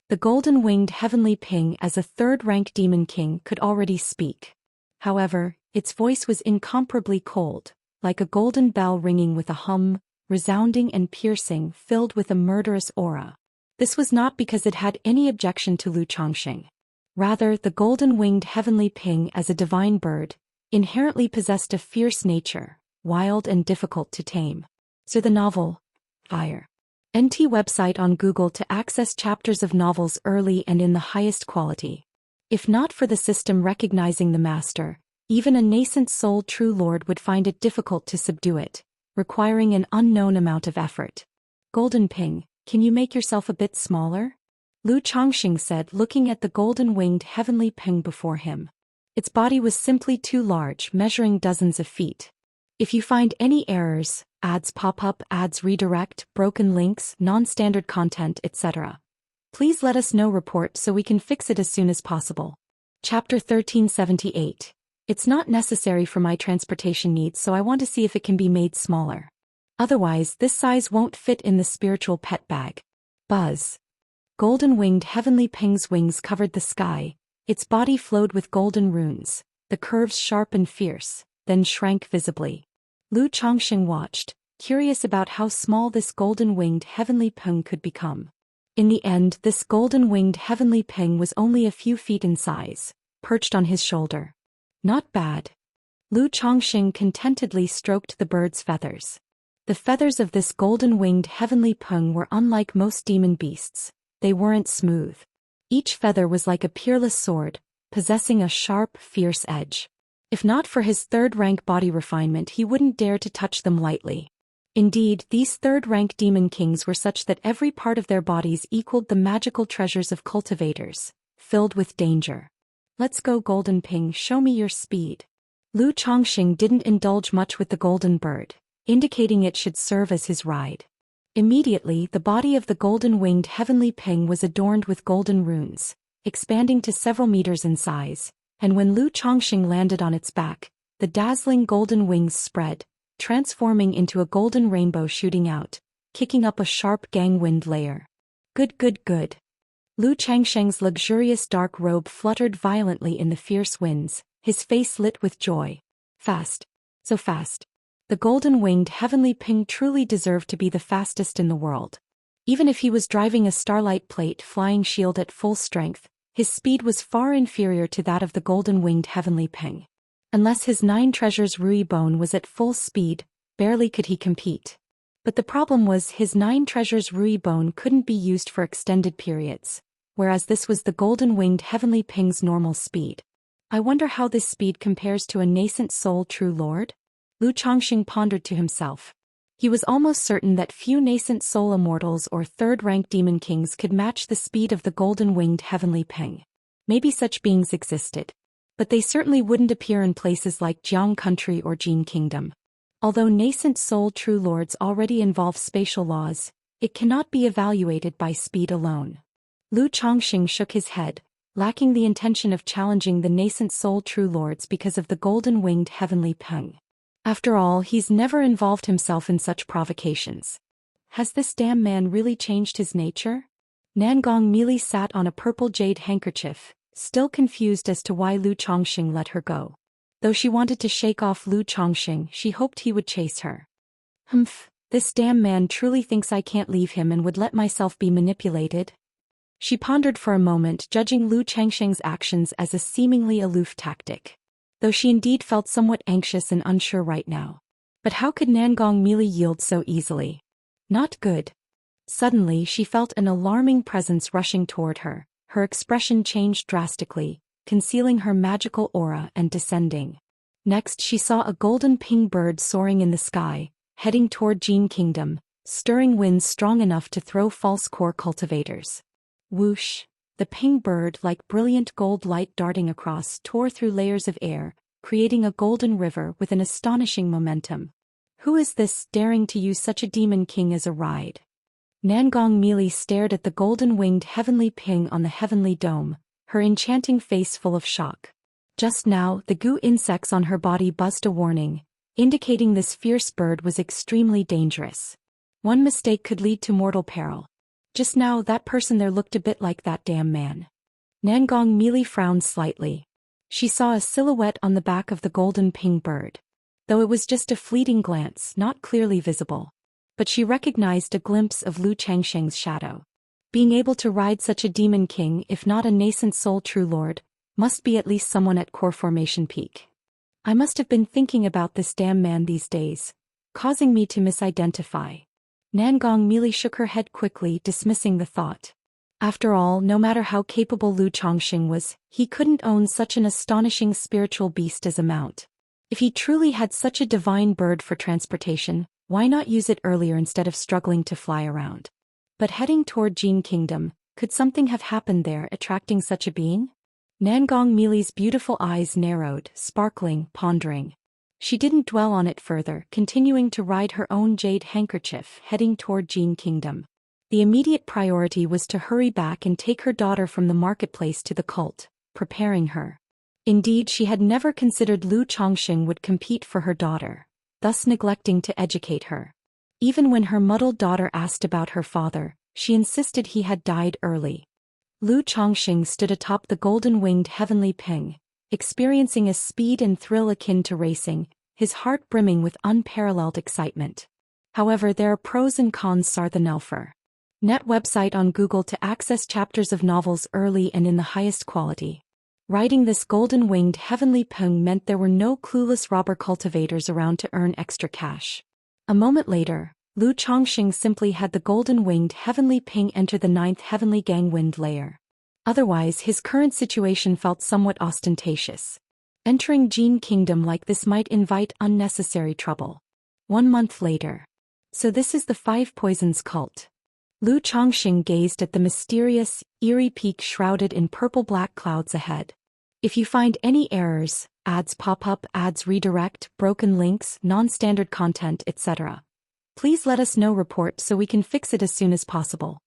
Speaker 1: The golden-winged heavenly ping as a third-rank demon king could already speak. However, its voice was incomparably cold, like a golden bell ringing with a hum, resounding and piercing, filled with a murderous aura. This was not because it had any objection to Lu Chongqing. Rather, the golden-winged heavenly ping as a divine bird, inherently possessed a fierce nature, wild and difficult to tame. So the novel, Fire. NT website on Google to access chapters of novels early and in the highest quality. If not for the system recognizing the master, even a nascent soul true lord would find it difficult to subdue it, requiring an unknown amount of effort. Golden Ping, can you make yourself a bit smaller? Lu Chongqing said, looking at the golden-winged heavenly ping before him. Its body was simply too large, measuring dozens of feet. If you find any errors, ads pop up, ads redirect, broken links, non-standard content, etc., please let us know report so we can fix it as soon as possible. Chapter 1378. It's not necessary for my transportation needs, so I want to see if it can be made smaller. Otherwise, this size won't fit in the spiritual pet bag. Buzz. Golden-winged heavenly ping's wings covered the sky, its body flowed with golden runes, the curves sharp and fierce, then shrank visibly. Lu Chongqing watched, curious about how small this golden-winged heavenly ping could become. In the end, this golden-winged heavenly ping was only a few feet in size, perched on his shoulder. Not bad. Lu Chongqing contentedly stroked the bird's feathers. The feathers of this golden-winged heavenly ping were unlike most demon beasts. They weren't smooth. Each feather was like a peerless sword, possessing a sharp, fierce edge. If not for his third-rank body refinement, he wouldn't dare to touch them lightly. Indeed, these third-rank demon kings were such that every part of their bodies equaled the magical treasures of cultivators, filled with danger. Let's go, Golden Ping, show me your speed. Lu Chongqing didn't indulge much with the golden bird, indicating it should serve as his ride. Immediately, the body of the golden-winged heavenly ping was adorned with golden runes, expanding to several meters in size, and when Lu Chongqing landed on its back, the dazzling golden wings spread, transforming into a golden rainbow shooting out, kicking up a sharp gang-wind layer. Good. Lu Changsheng's luxurious dark robe fluttered violently in the fierce winds, his face lit with joy. Fast. So fast. The golden-winged heavenly ping truly deserved to be the fastest in the world. Even if he was driving a starlight plate flying shield at full strength, his speed was far inferior to that of the golden-winged heavenly ping. Unless his 9 treasures Rui Bone was at full speed, barely could he compete. But the problem was his 9 treasures Rui Bone couldn't be used for extended periods, whereas this was the golden-winged heavenly ping's normal speed. I wonder how this speed compares to a nascent soul true lord? Lu Chongqing pondered to himself. He was almost certain that few nascent soul immortals or third-rank demon kings could match the speed of the golden-winged heavenly ping. Maybe such beings existed, but they certainly wouldn't appear in places like Jiang Country or Jin Kingdom. Although nascent soul true lords already involve spatial laws, it cannot be evaluated by speed alone. Lu Chongqing shook his head, lacking the intention of challenging the nascent soul true lords because of the golden-winged heavenly ping. After all, he's never involved himself in such provocations. Has this damn man really changed his nature? Nangong merely sat on a purple jade handkerchief, still confused as to why Lu Chongqing let her go. Though she wanted to shake off Lu Chongqing, she hoped he would chase her. This damn man truly thinks I can't leave him and would let myself be manipulated? She pondered for a moment, judging Lu Chongqing's actions as a seemingly aloof tactic. Though she indeed felt somewhat anxious and unsure right now. But how could Nangong merely yield so easily? Not good. Suddenly she felt an alarming presence rushing toward her. Her expression changed drastically, concealing her magical aura and descending. Next she saw a golden ping bird soaring in the sky, heading toward Jin Kingdom, stirring winds strong enough to throw false core cultivators. Whoosh! The ping bird, like brilliant gold light darting across, tore through layers of air, creating a golden river with an astonishing momentum. Who is this, daring to use such a demon king as a ride? Nangong merely stared at the golden-winged heavenly ping on the heavenly dome, her enchanting face full of shock. Just now, the goo insects on her body buzzed a warning, indicating this fierce bird was extremely dangerous. One mistake could lead to mortal peril. Just now, that person there looked a bit like that damn man. Nangong merely frowned slightly. She saw a silhouette on the back of the golden ping bird. Though it was just a fleeting glance, not clearly visible. But she recognized a glimpse of Lu Changsheng's shadow. Being able to ride such a demon king, if not a nascent soul true lord, must be at least someone at core formation peak. I must have been thinking about this damn man these days, causing me to misidentify. Nangong merely shook her head quickly, dismissing the thought. After all, no matter how capable Lu Chongqing was, he couldn't own such an astonishing spiritual beast as a mount. If he truly had such a divine bird for transportation, why not use it earlier instead of struggling to fly around? But heading toward Jin Kingdom, could something have happened there attracting such a being? Nangong merely's beautiful eyes narrowed, sparkling, pondering. She didn't dwell on it further, continuing to ride her own jade handkerchief, heading toward Jin Kingdom. The immediate priority was to hurry back and take her daughter from the marketplace to the cult, preparing her. Indeed, she had never considered Lu Chongqing would compete for her daughter, thus neglecting to educate her. Even when her muddled daughter asked about her father, she insisted he had died early. Lu Chongqing stood atop the golden-winged heavenly ping, experiencing a speed and thrill akin to racing, his heart brimming with unparalleled excitement. However, there are pros and cons. Sarthanelfer. Net website on Google to access chapters of novels early and in the highest quality. Riding this golden-winged heavenly ping meant there were no clueless robber cultivators around to earn extra cash. A moment later, Lu Chongqing simply had the golden-winged heavenly ping enter the 9th heavenly gang wind layer. Otherwise, his current situation felt somewhat ostentatious. Entering Jin Kingdom like this might invite unnecessary trouble. 1 month later. So this is the Five Poisons cult. Lu Chongqing gazed at the mysterious, eerie peak shrouded in purple-black clouds ahead. If you find any errors, ads pop up, ads redirect, broken links, non-standard content, etc., please let us know. Report so we can fix it as soon as possible.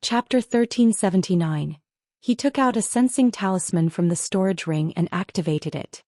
Speaker 1: Chapter 1379. He took out a sensing talisman from the storage ring and activated it.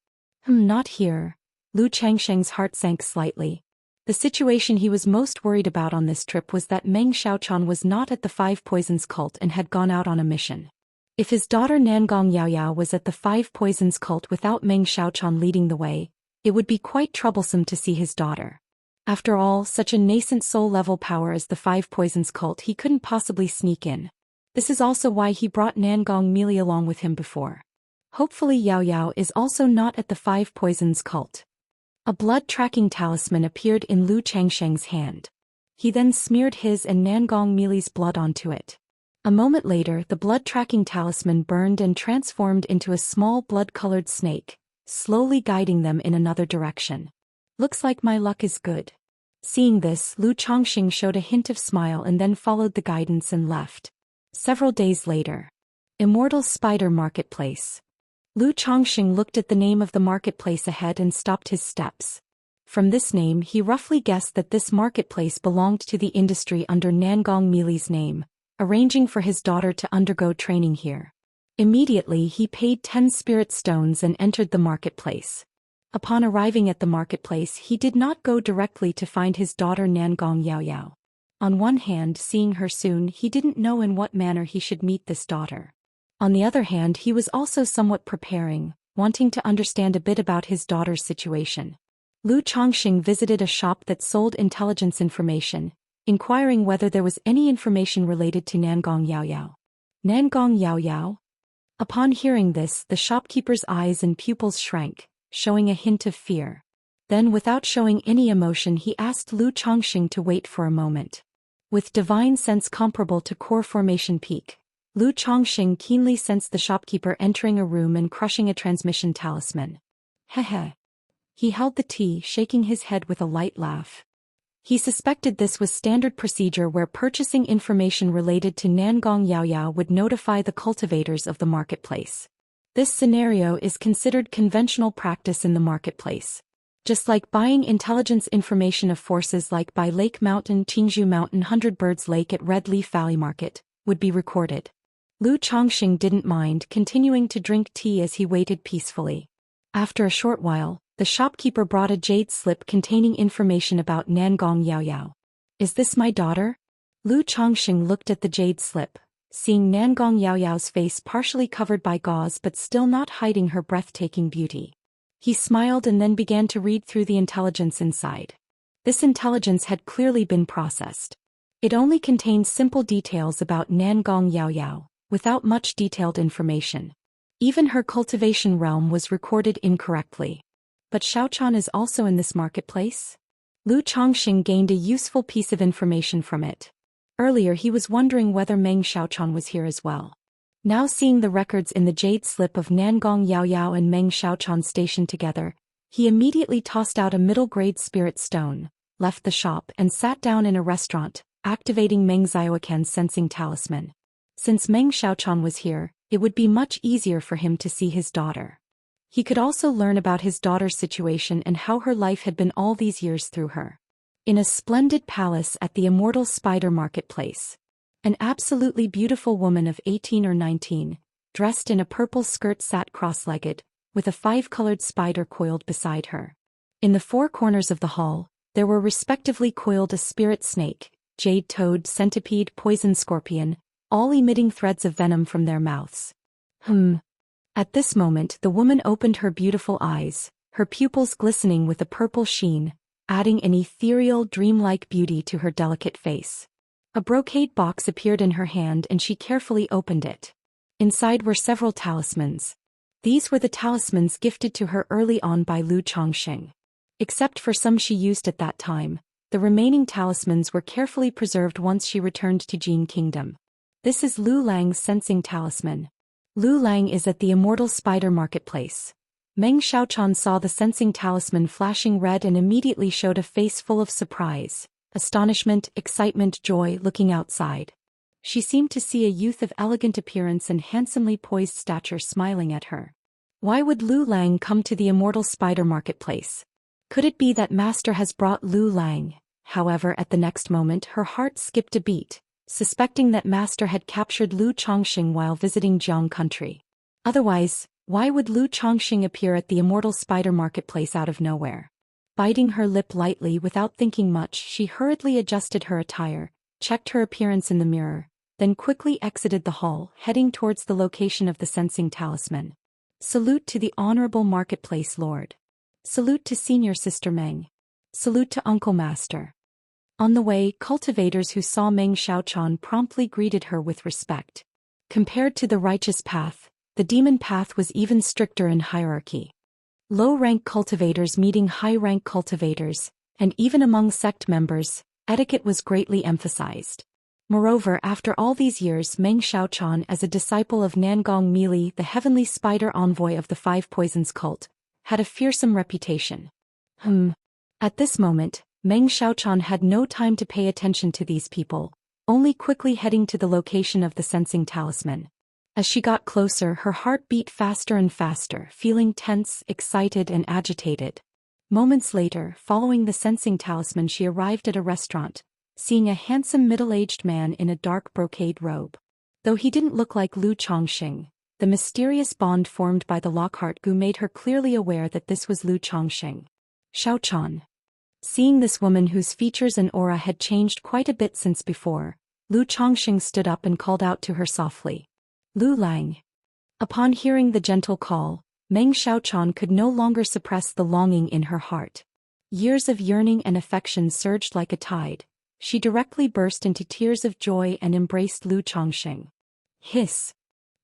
Speaker 1: Not here. Lu Changsheng's heart sank slightly. The situation he was most worried about on this trip was that Meng Xiaochan was not at the Five Poisons cult and had gone out on a mission. If his daughter Nangong Yaoyao was at the Five Poisons cult without Meng Xiaochan leading the way, it would be quite troublesome to see his daughter. After all, such a nascent soul-level power as the Five Poisons cult he couldn't possibly sneak in. This is also why he brought Nangong Mili along with him before. Hopefully Yao Yao is also not at the Five Poisons cult. A blood-tracking talisman appeared in Lu Changsheng's hand. He then smeared his and Nangong Mili's blood onto it. A moment later, the blood-tracking talisman burned and transformed into a small blood-colored snake, slowly guiding them in another direction. Looks like my luck is good. Seeing this, Lu Chongqing showed a hint of smile and then followed the guidance and left. Several days later. Immortal Spider Marketplace. Lu Chongqing looked at the name of the marketplace ahead and stopped his steps. From this name he roughly guessed that this marketplace belonged to the industry under Nangong Mili's name, arranging for his daughter to undergo training here. Immediately he paid 10 spirit stones and entered the marketplace. Upon arriving at the marketplace he did not go directly to find his daughter Nangong Yaoyao. On one hand, seeing her soon, he didn't know in what manner he should meet this daughter. On the other hand, he was also somewhat preparing, wanting to understand a bit about his daughter's situation. Lu Chongqing visited a shop that sold intelligence information, inquiring whether there was any information related to Nangong Yaoyao. Nangong Yaoyao? Upon hearing this, the shopkeeper's eyes and pupils shrank, showing a hint of fear. Then, without showing any emotion, he asked Lu Chongqing to wait for a moment. With divine sense comparable to core formation peak, Lu Chongqing keenly sensed the shopkeeper entering a room and crushing a transmission talisman. Heh. He held the tea, shaking his head with a light laugh. He suspected this was standard procedure where purchasing information related to Nangong Yaoyao would notify the cultivators of the marketplace. This scenario is considered conventional practice in the marketplace. Just like buying intelligence information of forces like by Lake Mountain, Qingzhou Mountain, 100 Birds Lake at Red Leaf Valley Market, would be recorded. Lu Chongqing didn't mind continuing to drink tea as he waited peacefully. After a short while, the shopkeeper brought a jade slip containing information about Nangong Yaoyao. Is this my daughter? Lu Chongqing looked at the jade slip, seeing Nangong Yaoyao's face partially covered by gauze but still not hiding her breathtaking beauty. He smiled and then began to read through the intelligence inside. This intelligence had clearly been processed. It only contained simple details about Nangong Yaoyao, without much detailed information. Even her cultivation realm was recorded incorrectly. But Xiaochan is also in this marketplace? Lu Chongqing gained a useful piece of information from it. Earlier he was wondering whether Meng Xiaochan was here as well. Now seeing the records in the jade slip of Nangong Yaoyao and Meng Xiaochan stationed together, he immediately tossed out a middle-grade spirit stone, left the shop and sat down in a restaurant, activating Meng Xiaoquan's sensing talisman. Since Meng Xiaochan was here, it would be much easier for him to see his daughter. He could also learn about his daughter's situation and how her life had been all these years through her. In a splendid palace at the Immortal Spider Marketplace. An absolutely beautiful woman of 18 or 19, dressed in a purple skirt sat cross-legged, with a 5-colored spider coiled beside her. In the 4 corners of the hall, there were respectively coiled a spirit snake, jade toad, centipede, poison scorpion, all emitting threads of venom from their mouths. At this moment the woman opened her beautiful eyes, her pupils glistening with a purple sheen, adding an ethereal, dreamlike beauty to her delicate face. A brocade box appeared in her hand and she carefully opened it. Inside were several talismans. These were the talismans gifted to her early on by Lu Chongqing. Except for some she used at that time, the remaining talismans were carefully preserved once she returned to Jin Kingdom. This is Lu Lang's sensing talisman. Lu Lang is at the Immortal Spider Marketplace. Meng Xiaochan saw the sensing talisman flashing red and immediately showed a face full of surprise, astonishment, excitement, joy looking outside. She seemed to see a youth of elegant appearance and handsomely poised stature smiling at her. Why would Lu Lang come to the Immortal Spider Marketplace? Could it be that Master has brought Lu Lang? However, at the next moment her heart skipped a beat, suspecting that Master had captured Lu Chongqing while visiting Jiang country. Otherwise, why would Lu Chongqing appear at the Immortal Spider Marketplace out of nowhere? Biting her lip lightly without thinking much, she hurriedly adjusted her attire, checked her appearance in the mirror, then quickly exited the hall, heading towards the location of the sensing talisman. Salute to the Honorable Marketplace Lord. Salute to Senior Sister Meng. Salute to Uncle Master. On the way, cultivators who saw Meng Xiaochan promptly greeted her with respect. Compared to the righteous path, the demon path was even stricter in hierarchy. Low-rank cultivators meeting high-rank cultivators, and even among sect members, etiquette was greatly emphasized. Moreover, after all these years, Meng Xiaochan, as a disciple of Nangong Mili, the heavenly spider envoy of the Five Poisons cult, had a fearsome reputation. At this moment, Meng Xiaochan had no time to pay attention to these people, only quickly heading to the location of the sensing talisman. As she got closer, her heart beat faster and faster, feeling tense, excited, and agitated. Moments later, following the sensing talisman, she arrived at a restaurant, seeing a handsome middle-aged man in a dark brocade robe. Though he didn't look like Lu Chongqing, the mysterious bond formed by the Lockhart Gu made her clearly aware that this was Lu Chongqing. Xiaochan. Seeing this woman whose features and aura had changed quite a bit since before, Lu Chongqing stood up and called out to her softly. Lu Lang. Upon hearing the gentle call, Meng Xiaochan could no longer suppress the longing in her heart. Years of yearning and affection surged like a tide. She directly burst into tears of joy and embraced Lu Chongqing. Hiss.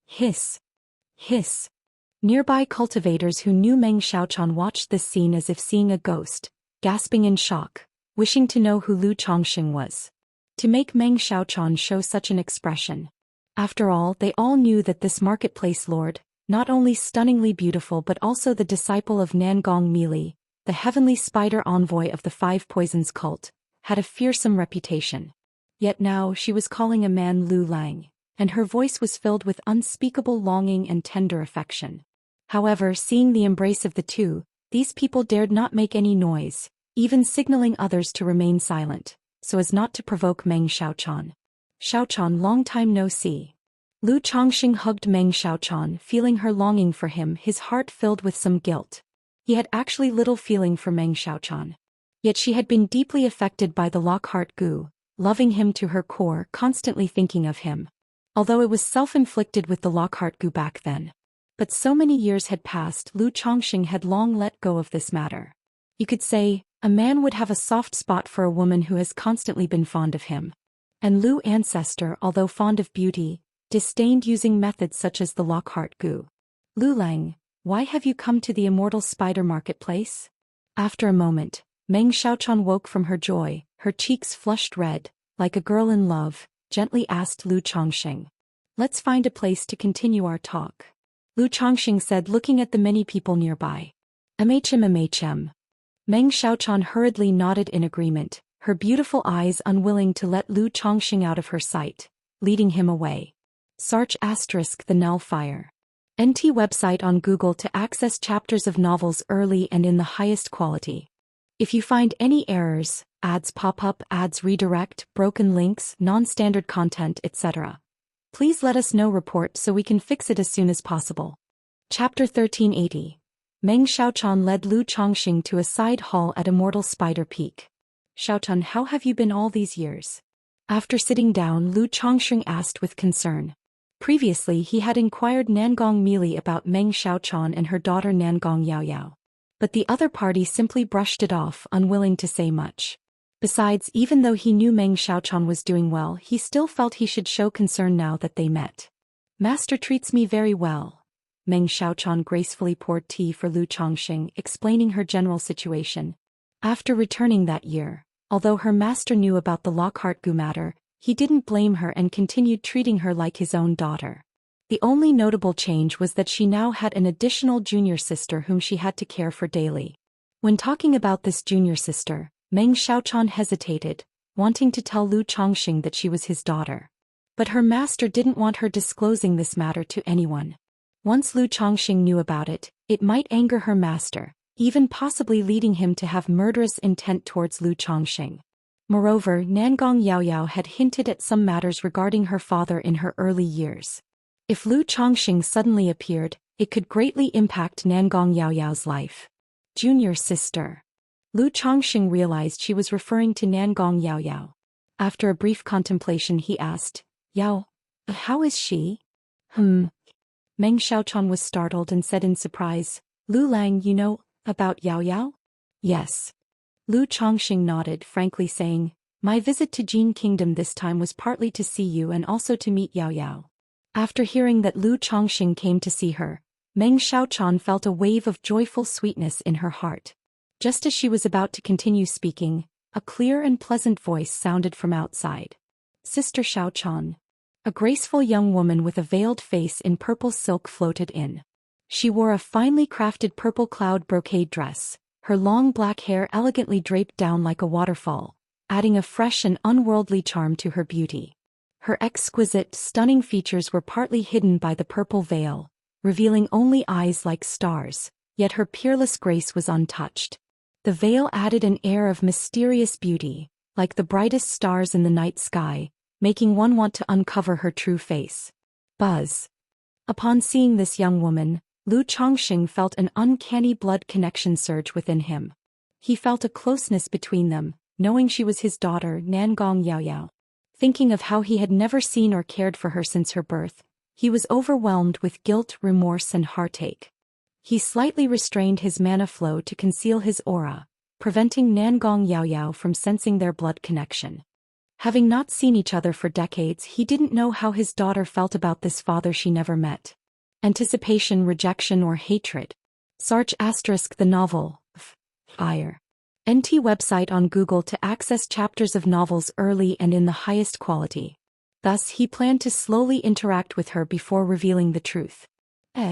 Speaker 1: Hiss. Hiss. Nearby cultivators who knew Meng Xiaochan watched this scene as if seeing a ghost, gasping in shock, wishing to know who Lu Chongqing was. To make Meng Xiaochan show such an expression. After all, they all knew that this marketplace lord, not only stunningly beautiful but also the disciple of Nangong Mili, the heavenly spider envoy of the Five Poisons cult, had a fearsome reputation. Yet now she was calling a man Lu Lang, and her voice was filled with unspeakable longing and tender affection. However, seeing the embrace of the two, these people dared not make any noise, even signaling others to remain silent, so as not to provoke Meng Xiaochan. Xiaochan, long time no see. Lu Chongqing hugged Meng Xiaochan, feeling her longing for him, his heart filled with some guilt. He had actually little feeling for Meng Xiaochan. Yet she had been deeply affected by the Lockhart Gu, loving him to her core, constantly thinking of him. Although it was self-inflicted with the Lockhart Gu back then. But so many years had passed, Lu Chongqing had long let go of this matter. You could say, a man would have a soft spot for a woman who has constantly been fond of him. And Lu ancestor, although fond of beauty, disdained using methods such as the Lockhart Gu. Lu Lang, why have you come to the Immortal Spider Marketplace? After a moment, Meng Xiaochan woke from her joy, her cheeks flushed red, like a girl in love, gently asked Lu Chongqing. Let's find a place to continue our talk. Lu Chongqing said, looking at the many people nearby. Meng Xiaochan hurriedly nodded in agreement, her beautiful eyes unwilling to let Lu Chongqing out of her sight, leading him away. Sarch *the Null Fire. NT website on Google to access chapters of novels early and in the highest quality. If you find any errors, ads pop up, ads redirect, broken links, non-standard content, etc., please let us know report so we can fix it as soon as possible. Chapter 1380. Meng Xiaochan led Lu Chongqing to a side hall at Immortal Spider Peak. Xiaochan, how have you been all these years? After sitting down, Lu Chongqing asked with concern. Previously he had inquired Nangong Mili about Meng Xiaochan and her daughter Nangong Yaoyao. But the other party simply brushed it off, unwilling to say much. Besides, even though he knew Meng Xiaochan was doing well, he still felt he should show concern now that they met. Master treats me very well. Meng Xiaochan gracefully poured tea for Lu Chongqing, explaining her general situation. After returning that year, although her master knew about the Lockhart Gu matter, he didn't blame her and continued treating her like his own daughter. The only notable change was that she now had an additional junior sister whom she had to care for daily. When talking about this junior sister, Meng Xiaochuan hesitated, wanting to tell Lu Chongqing that she was his daughter. But her master didn't want her disclosing this matter to anyone. Once Lu Chongqing knew about it, it might anger her master, even possibly leading him to have murderous intent towards Lu Chongqing. Moreover, Nangong Yaoyao had hinted at some matters regarding her father in her early years. If Lu Chongqing suddenly appeared, it could greatly impact Nangong Yaoyao's life. Junior sister. Lu Chongqing realized she was referring to Nangong Yaoyao. After a brief contemplation he asked, Yao, how is she? Meng Xiaochuan was startled and said in surprise, Lu Lang, you know about Yaoyao? Yes. Lu Chongqing nodded, frankly saying, my visit to Jin Kingdom this time was partly to see you and also to meet Yaoyao. After hearing that Lu Chongqing came to see her, Meng Xiaochuan felt a wave of joyful sweetness in her heart. Just as she was about to continue speaking, a clear and pleasant voice sounded from outside. Sister Xiaochuan. A graceful young woman with a veiled face in purple silk floated in. She wore a finely crafted purple cloud brocade dress, her long black hair elegantly draped down like a waterfall, adding a fresh and unworldly charm to her beauty. Her exquisite, stunning features were partly hidden by the purple veil, revealing only eyes like stars, yet her peerless grace was untouched. The veil added an air of mysterious beauty, like the brightest stars in the night sky, making one want to uncover her true face. Buzz. Upon seeing this young woman, Lu Chongqing felt an uncanny blood connection surge within him. He felt a closeness between them, knowing she was his daughter Nangong Yaoyao. Thinking of how he had never seen or cared for her since her birth, he was overwhelmed with guilt, remorse and heartache. He slightly restrained his mana flow to conceal his aura, preventing Nangong Yaoyao from sensing their blood connection. Having not seen each other for decades, he didn't know how his daughter felt about this father she never met. Anticipation, rejection or hatred. Search *the novel. Fire. NT website on Google to access chapters of novels early and in the highest quality. Thus he planned to slowly interact with her before revealing the truth.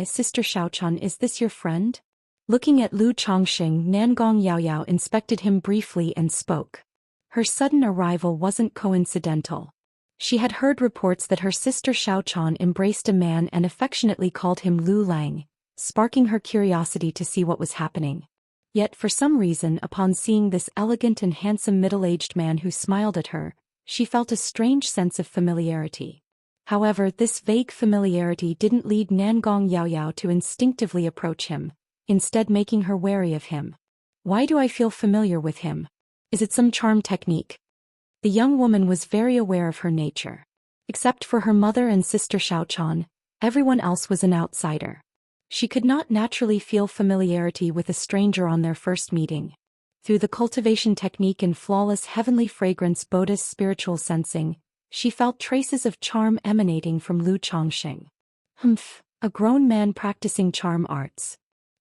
Speaker 1: Sister Xiaochuan, is this your friend? Looking at Lu Chongqing, Nangong Yaoyao inspected him briefly and spoke. Her sudden arrival wasn't coincidental. She had heard reports that her sister Xiaochuan embraced a man and affectionately called him Lu Lang, sparking her curiosity to see what was happening. Yet for some reason, upon seeing this elegant and handsome middle-aged man who smiled at her, she felt a strange sense of familiarity. However, this vague familiarity didn't lead Nangong Yaoyao to instinctively approach him, instead making her wary of him. Why do I feel familiar with him? Is it some charm technique? The young woman was very aware of her nature. Except for her mother and sister Xiaochuan, everyone else was an outsider. She could not naturally feel familiarity with a stranger on their first meeting. Through the cultivation technique and flawless heavenly fragrance Buddhist spiritual sensing, she felt traces of charm emanating from Lu Chongqing. A grown man practicing charm arts.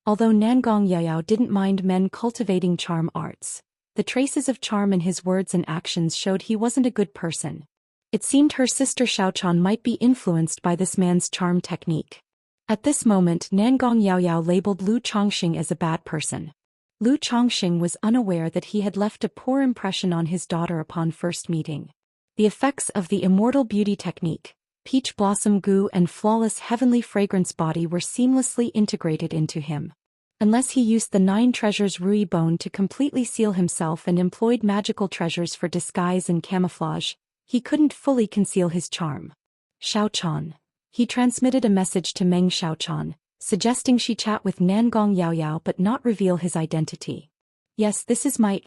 Speaker 1: Although Nangong Yaoyao didn't mind men cultivating charm arts, the traces of charm in his words and actions showed he wasn't a good person. It seemed her sister Xiaochuan might be influenced by this man's charm technique. At this moment, Nangong Yaoyao labeled Lu Chongqing as a bad person. Lu Chongqing was unaware that he had left a poor impression on his daughter upon first meeting. The effects of the immortal beauty technique, peach blossom goo and flawless heavenly fragrance body were seamlessly integrated into him. Unless he used the 9 treasures Rui bone to completely seal himself and employed magical treasures for disguise and camouflage, he couldn't fully conceal his charm. Xiaochuan. He transmitted a message to Meng Xiaochuan, suggesting she chat with Nangong Yaoyao but not reveal his identity. Yes, this is my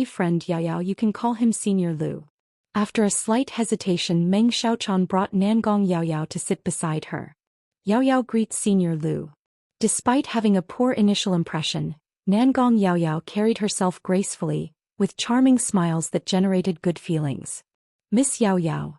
Speaker 1: friend Yaoyao, you can call him Senior Lu. After a slight hesitation, Meng Xiaochuan brought Nangong Yaoyao to sit beside her. Yaoyao greets Senior Lu. Despite having a poor initial impression, Nangong Yaoyao carried herself gracefully, with charming smiles that generated good feelings. Miss Yaoyao.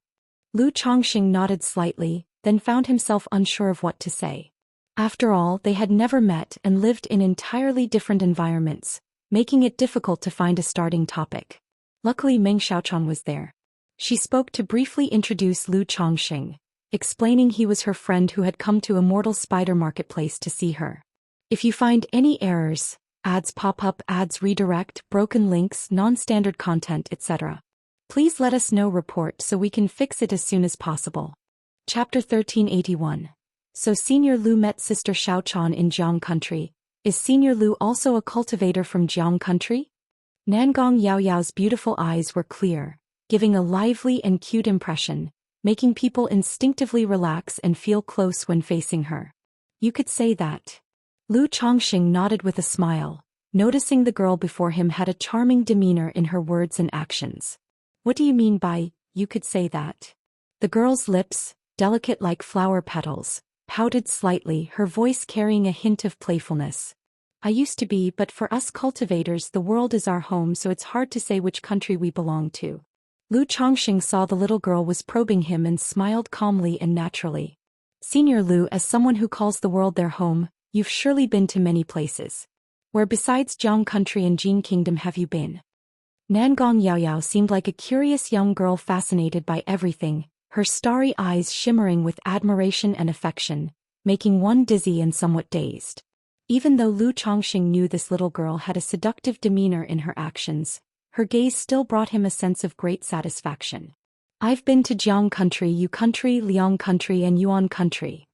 Speaker 1: Lu Chongqing nodded slightly, then found himself unsure of what to say. After all, they had never met and lived in entirely different environments, making it difficult to find a starting topic. Luckily Meng Xiaochuan was there. She spoke to briefly introduce Lu Chongqing, explaining he was her friend who had come to Immortal Spider Marketplace to see her. If you find any errors, ads pop up, ads redirect, broken links, non-standard content, etc., please let us know report so we can fix it as soon as possible. Chapter 1381. So Senior Lu met Sister Xiaoqian in Jiang Country. Is Senior Lu also a cultivator from Jiang Country? Nangong Yaoyao's beautiful eyes were clear, giving a lively and cute impression, making people instinctively relax and feel close when facing her. You could say that. Lu Chongqing nodded with a smile, noticing the girl before him had a charming demeanor in her words and actions. What do you mean by, you could say that? The girl's lips, delicate like flower petals, pouted slightly, her voice carrying a hint of playfulness. I used to be, but for us cultivators the world is our home, so it's hard to say which country we belong to. Lu Chongqing saw the little girl was probing him and smiled calmly and naturally. Senior Lu, as someone who calls the world their home, you've surely been to many places. Where besides Jiang Country and Jin Kingdom have you been? Nangong Yaoyao seemed like a curious young girl fascinated by everything, her starry eyes shimmering with admiration and affection, making one dizzy and somewhat dazed. Even though Lu Chongqing knew this little girl had a seductive demeanor in her actions, her gaze still brought him a sense of great satisfaction. I've been to Jiang Country, Yu Country, Liang Country and Yuan Country.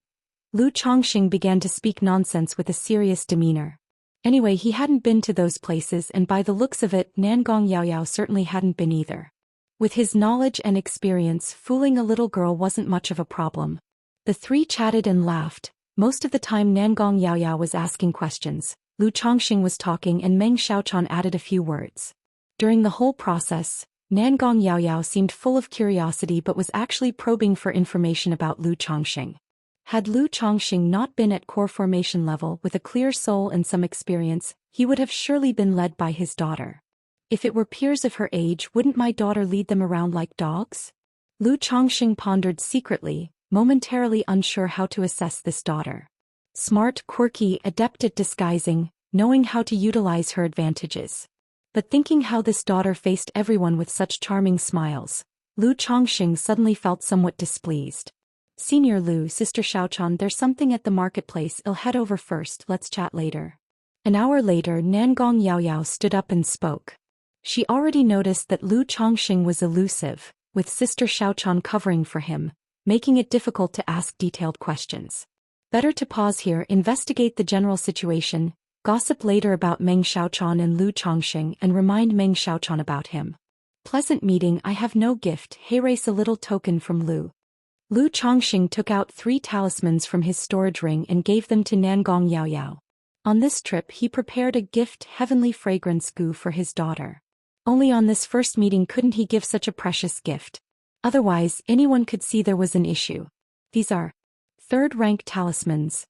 Speaker 1: Lu Chongqing began to speak nonsense with a serious demeanor. Anyway, he hadn't been to those places, and by the looks of it, Nangong Yaoyao certainly hadn't been either. With his knowledge and experience, fooling a little girl wasn't much of a problem. The three chatted and laughed. Most of the time Nangong Yaoyao was asking questions, Lu Chongqing was talking, and Meng Xiaoqian added a few words. During the whole process, Nangong Yaoyao seemed full of curiosity but was actually probing for information about Lu Chongqing. Had Lu Chongqing not been at core formation level with a clear soul and some experience, he would have surely been led by his daughter. If it were peers of her age, wouldn't my daughter lead them around like dogs? Lu Chongqing pondered secretly, momentarily unsure how to assess this daughter. Smart, quirky, adept at disguising, knowing how to utilize her advantages. But thinking how this daughter faced everyone with such charming smiles, Lu Chongqing suddenly felt somewhat displeased. Senior Lu, Sister Xiaoqian, there's something at the marketplace, I'll head over first, let's chat later. An hour later Nangong Yaoyao stood up and spoke. She already noticed that Lu Chongqing was elusive, with Sister Xiaoqian covering for him, making it difficult to ask detailed questions. Better to pause here, investigate the general situation, gossip later about Meng Xiaoqian and Lu Chongqing, and remind Meng Xiaoqian about him. Pleasant meeting, I have no gift, raise a little token from Lu. Lu Chongqing took out 3 talismans from his storage ring and gave them to Nangong Yaoyao. On this trip he prepared a gift, heavenly fragrance goo, for his daughter. Only on this first meeting couldn't he give such a precious gift. Otherwise, anyone could see there was an issue. These are 3rd-rank talismans.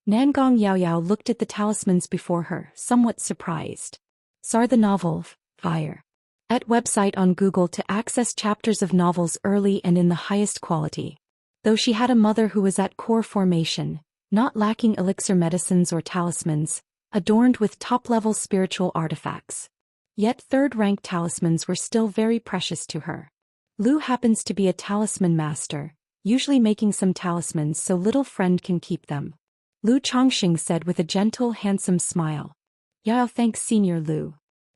Speaker 1: Nangong Yaoyao looked at the talismans before her, somewhat surprised. Sar the novel, Fire. At website on Google to access chapters of novels early and in the highest quality. Though she had a mother who was at core formation, not lacking elixir medicines or talismans, adorned with top-level spiritual artifacts. Yet 3rd-rank talismans were still very precious to her. Lu happens to be a talisman master, usually making some talismans so little friend can keep them. Lu Chongqing said with a gentle, handsome smile. Yao, thanks Senior Lu.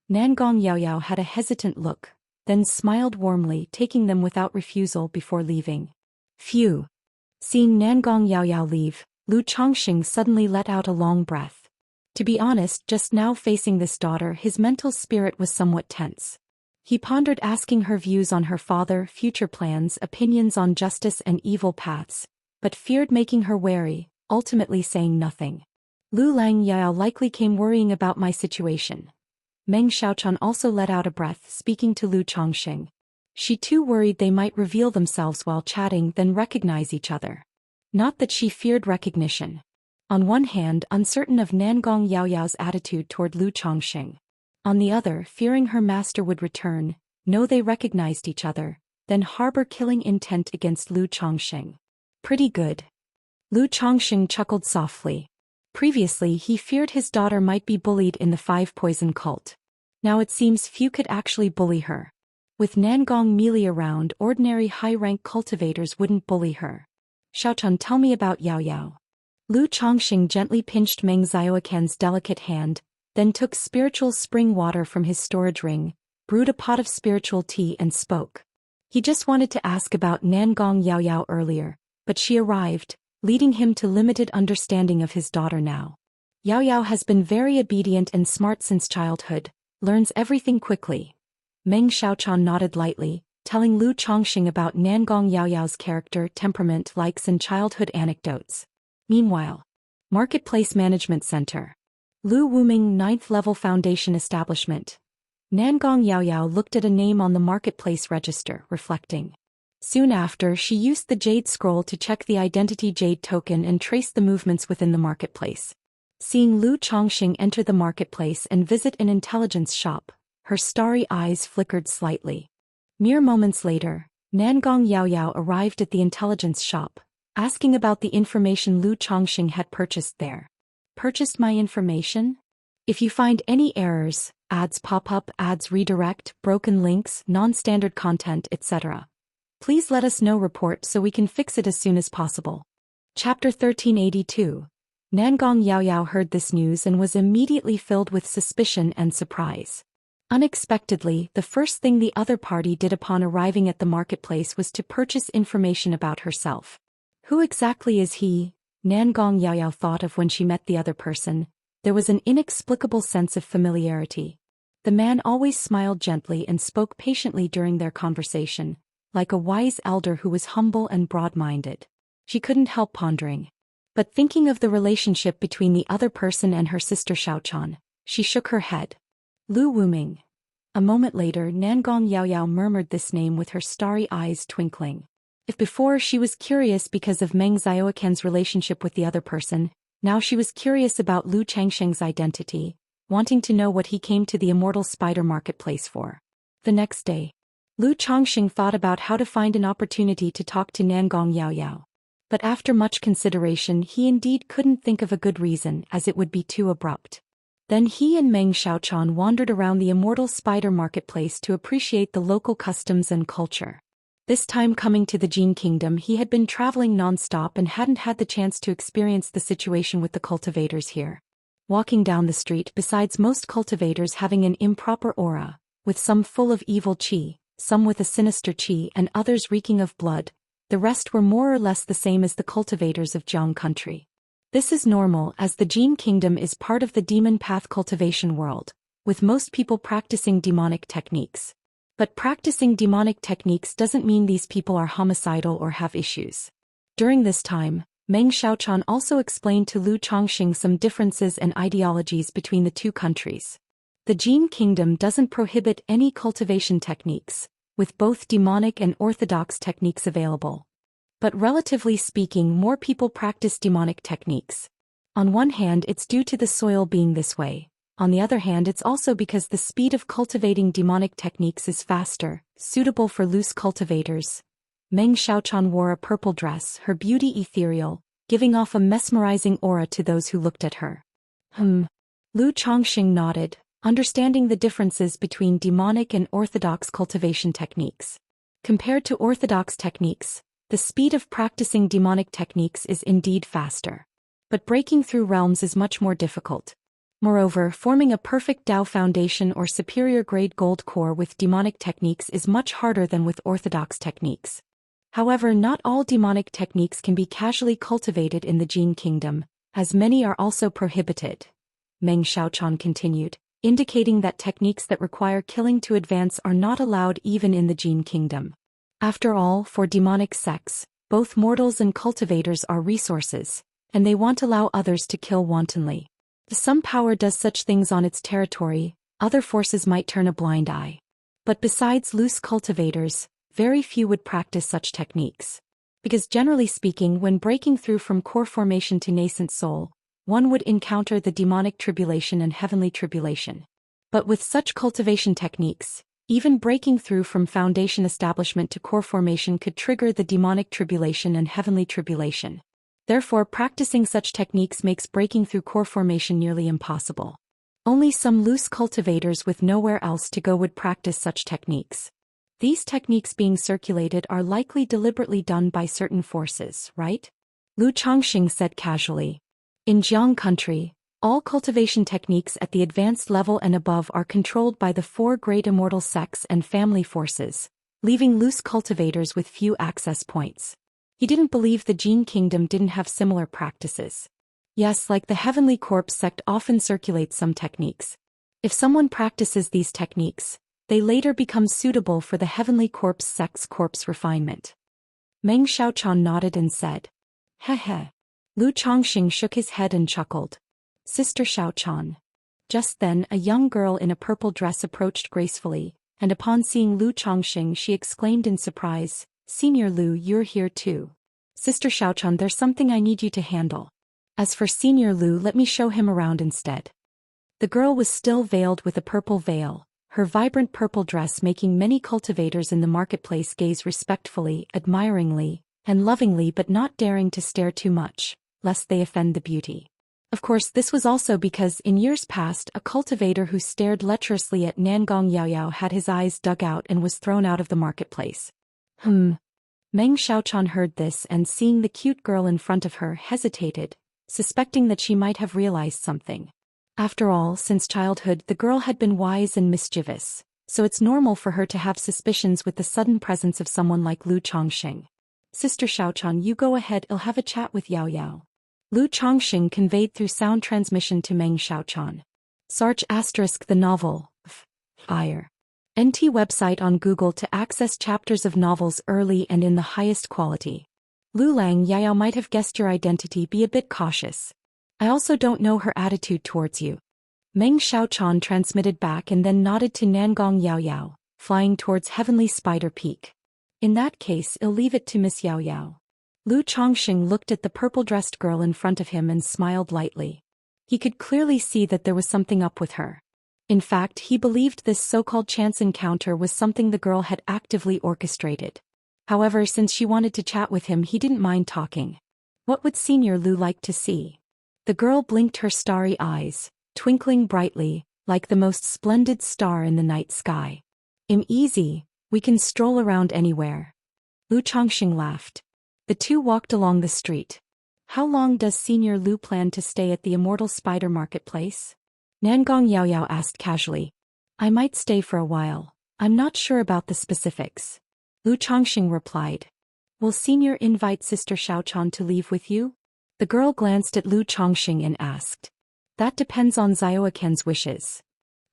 Speaker 1: Nangong Yaoyao had a hesitant look, then smiled warmly, taking them without refusal before leaving. Phew. Seeing Nangong Yaoyao leave, Lu Chongqing suddenly let out a long breath. To be honest, just now facing this daughter his mental spirit was somewhat tense. He pondered asking her views on her father, future plans, opinions on justice and evil paths, but feared making her wary, ultimately saying nothing. Lu Lang Yao likely came worrying about my situation. Meng Xiaoqian also let out a breath, speaking to Lu Chongqing. She too worried they might reveal themselves while chatting, then recognize each other. Not that she feared recognition. On one hand, uncertain of Nangong Yaoyao's attitude toward Lu Chongqing. On the other, fearing her master would return, know they recognized each other, then harbor killing intent against Lu Chongqing. Pretty good. Lu Chongqing chuckled softly. Previously he feared his daughter might be bullied in the 5 poison cult. Now it seems few could actually bully her. With Nangong melee around, ordinary high-rank cultivators wouldn't bully her. Xiaochun, tell me about Yao Yao. Lu Chongqing gently pinched Meng Xiaoquan's delicate hand, then took spiritual spring water from his storage ring, brewed a pot of spiritual tea and spoke. He just wanted to ask about Nangong Yao Yao earlier, but she arrived, leading him to limited understanding of his daughter now. Yao Yao has been very obedient and smart since childhood, learns everything quickly. Meng Xiaochun nodded lightly, telling Lu Chongqing about Nangong Yao Yao's character, temperament, likes and childhood anecdotes. Meanwhile, Marketplace Management Center. Lu Wuming 9th Level Foundation Establishment. Nangong Yao Yao looked at a name on the marketplace register, reflecting. Soon after, she used the Jade Scroll to check the identity Jade token and trace the movements within the marketplace. Seeing Lu Chongqing enter the marketplace and visit an intelligence shop, her starry eyes flickered slightly. Mere moments later, Nangong Yao Yao arrived at the intelligence shop, asking about the information Lu Chongqing had purchased there. Purchased my information? If you find any errors, ads pop up, ads redirect, broken links, non-standard content, etc., please let us know. Report so we can fix it as soon as possible. Chapter 1382. Nangong Yao Yao heard this news and was immediately filled with suspicion and surprise. Unexpectedly, the first thing the other party did upon arriving at the marketplace was to purchase information about herself. Who exactly is he? Nangong Yao Yao thought of when she met the other person. There was an inexplicable sense of familiarity. The man always smiled gently and spoke patiently during their conversation, like a wise elder who was humble and broad-minded. She couldn't help pondering. But thinking of the relationship between the other person and her sister Xiaochun, she shook her head. Lu Wuming. A moment later, Nangong Yao Yao murmured this name with her starry eyes twinkling. If before she was curious because of Meng Xiaoquan's relationship with the other person, now she was curious about Lu Changsheng's identity, wanting to know what he came to the Immortal Spider Marketplace for. The next day, Lu Chongqing thought about how to find an opportunity to talk to Nangong Yao Yao. But after much consideration, he indeed couldn't think of a good reason, as it would be too abrupt. Then he and Meng Xiaochun wandered around the Immortal Spider Marketplace to appreciate the local customs and culture. This time coming to the Jin Kingdom, he had been traveling non-stop and hadn't had the chance to experience the situation with the cultivators here. Walking down the street, besides most cultivators having an improper aura, with some full of evil qi, some with a sinister qi and others reeking of blood, the rest were more or less the same as the cultivators of Jiang country. This is normal as the Jin Kingdom is part of the demon path cultivation world, with most people practicing demonic techniques. But practicing demonic techniques doesn't mean these people are homicidal or have issues. During this time, Meng Xiaochun also explained to Lu Chongqing some differences and ideologies between the two countries. The Jin Kingdom doesn't prohibit any cultivation techniques, with both demonic and orthodox techniques available. But relatively speaking, more people practice demonic techniques. On one hand, it's due to the soil being this way. On the other hand, it's also because the speed of cultivating demonic techniques is faster, suitable for loose cultivators. Meng Xiaochun wore a purple dress, her beauty ethereal, giving off a mesmerizing aura to those who looked at her. Lu Chongqing nodded, understanding the differences between demonic and orthodox cultivation techniques. Compared to orthodox techniques, the speed of practicing demonic techniques is indeed faster. But breaking through realms is much more difficult. Moreover, forming a perfect Dao foundation or superior grade gold core with demonic techniques is much harder than with orthodox techniques. However, not all demonic techniques can be casually cultivated in the Jin Kingdom, as many are also prohibited. Meng Xiaochun continued, indicating that techniques that require killing to advance are not allowed even in the Jin Kingdom. After all, for demonic sects, both mortals and cultivators are resources, and they won't allow others to kill wantonly. If some power does such things on its territory, other forces might turn a blind eye. But besides loose cultivators, very few would practice such techniques. Because generally speaking, when breaking through from core formation to nascent soul, one would encounter the demonic tribulation and heavenly tribulation. But with such cultivation techniques, even breaking through from foundation establishment to core formation could trigger the demonic tribulation and heavenly tribulation. Therefore, practicing such techniques makes breaking through core formation nearly impossible. Only some loose cultivators with nowhere else to go would practice such techniques. These techniques being circulated are likely deliberately done by certain forces, right? Lu Chongxing said casually. In Jiang country, all cultivation techniques at the advanced level and above are controlled by the 4 great immortal sects and family forces, leaving loose cultivators with few access points. He didn't believe the Jin Kingdom didn't have similar practices. Yes, like the Heavenly Corpse sect often circulates some techniques. If someone practices these techniques, they later become suitable for the Heavenly Corpse sect's corpse refinement. Meng Xiaochan nodded and said, "Heh." Lu Chongxing shook his head and chuckled. Sister Xiaochan. Just then a young girl in a purple dress approached gracefully, and upon seeing Lu Chongxing she exclaimed in surprise, "Senior Lu, you're here too. Sister Xiaochan, there's something I need you to handle. As for Senior Lu, let me show him around instead." The girl was still veiled with a purple veil, her vibrant purple dress making many cultivators in the marketplace gaze respectfully, admiringly, and lovingly, but not daring to stare too much, lest they offend the beauty. Of course, this was also because in years past a cultivator who stared lecherously at Nangong Yaoyao had his eyes dug out and was thrown out of the marketplace. Meng Xiaochan heard this and seeing the cute girl in front of her hesitated, suspecting that she might have realized something. After all, since childhood the girl had been wise and mischievous, so it's normal for her to have suspicions with the sudden presence of someone like Lu Chongxing. "Sister Xiaochan, you go ahead, I'll have a chat with Yao Yao." Lu Chongxing conveyed through sound transmission to Meng Xiaochan. Sarch * the novel, Fire. NT website on Google to access chapters of novels early and in the highest quality. Lu Lang, Yao might have guessed your identity, be a bit cautious. I also don't know her attitude towards you. Meng Xiaochan transmitted back and then nodded to Nangong Yaoyao, flying towards Heavenly Spider Peak. In that case, I'll leave it to Miss Yaoyao. Lu Chongxing looked at the purple-dressed girl in front of him and smiled lightly. He could clearly see that there was something up with her. In fact, he believed this so-called chance encounter was something the girl had actively orchestrated. However, since she wanted to chat with him, he didn't mind talking. What would Senior Lu like to see? The girl blinked her starry eyes, twinkling brightly, like the most splendid star in the night sky. Easy, we can stroll around anywhere." Lu Chongxing laughed. The two walked along the street. "How long does Senior Lu plan to stay at the Immortal Spider Marketplace?" Nangong Yaoyao asked casually. "I might stay for a while. I'm not sure about the specifics." Lu Chongxing replied. "Will Senior invite Sister Xiaochan to leave with you?" The girl glanced at Lu Chongxing and asked. "That depends on Zioaken's wishes."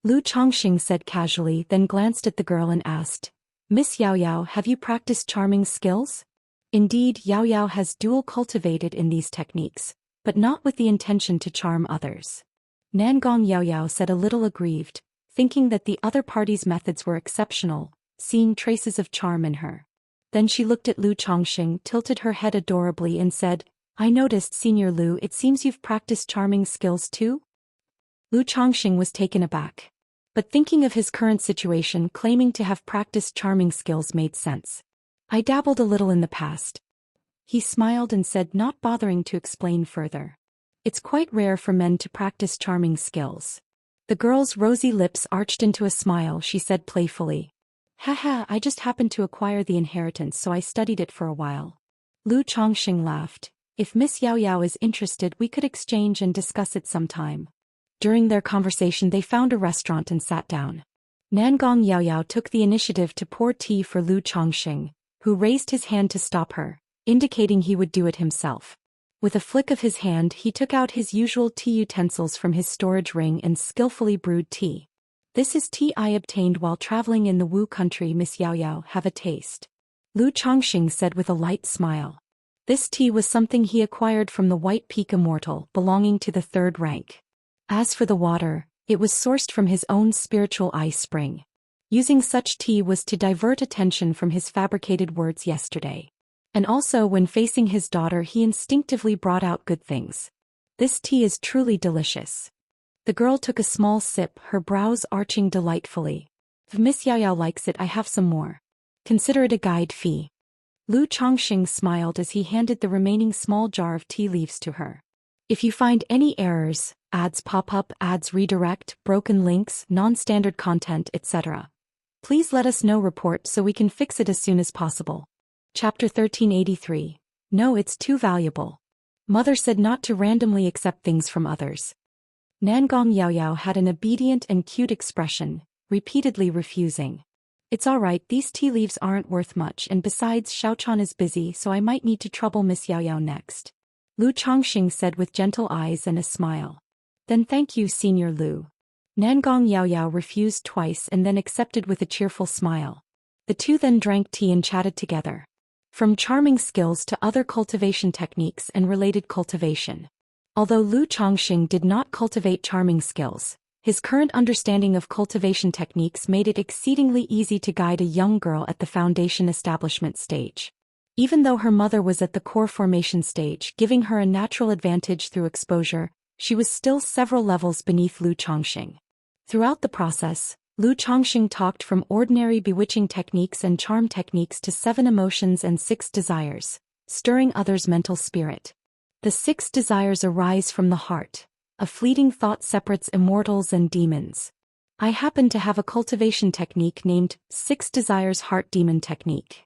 Speaker 1: Lu Chongxing said casually, then glanced at the girl and asked, "Miss Yaoyao, have you practiced charming skills?" Indeed, Yaoyao has dual cultivated in these techniques, but not with the intention to charm others. Nangong Yaoyao said a little aggrieved, thinking that the other party's methods were exceptional, seeing traces of charm in her. Then she looked at Lu Chongxing, tilted her head adorably and said, "I noticed, Senior Lu, it seems you've practiced charming skills too?" Lu Chongxing was taken aback. But thinking of his current situation, claiming to have practiced charming skills made sense. "I dabbled a little in the past." He smiled and said, not bothering to explain further. "It's quite rare for men to practice charming skills." The girl's rosy lips arched into a smile. She said playfully, "Haha, I just happened to acquire the inheritance, so I studied it for a while." Lu Chongxing laughed. "If Miss Yaoyao is interested, we could exchange and discuss it sometime." During their conversation they found a restaurant and sat down. Nangong Yaoyao took the initiative to pour tea for Lu Chongxing, who raised his hand to stop her, indicating he would do it himself. With a flick of his hand he took out his usual tea utensils from his storage ring and skillfully brewed tea. "This is tea I obtained while traveling in the Wu country, Miss Yaoyao, have a taste." Lu Chongxing said with a light smile. This tea was something he acquired from the White Peak Immortal, belonging to the 3rd rank. As for the water, it was sourced from his own spiritual ice spring. Using such tea was to divert attention from his fabricated words yesterday. And also when facing his daughter he instinctively brought out good things. "This tea is truly delicious." The girl took a small sip, her brows arching delightfully. "If Miss Yaoyao likes it, I have some more. Consider it a guide fee." Lu Chongxing smiled as he handed the remaining small jar of tea leaves to her. "If you find any errors, ads pop up, ads redirect, broken links, non-standard content, etc., Please let us know report so we can fix it as soon as possible. Chapter 1383. No, it's too valuable. Mother said not to randomly accept things from others. Nangong Yaoyao had an obedient and cute expression, repeatedly refusing. It's alright, these tea leaves aren't worth much, and besides Xiaochan is busy, so I might need to trouble Miss Yaoyao next. Lu Chongxing said with gentle eyes and a smile. Then thank you, Senior Lu. Nangong Yaoyao refused twice and then accepted with a cheerful smile. The two then drank tea and chatted together. From charming skills to other cultivation techniques and related cultivation. Although Lu Chongxing did not cultivate charming skills, his current understanding of cultivation techniques made it exceedingly easy to guide a young girl at the foundation establishment stage. Even though her mother was at the core formation stage, giving her a natural advantage through exposure, she was still several levels beneath Lu Chongxing. Throughout the process, Lu Chongxing talked from ordinary bewitching techniques and charm techniques to 7 emotions and 6 desires, stirring others' mental spirit. The 6 desires arise from the heart. A fleeting thought separates immortals and demons. I happen to have a cultivation technique named 6 Desires Heart Demon Technique.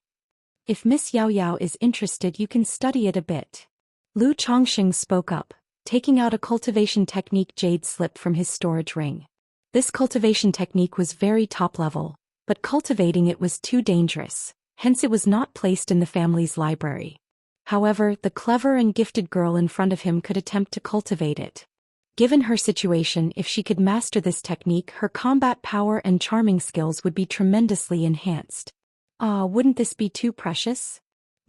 Speaker 1: If Miss Yaoyao is interested, you can study it a bit. Lu Chongxing spoke up, taking out a cultivation technique jade slip from his storage ring. This cultivation technique was very top level, but cultivating it was too dangerous, hence it was not placed in the family's library. However, the clever and gifted girl in front of him could attempt to cultivate it. Given her situation, if she could master this technique, her combat power and charming skills would be tremendously enhanced. Ah, wouldn't this be too precious?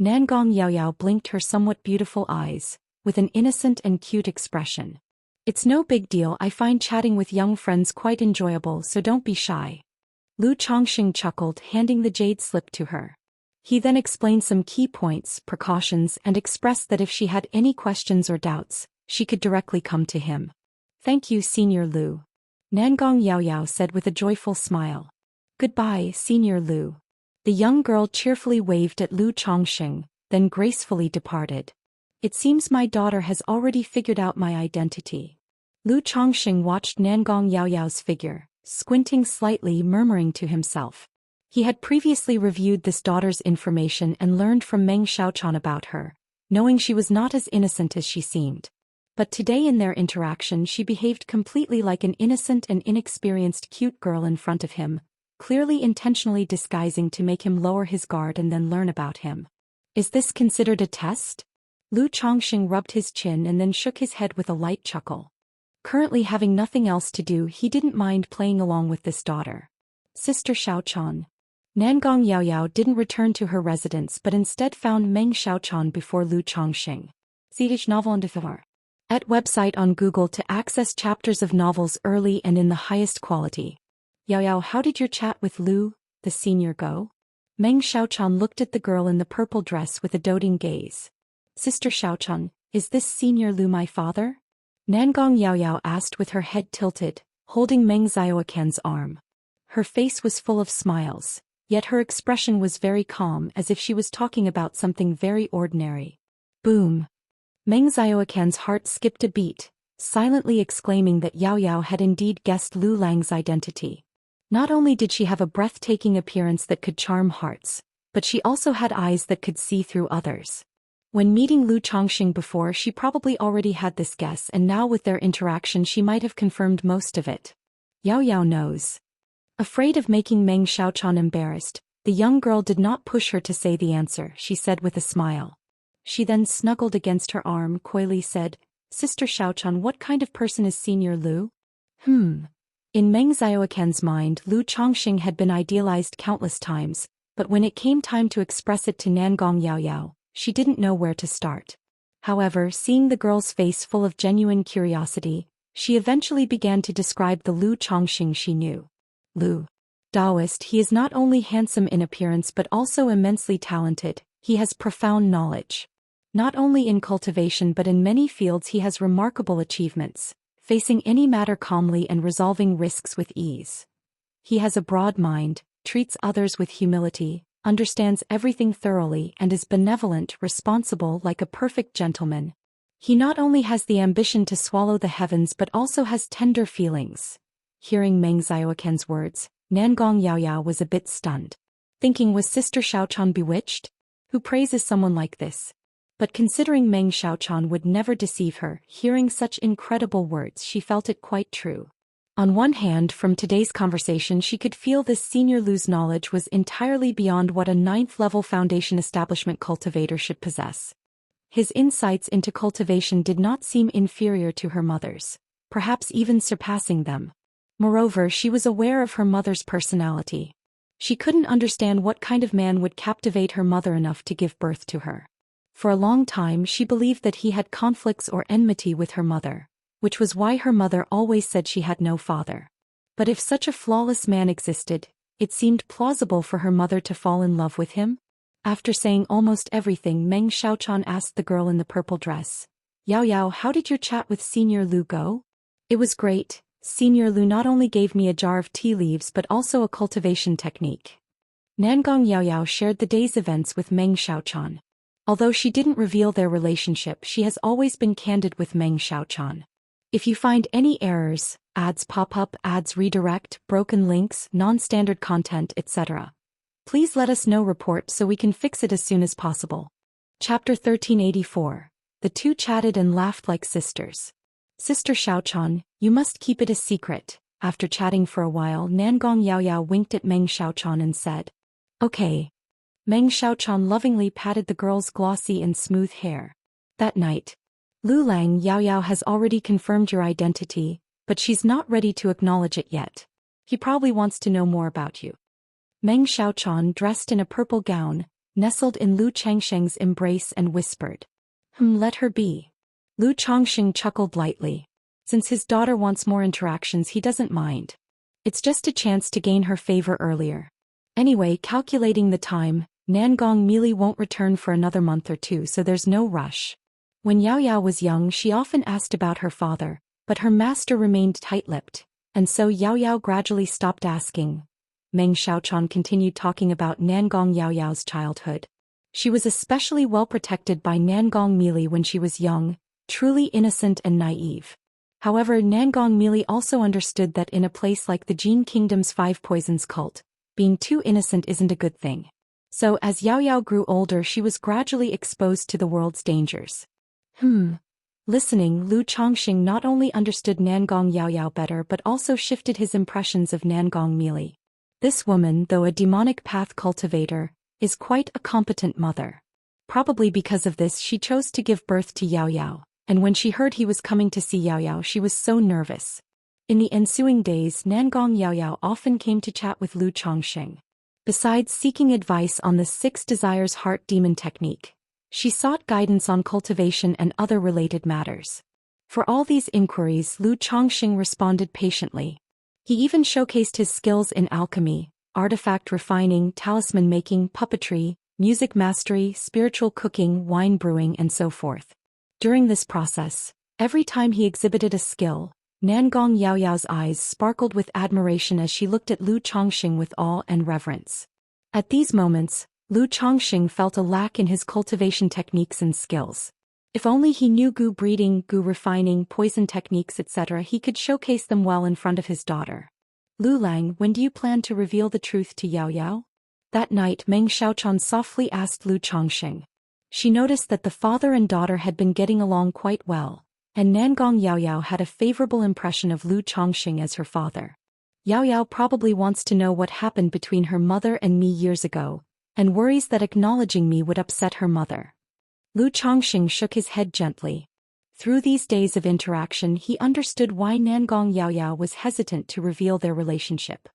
Speaker 1: Nangong Yaoyao blinked her somewhat beautiful eyes, with an innocent and cute expression. It's no big deal, I find chatting with young friends quite enjoyable, so don't be shy. Lu Chongxing chuckled, handing the jade slip to her. He then explained some key points, precautions, and expressed that if she had any questions or doubts, she could directly come to him. Thank you, Senior Lu. Nangong Yaoyao said with a joyful smile. Goodbye, Senior Lu. The young girl cheerfully waved at Lu Chongxing, then gracefully departed. It seems my daughter has already figured out my identity. Lu Chongxing watched Nangong Yaoyao's figure, squinting slightly, murmuring to himself. He had previously reviewed this daughter's information and learned from Meng Xiaochan about her, knowing she was not as innocent as she seemed. But today in their interaction she behaved completely like an innocent and inexperienced cute girl in front of him, clearly intentionally disguising to make him lower his guard and then learn about him. Is this considered a test? Lu Chongxing rubbed his chin and then shook his head with a light chuckle. Currently having nothing else to do, he didn't mind playing along with this daughter. Sister Xiaochan. Nangong Yaoyao didn't return to her residence but instead found Meng Xiaochan before Lu Chongxing. Siege novel and at website on Google to access chapters of novels early and in the highest quality. Yaoyao, how did your chat with Lu, the senior, go? Meng Xiaochan looked at the girl in the purple dress with a doting gaze. Sister Xiaochan, is this Senior Lu my father? Nangong Yaoyao asked with her head tilted, holding Meng Xiaoquan's arm. Her face was full of smiles, yet her expression was very calm, as if she was talking about something very ordinary. Boom! Meng Xiaoquan's heart skipped a beat, silently exclaiming that Yaoyao had indeed guessed Lu Lang's identity. Not only did she have a breathtaking appearance that could charm hearts, but she also had eyes that could see through others. When meeting Lu Chongxing before, she probably already had this guess, and now with their interaction she might have confirmed most of it. Yaoyao knows. Afraid of making Meng Xiaochan embarrassed, the young girl did not push her to say the answer, she said with a smile. She then snuggled against her arm, coyly said, Sister Xiaochan, what kind of person is Senior Lu? In Meng Xiaoquan's mind, Lu Chongxing had been idealized countless times, but when it came time to express it to Nangong Yaoyao, she didn't know where to start. However, seeing the girl's face full of genuine curiosity, she eventually began to describe the Lu Chongxing she knew. Lu. Daoist, he is not only handsome in appearance but also immensely talented, he has profound knowledge. Not only in cultivation but in many fields he has remarkable achievements, facing any matter calmly and resolving risks with ease. He has a broad mind, treats others with humility, understands everything thoroughly and is benevolent, responsible like a perfect gentleman. He not only has the ambition to swallow the heavens but also has tender feelings. Hearing Meng Xiaoquan's words, Nangong Yaoyao was a bit stunned. Thinking, was Sister Xiaochan bewitched? Who praises someone like this? But considering Meng Xiaochan would never deceive her, hearing such incredible words, she felt it quite true. On one hand, from today's conversation she could feel this senior Lu's knowledge was entirely beyond what a 9th-level foundation establishment cultivator should possess. His insights into cultivation did not seem inferior to her mother's, perhaps even surpassing them. Moreover, she was aware of her mother's personality. She couldn't understand what kind of man would captivate her mother enough to give birth to her. For a long time she believed that he had conflicts or enmity with her mother, which was why her mother always said she had no father. But if such a flawless man existed, it seemed plausible for her mother to fall in love with him. After saying almost everything, Meng Xiaochan asked the girl in the purple dress, "Yao Yao, how did your chat with Senior Lu go?" "It was great. Senior Lu not only gave me a jar of tea leaves but also a cultivation technique." Nangong Yaoyao shared the day's events with Meng Xiaochan. Although she didn't reveal their relationship, she has always been candid with Meng Xiaochan. "If you find any errors, ads pop up, ads redirect, broken links, non-standard content, etc., please let us know, report so we can fix it as soon as possible." Chapter 1384. The two chatted and laughed like sisters. "Sister Xiaochan, you must keep it a secret." After chatting for a while, Nangong Yaoyao winked at Meng Xiaochan and said, "Okay." Meng Xiaochan lovingly patted the girl's glossy and smooth hair. That night, "Lu Lang, Yaoyao has already confirmed your identity, but she's not ready to acknowledge it yet. He probably wants to know more about you." Meng Xiaochan, dressed in a purple gown, nestled in Lu Changsheng's embrace and whispered, Let her be." Lu Changsheng chuckled lightly. Since his daughter wants more interactions, he doesn't mind. It's just a chance to gain her favor earlier. Anyway, calculating the time, Nangong Mili won't return for another month or two, so there's no rush. When Yao Yao was young, she often asked about her father, but her master remained tight-lipped, and so Yao Yao gradually stopped asking. Meng Xiaochan continued talking about Nangong Yao Yao's childhood. She was especially well protected by Nangong Mili when she was young, truly innocent and naive. However, Nangong Mili also understood that in a place like the Jin Kingdom's Five Poisons cult, being too innocent isn't a good thing. So as Yao Yao grew older, she was gradually exposed to the world's dangers. Listening, Lu Changxing not only understood Nangong Yao Yao better but also shifted his impressions of Nangong Mili. This woman, though a demonic path cultivator, is quite a competent mother. Probably because of this she chose to give birth to Yao Yao, and when she heard he was coming to see Yao Yao she was so nervous. In the ensuing days, Nangong Yao Yao often came to chat with Lu Changxing. Besides seeking advice on the 6 Desires Heart Demon technique, she sought guidance on cultivation and other related matters. For all these inquiries, Lu Changxing responded patiently. He even showcased his skills in alchemy, artifact refining, talisman making, puppetry, music mastery, spiritual cooking, wine brewing, and so forth. During this process, every time he exhibited a skill, Nangong Yao Yao's eyes sparkled with admiration as she looked at Lu Changxing with awe and reverence. At these moments, Lu Changxing felt a lack in his cultivation techniques and skills. If only he knew gu breeding, gu refining, poison techniques, etc., he could showcase them well in front of his daughter. "Lu Lang, when do you plan to reveal the truth to Yao Yao?" That night, Meng Xiaochan softly asked Lu Changxing. She noticed that the father and daughter had been getting along quite well, and Nangong Yao Yao had a favorable impression of Lu Changxing as her father. Yao Yao probably wants to know what happened between her mother and me years ago, and worries that acknowledging me would upset her mother. Lu Changxing shook his head gently. Through these days of interaction, he understood why Nangong Yao Yao was hesitant to reveal their relationship.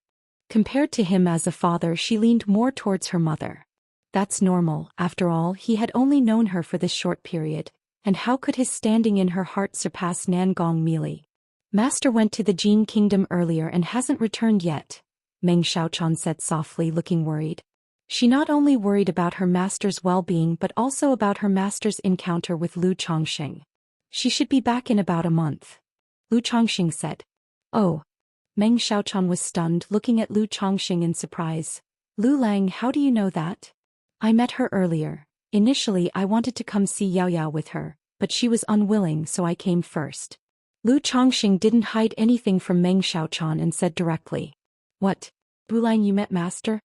Speaker 1: Compared to him as a father, she leaned more towards her mother. That's normal, after all, he had only known her for this short period, and how could his standing in her heart surpass Nangong Mili? "Master went to the Jin Kingdom earlier and hasn't returned yet," Meng Xiaochan said softly, looking worried. She not only worried about her master's well-being but also about her master's encounter with Lu Changxing. "She should be back in about a month," Lu Changxing said. "Oh." Meng Xiaochan was stunned, looking at Lu Changxing in surprise. "Lu Lang, how do you know that?" "I met her earlier. Initially I wanted to come see Yao Yao with her, but she was unwilling, so I came first." Lu Changxing didn't hide anything from Meng Xiaochan and said directly. "What? Lu Lang you met Master?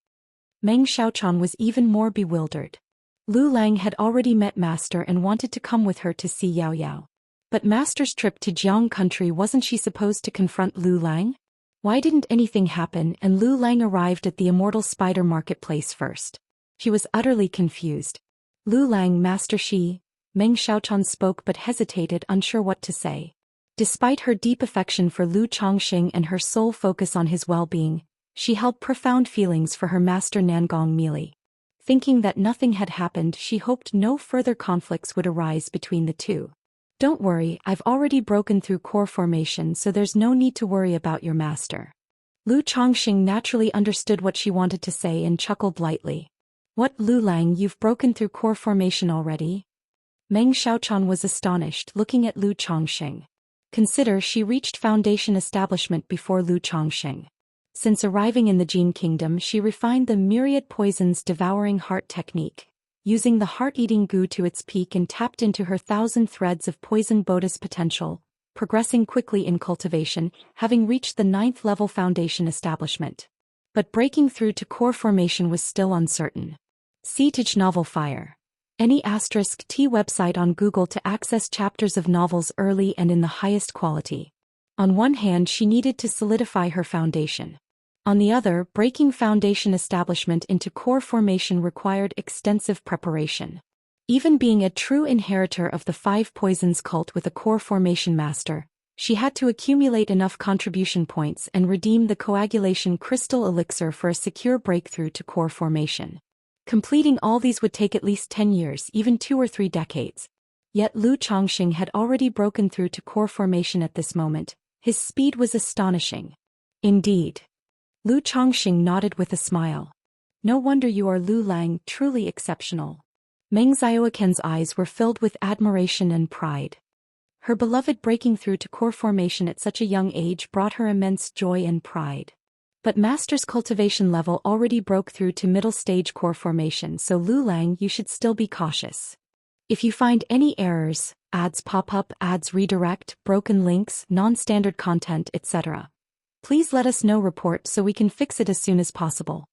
Speaker 1: Meng Xiaochan was even more bewildered. Lu Lang had already met Master and wanted to come with her to see Yao Yao. But Master's trip to Jiang country, wasn't she supposed to confront Lu Lang? Why didn't anything happen and Lu Lang arrived at the Immortal Spider Marketplace first? She was utterly confused. Lu Lang, Master Shi. Meng Xiaochan spoke but hesitated, unsure what to say. Despite her deep affection for Lu Chongqing and her sole focus on his well-being, she held profound feelings for her master Nangong Mili. Thinking that nothing had happened, she hoped no further conflicts would arise between the two. Don't worry, I've already broken through core formation, so there's no need to worry about your master. Lu Chongqing naturally understood what she wanted to say and chuckled lightly. What, Lu Lang, you've broken through core formation already? Meng Xiaochan was astonished, looking at Lu Chongqing. Consider she reached foundation establishment before Lu Chongqing. Since arriving in the Jin Kingdom, she refined the myriad poisons devouring heart technique, using the heart-eating goo to its peak and tapped into her 1,000 threads of poison Bodhi's potential, progressing quickly in cultivation, having reached the 9th level foundation establishment. But breaking through to core formation was still uncertain. See Tij Novel Fire. Any *T website on Google to access chapters of novels early and in the highest quality. On one hand, she needed to solidify her foundation. On the other, breaking foundation establishment into core formation required extensive preparation. Even being a true inheritor of the 5 poisons cult with a core formation master, she had to accumulate enough contribution points and redeem the coagulation crystal elixir for a secure breakthrough to core formation. Completing all these would take at least 10 years, even 2 or 3 decades. Yet Lu Chongqing had already broken through to core formation at this moment. His speed was astonishing. Indeed. Lu Chongqing nodded with a smile. No wonder you are Lu Lang, truly exceptional. Meng Xiaoquan's eyes were filled with admiration and pride. Her beloved breaking through to core formation at such a young age brought her immense joy and pride. But Master's cultivation level already broke through to middle stage core formation, so Lu Lang, you should still be cautious. If you find any errors, ads pop up, ads redirect, broken links, non-standard content, etc., please let us know, report so we can fix it as soon as possible.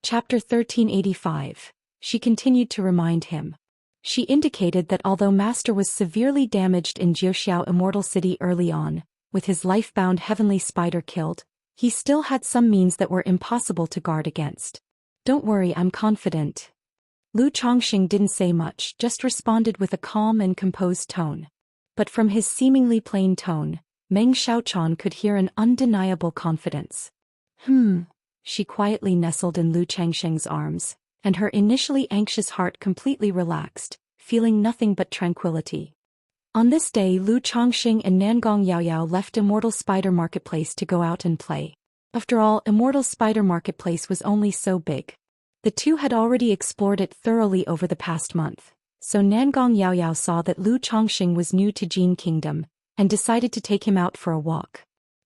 Speaker 1: Chapter 1385. She continued to remind him. She indicated that although Master was severely damaged in Zhou Immortal City early on, with his life-bound heavenly spider killed, he still had some means that were impossible to guard against. Don't worry, I'm confident. Lu Chongqing didn't say much, just responded with a calm and composed tone. But from his seemingly plain tone, Meng Xiaochan could hear an undeniable confidence. She quietly nestled in Lu Chongqing's arms, and her initially anxious heart completely relaxed, feeling nothing but tranquility. On this day, Lu Chongqing and Nangong Yaoyao left Immortal Spider Marketplace to go out and play. After all, Immortal Spider Marketplace was only so big. The two had already explored it thoroughly over the past month, so Nangong Yaoyao saw that Lu Chongqing was new to Jin Kingdom, and decided to take him out for a walk.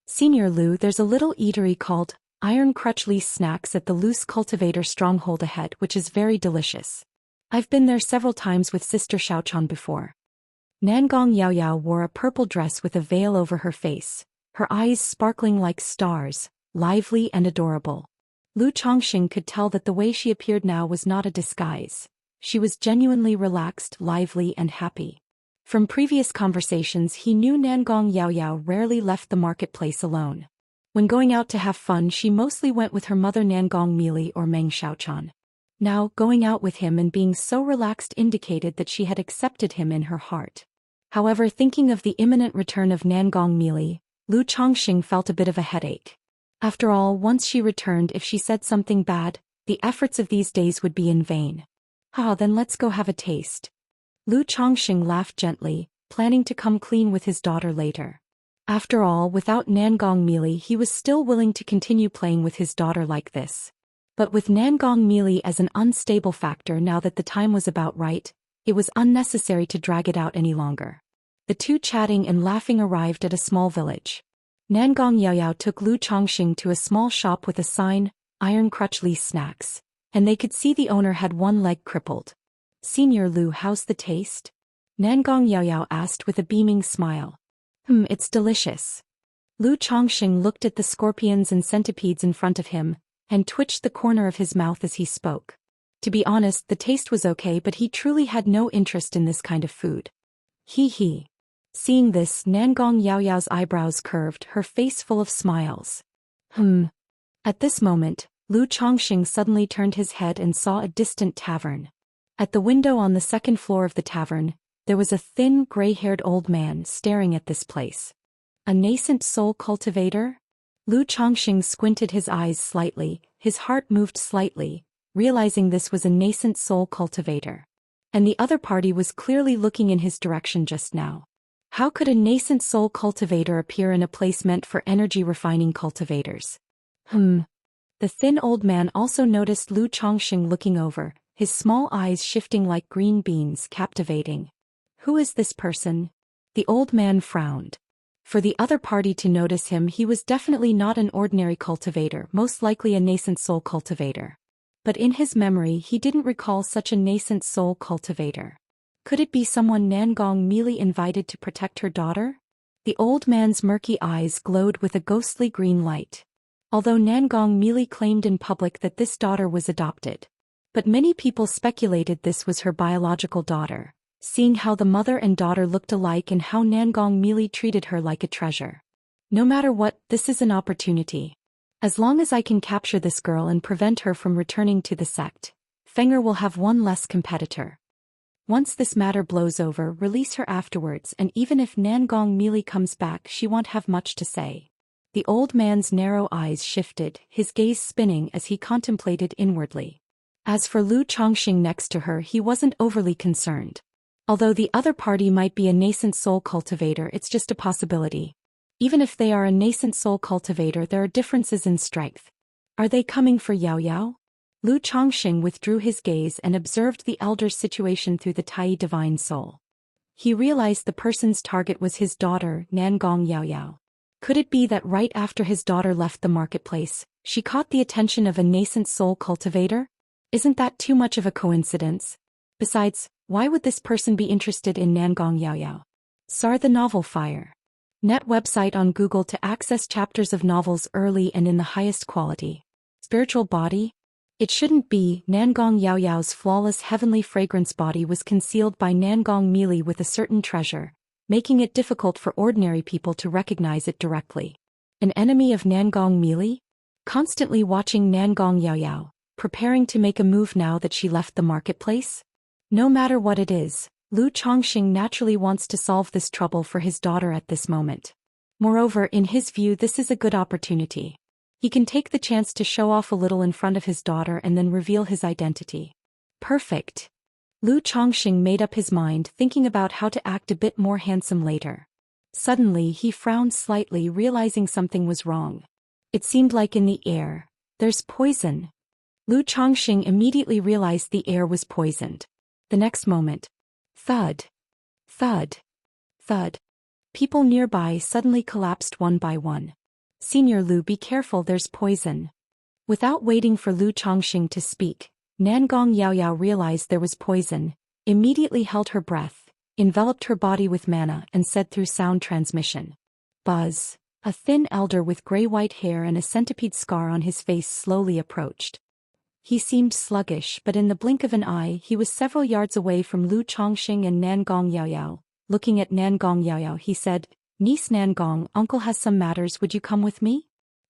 Speaker 1: Senior Lu, there's a little eatery called Iron Crutch Lease Snacks at the Loose Cultivator Stronghold ahead, which is very delicious. I've been there several times with Sister Xiaochan before. Nangong Yaoyao wore a purple dress with a veil over her face, her eyes sparkling like stars, lively and adorable. Lu Chongqing could tell that the way she appeared now was not a disguise. She was genuinely relaxed, lively and happy. From previous conversations he knew Nangong Yaoyao rarely left the marketplace alone. When going out to have fun she mostly went with her mother Nangong Mili or Meng Xiaochan. Now, going out with him and being so relaxed indicated that she had accepted him in her heart. However, thinking of the imminent return of Nangong Mili, Lu Chongqing felt a bit of a headache. After all, once she returned, if she said something bad, the efforts of these days would be in vain. Then let's go have a taste. Lu Chongqing laughed gently, planning to come clean with his daughter later. After all, without Nangong Mili he was still willing to continue playing with his daughter like this. But with Nangong Mili as an unstable factor now that the time was about right, it was unnecessary to drag it out any longer. The two chatting and laughing arrived at a small village. Nangong Yaoyao took Lu Chongqing to a small shop with a sign, Iron Crutch Lease Snacks, and they could see the owner had one leg crippled. Senior Lu, how's the taste? Nangong Yaoyao asked with a beaming smile. It's delicious. Lu Chongqing looked at the scorpions and centipedes in front of him, and twitched the corner of his mouth as he spoke. To be honest, the taste was okay, but he truly had no interest in this kind of food. He. Seeing this, Nangong Yaoyao's eyebrows curved, her face full of smiles. At this moment, Lu Chongqing suddenly turned his head and saw a distant tavern. At the window on the second floor of the tavern, there was a thin, gray-haired old man staring at this place. A nascent soul cultivator? Lu Chongqing squinted his eyes slightly, his heart moved slightly, realizing this was a nascent soul cultivator. And the other party was clearly looking in his direction just now. How could a nascent soul cultivator appear in a place meant for energy refining cultivators? The thin old man also noticed Lu Chongqing looking over, his small eyes shifting like green beans, captivating. Who is this person? The old man frowned. For the other party to notice him, he was definitely not an ordinary cultivator, most likely a nascent soul cultivator. But in his memory he didn't recall such a nascent soul cultivator. Could it be someone Nangong Mili invited to protect her daughter? The old man's murky eyes glowed with a ghostly green light. Although Nangong Mili claimed in public that this daughter was adopted. But many people speculated this was her biological daughter, seeing how the mother and daughter looked alike and how Nangong Mili treated her like a treasure. No matter what, this is an opportunity. As long as I can capture this girl and prevent her from returning to the sect, Fenger will have one less competitor. Once this matter blows over, release her afterwards, and even if Nangong Mili comes back, she won't have much to say. The old man's narrow eyes shifted, his gaze spinning as he contemplated inwardly. As for Lu Chongqing next to her, he wasn't overly concerned. Although the other party might be a nascent soul cultivator, it's just a possibility. Even if they are a nascent soul cultivator, there are differences in strength. Are they coming for Yao Yao? Lu Chongqing withdrew his gaze and observed the elder's situation through the Tai divine soul. He realized the person's target was his daughter, Nangong Yao Yao. Could it be that right after his daughter left the marketplace, she caught the attention of a nascent soul cultivator? Isn't that too much of a coincidence? Besides, why would this person be interested in Nangong Yao Yao? Sar the novel Fire. Net website on Google to access chapters of novels early and in the highest quality. Spiritual body? It shouldn't be. Nangong Yao Yao's flawless heavenly fragrance body was concealed by Nangong Mili with a certain treasure, making it difficult for ordinary people to recognize it directly. An enemy of Nangong Mili? Constantly watching Nangong Yao Yao, preparing to make a move now that she left the marketplace? No matter what it is, Lu Chongqing naturally wants to solve this trouble for his daughter at this moment. Moreover, in his view, this is a good opportunity. He can take the chance to show off a little in front of his daughter and then reveal his identity. Perfect. Lu Chongqing made up his mind, thinking about how to act a bit more handsome later. Suddenly he frowned slightly, realizing something was wrong. It seemed like in the air, there's poison. Lu Chongqing immediately realized the air was poisoned. The next moment, thud, thud, thud. People nearby suddenly collapsed one by one. Senior Lu, be careful, there's poison. Without waiting for Lu Chongqing to speak, Nangong Yao Yao realized there was poison, immediately held her breath, enveloped her body with mana and said through sound transmission. Buzz. A thin elder with gray-white hair and a centipede scar on his face slowly approached. He seemed sluggish, but in the blink of an eye he was several yards away from Lu Chongqing and Nangong Yao Yao. Looking at Nangong Yao Yao, he said, Niece Nangong, uncle has some matters, would you come with me?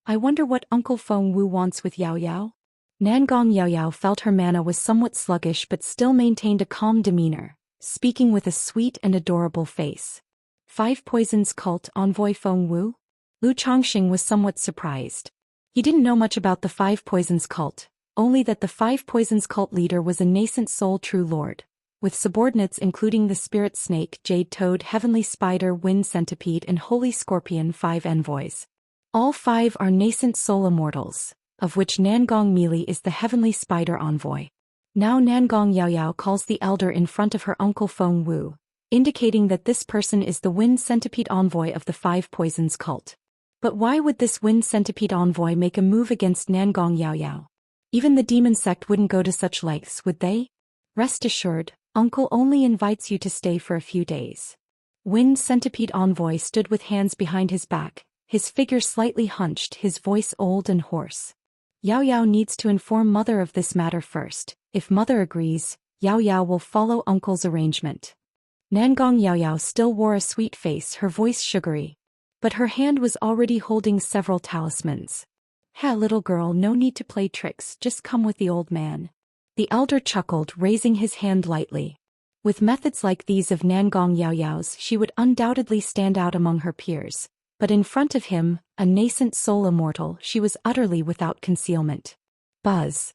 Speaker 1: I wonder what Uncle Feng Wu wants with Yao Yao? Nangong Yao Yao felt her mana was somewhat sluggish but still maintained a calm demeanor, speaking with a sweet and adorable face. 5 Poisons Cult Envoy Feng Wu? Lu Chongqing was somewhat surprised. He didn't know much about the 5 Poisons Cult, only that the 5 Poisons Cult leader was a nascent soul true lord, with subordinates including the Spirit Snake, Jade Toad, Heavenly Spider, Wind Centipede and Holy Scorpion, 5 envoys. All 5 are nascent soul immortals, of which Nangong Mili is the Heavenly Spider envoy. Now Nangong Yao Yao calls the elder in front of her Uncle Feng Wu, indicating that this person is the Wind Centipede envoy of the 5 Poisons Cult. But why would this Wind Centipede envoy make a move against Nangong Yao Yao? Even the demon sect wouldn't go to such lengths, would they? Rest assured, Uncle only invites you to stay for a few days. Wind Centipede envoy stood with hands behind his back, his figure slightly hunched, his voice old and hoarse. Yao Yao needs to inform mother of this matter first. If mother agrees, Yao Yao will follow uncle's arrangement. Nangong Yao Yao still wore a sweet face, her voice sugary. But her hand was already holding several talismans. "Ha, little girl, no need to play tricks, just come with the old man." The elder chuckled, raising his hand lightly. With methods like these of Nangong Yao Yao's, she would undoubtedly stand out among her peers. But in front of him, a nascent soul immortal, she was utterly without concealment. Buzz.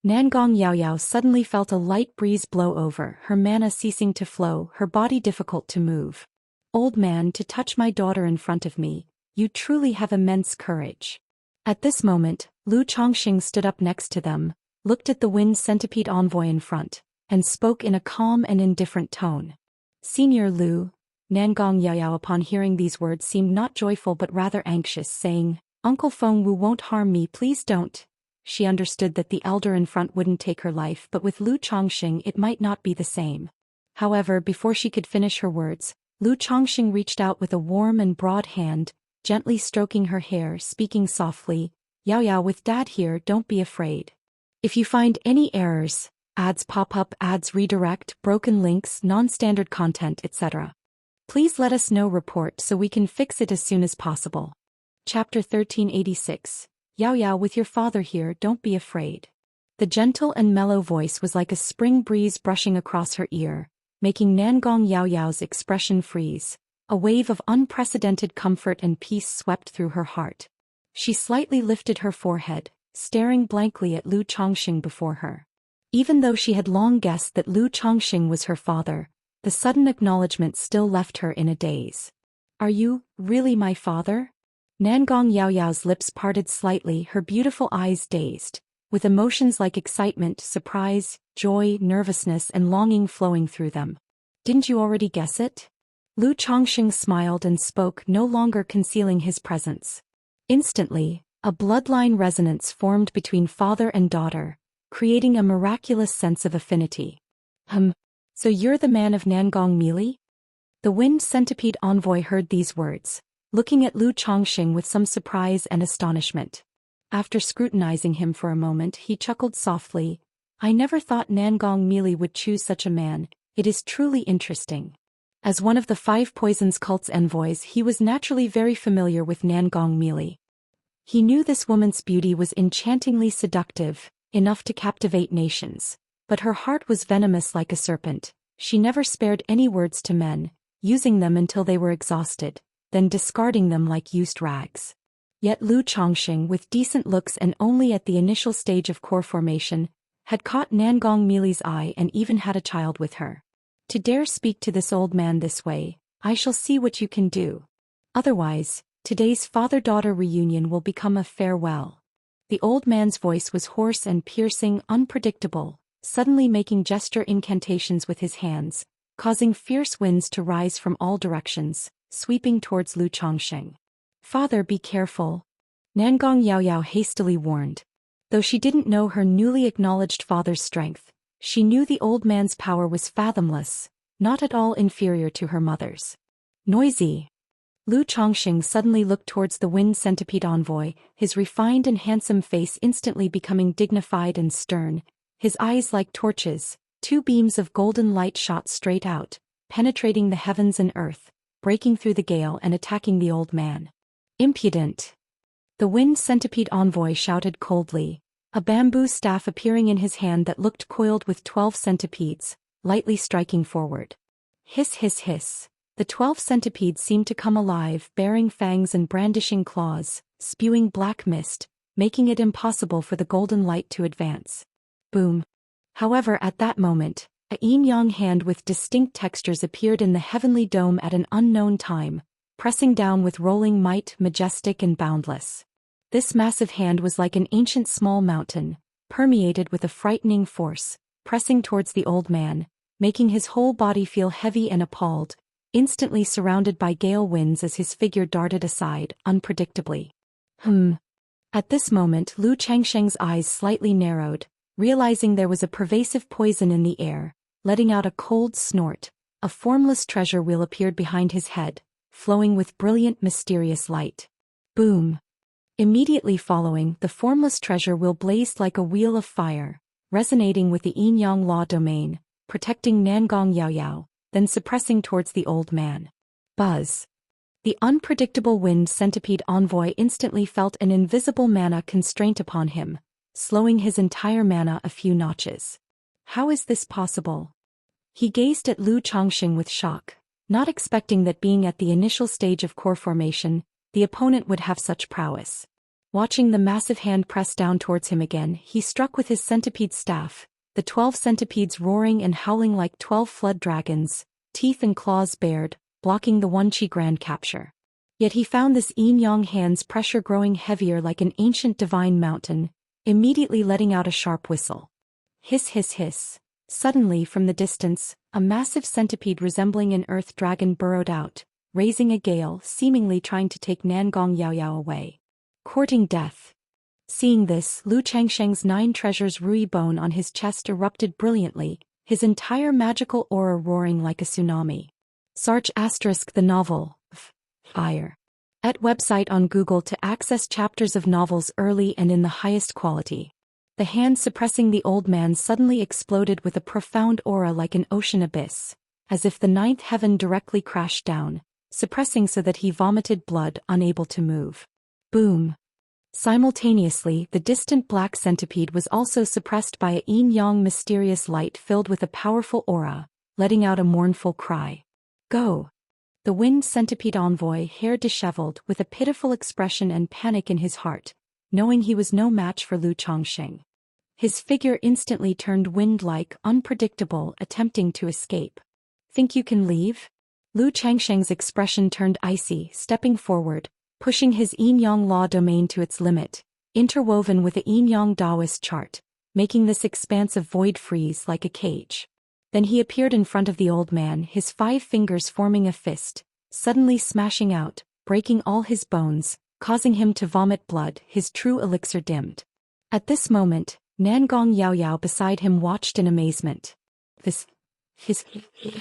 Speaker 1: Nangong Yao Yao suddenly felt a light breeze blow over, her mana ceasing to flow, her body difficult to move. "Old man, to touch my daughter in front of me, you truly have immense courage." At this moment, Lu Chongqing stood up next to them, looked at the wind centipede envoy in front, and spoke in a calm and indifferent tone. "Senior Lu." Nangong Yao Yao upon hearing these words seemed not joyful but rather anxious, saying, "Uncle Feng Wu won't harm me, please don't." She understood that the elder in front wouldn't take her life, but with Lu Chongqing it might not be the same. However, before she could finish her words, Lu Chongqing reached out with a warm and broad hand, gently stroking her hair, speaking softly, "Yao Yao, with Dad here, don't be afraid. If you find any errors, ads pop up, ads redirect, broken links, non-standard content, etc., please let us know, report so we can fix it as soon as possible." Chapter 1386. "Yao Yao, with your father here, don't be afraid." The gentle and mellow voice was like a spring breeze brushing across her ear, making Nangong Yao Yao's expression freeze. A wave of unprecedented comfort and peace swept through her heart. She slightly lifted her forehead, staring blankly at Lu Chongqing before her. Even though she had long guessed that Lu Chongqing was her father, the sudden acknowledgement still left her in a daze. "Are you really my father?" Nangong Yao Yao's lips parted slightly, her beautiful eyes dazed, with emotions like excitement, surprise, joy, nervousness, and longing flowing through them. "Didn't you already guess it?" Lu Chongqing smiled and spoke, no longer concealing his presence. Instantly, a bloodline resonance formed between father and daughter, creating a miraculous sense of affinity. So you're the man of Nangong Mili?" The wind centipede envoy heard these words, looking at Lu Chongqing with some surprise and astonishment. After scrutinizing him for a moment, he chuckled softly, "I never thought Nangong Mili would choose such a man. It is truly interesting." As one of the 5 Poisons cult's envoys, he was naturally very familiar with Nangong Mili. He knew this woman's beauty was enchantingly seductive, enough to captivate nations. But her heart was venomous like a serpent. She never spared any words to men, using them until they were exhausted, then discarding them like used rags. Yet Lu Chongqing, with decent looks and only at the initial stage of core formation, had caught Nangong Mili's eye and even had a child with her. "To dare speak to this old man this way, I shall see what you can do. Otherwise, today's father-daughter reunion will become a farewell." The old man's voice was hoarse and piercing, unpredictable, suddenly making gesture incantations with his hands, causing fierce winds to rise from all directions, sweeping towards Lu Chongqing. "Father, be careful," Nangong Yao Yao hastily warned. Though she didn't know her newly acknowledged father's strength, she knew the old man's power was fathomless, not at all inferior to her mother's. "Noisy." Lu Chongqing suddenly looked towards the wind centipede envoy, his refined and handsome face instantly becoming dignified and stern, his eyes like torches. 2 beams of golden light shot straight out, penetrating the heavens and earth, breaking through the gale and attacking the old man. "Impudent!" The wind centipede envoy shouted coldly, a bamboo staff appearing in his hand that looked coiled with 12 centipedes, lightly striking forward. Hiss hiss hiss. The 12 centipedes seemed to come alive, bearing fangs and brandishing claws, spewing black mist, making it impossible for the golden light to advance. Boom. However, at that moment, a yin-yang hand with distinct textures appeared in the heavenly dome at an unknown time, pressing down with rolling might, majestic and boundless. This massive hand was like an ancient small mountain, permeated with a frightening force, pressing towards the old man, making his whole body feel heavy and appalled, instantly surrounded by gale winds as his figure darted aside, unpredictably. At this moment Lu Changsheng's eyes slightly narrowed, realizing there was a pervasive poison in the air, letting out a cold snort. A formless treasure wheel appeared behind his head, flowing with brilliant mysterious light. Boom! Immediately following, the formless treasure wheel blazed like a wheel of fire, resonating with the yin-yang law domain, protecting Nangong Yaoyao, then suppressing towards the old man. Buzz. The unpredictable wind centipede envoy instantly felt an invisible mana constraint upon him, slowing his entire mana a few notches. How is this possible? He gazed at Lu Chongqing with shock, not expecting that being at the initial stage of core formation, the opponent would have such prowess. Watching the massive hand press down towards him again, he struck with his centipede staff, the 12 centipedes roaring and howling like 12 flood dragons, teeth and claws bared, blocking the Wenqi grand capture. Yet he found this yin-yang hand's pressure growing heavier like an ancient divine mountain, immediately letting out a sharp whistle. Hiss hiss hiss. Suddenly from the distance, a massive centipede resembling an earth dragon burrowed out, raising a gale, seemingly trying to take Nangong Yaoyao away. Courting death. Seeing this, Lu Changsheng's 9 treasures Rui bone on his chest erupted brilliantly, his entire magical aura roaring like a tsunami. Sarch * the novel. Fire. At website on Google to access chapters of novels early and in the highest quality. The hand suppressing the old man suddenly exploded with a profound aura like an ocean abyss, as if the 9th heaven directly crashed down, suppressing so that he vomited blood, unable to move. Boom. Simultaneously, the distant black centipede was also suppressed by a yin-yang mysterious light filled with a powerful aura, letting out a mournful cry. Go! The winged centipede envoy, hair disheveled, with a pitiful expression and panic in his heart, knowing he was no match for Lu Chongqing. His figure instantly turned wind-like, unpredictable, attempting to escape. Think you can leave? Lu Changsheng's expression turned icy, stepping forward, pushing his yin-yang law domain to its limit, interwoven with a yin-yang Daoist chart, making this expansive void freeze like a cage. Then he appeared in front of the old man, his 5 fingers forming a fist, suddenly smashing out, breaking all his bones, causing him to vomit blood, his true elixir dimmed. At this moment, Nangong Yaoyao beside him watched in amazement.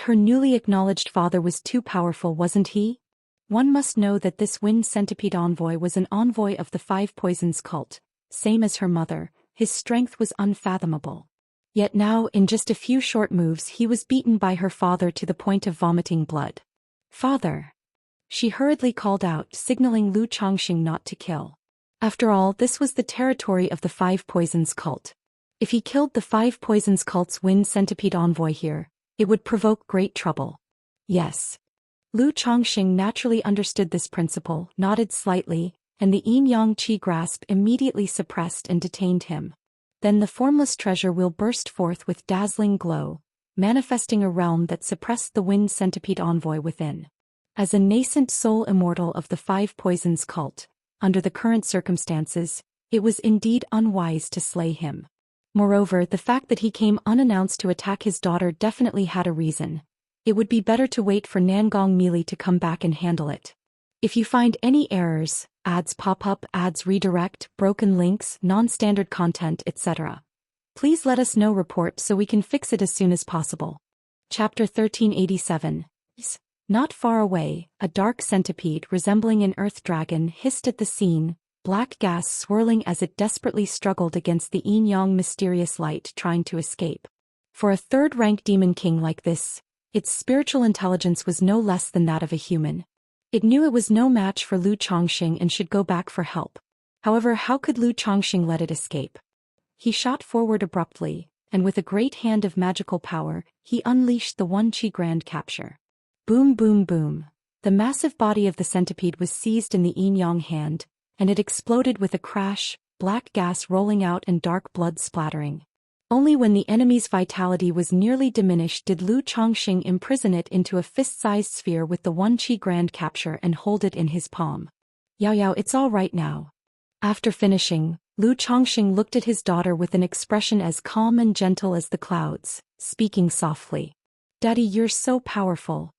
Speaker 1: Her newly acknowledged father was too powerful, wasn't he? One must know that this wind centipede envoy was an envoy of the 5 poisons cult, same as her mother. His strength was unfathomable. Yet now, in just a few short moves, he was beaten by her father to the point of vomiting blood. Father! She hurriedly called out, signaling Lu Chongqing not to kill. After all, this was the territory of the 5 poisons cult. If he killed the 5 poisons cult's wind centipede envoy here, it would provoke great trouble. Yes. Lu Chongqing naturally understood this principle, nodded slightly, and the yin-yang qi grasp immediately suppressed and detained him. Then the formless treasure wheel burst forth with dazzling glow, manifesting a realm that suppressed the wind centipede envoy within. As a nascent soul immortal of the 5 poisons cult, under the current circumstances, it was indeed unwise to slay him. Moreover, the fact that he came unannounced to attack his daughter definitely had a reason. It would be better to wait for Nangong Meili to come back and handle it. If you find any errors, ads pop up, ads redirect, broken links, non-standard content, etc., please let us know. Report so we can fix it as soon as possible. Chapter 1387. Not far away, a dark centipede resembling an earth dragon hissed at the scene, black gas swirling as it desperately struggled against the yin-yang mysterious light trying to escape. For a third-rank demon king like this, its spiritual intelligence was no less than that of a human. It knew it was no match for Lu Chongqing and should go back for help. However, how could Lu Chongqing let it escape? He shot forward abruptly, and with a great hand of magical power, he unleashed the Wenqi grand capture. Boom boom boom. The massive body of the centipede was seized in the yin-yang hand, and it exploded with a crash, black gas rolling out and dark blood splattering. Only when the enemy's vitality was nearly diminished did Lu Chongqing imprison it into a fist-sized sphere with the Wenqi grand capture and hold it in his palm. Yaoyao, it's all right now. After finishing, Lu Chongqing looked at his daughter with an expression as calm and gentle as the clouds, speaking softly. Daddy, you're so powerful.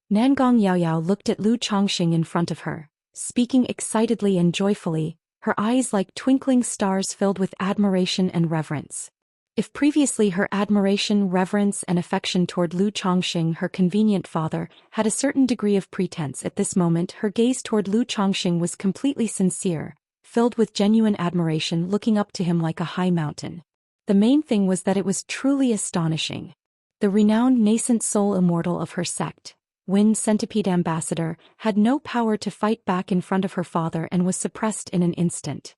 Speaker 1: Nangong Yaoyao looked at Lu Chongqing in front of her, speaking excitedly and joyfully, her eyes like twinkling stars filled with admiration and reverence. If previously her admiration, reverence, and affection toward Lu Chongqing, her convenient father, had a certain degree of pretense, at this moment her gaze toward Lu Chongqing was completely sincere, filled with genuine admiration, looking up to him like a high mountain. The main thing was that it was truly astonishing. The renowned nascent soul immortal of her sect, Wind Centipede Ambassador, had no power to fight back in front of her father and was suppressed in an instant.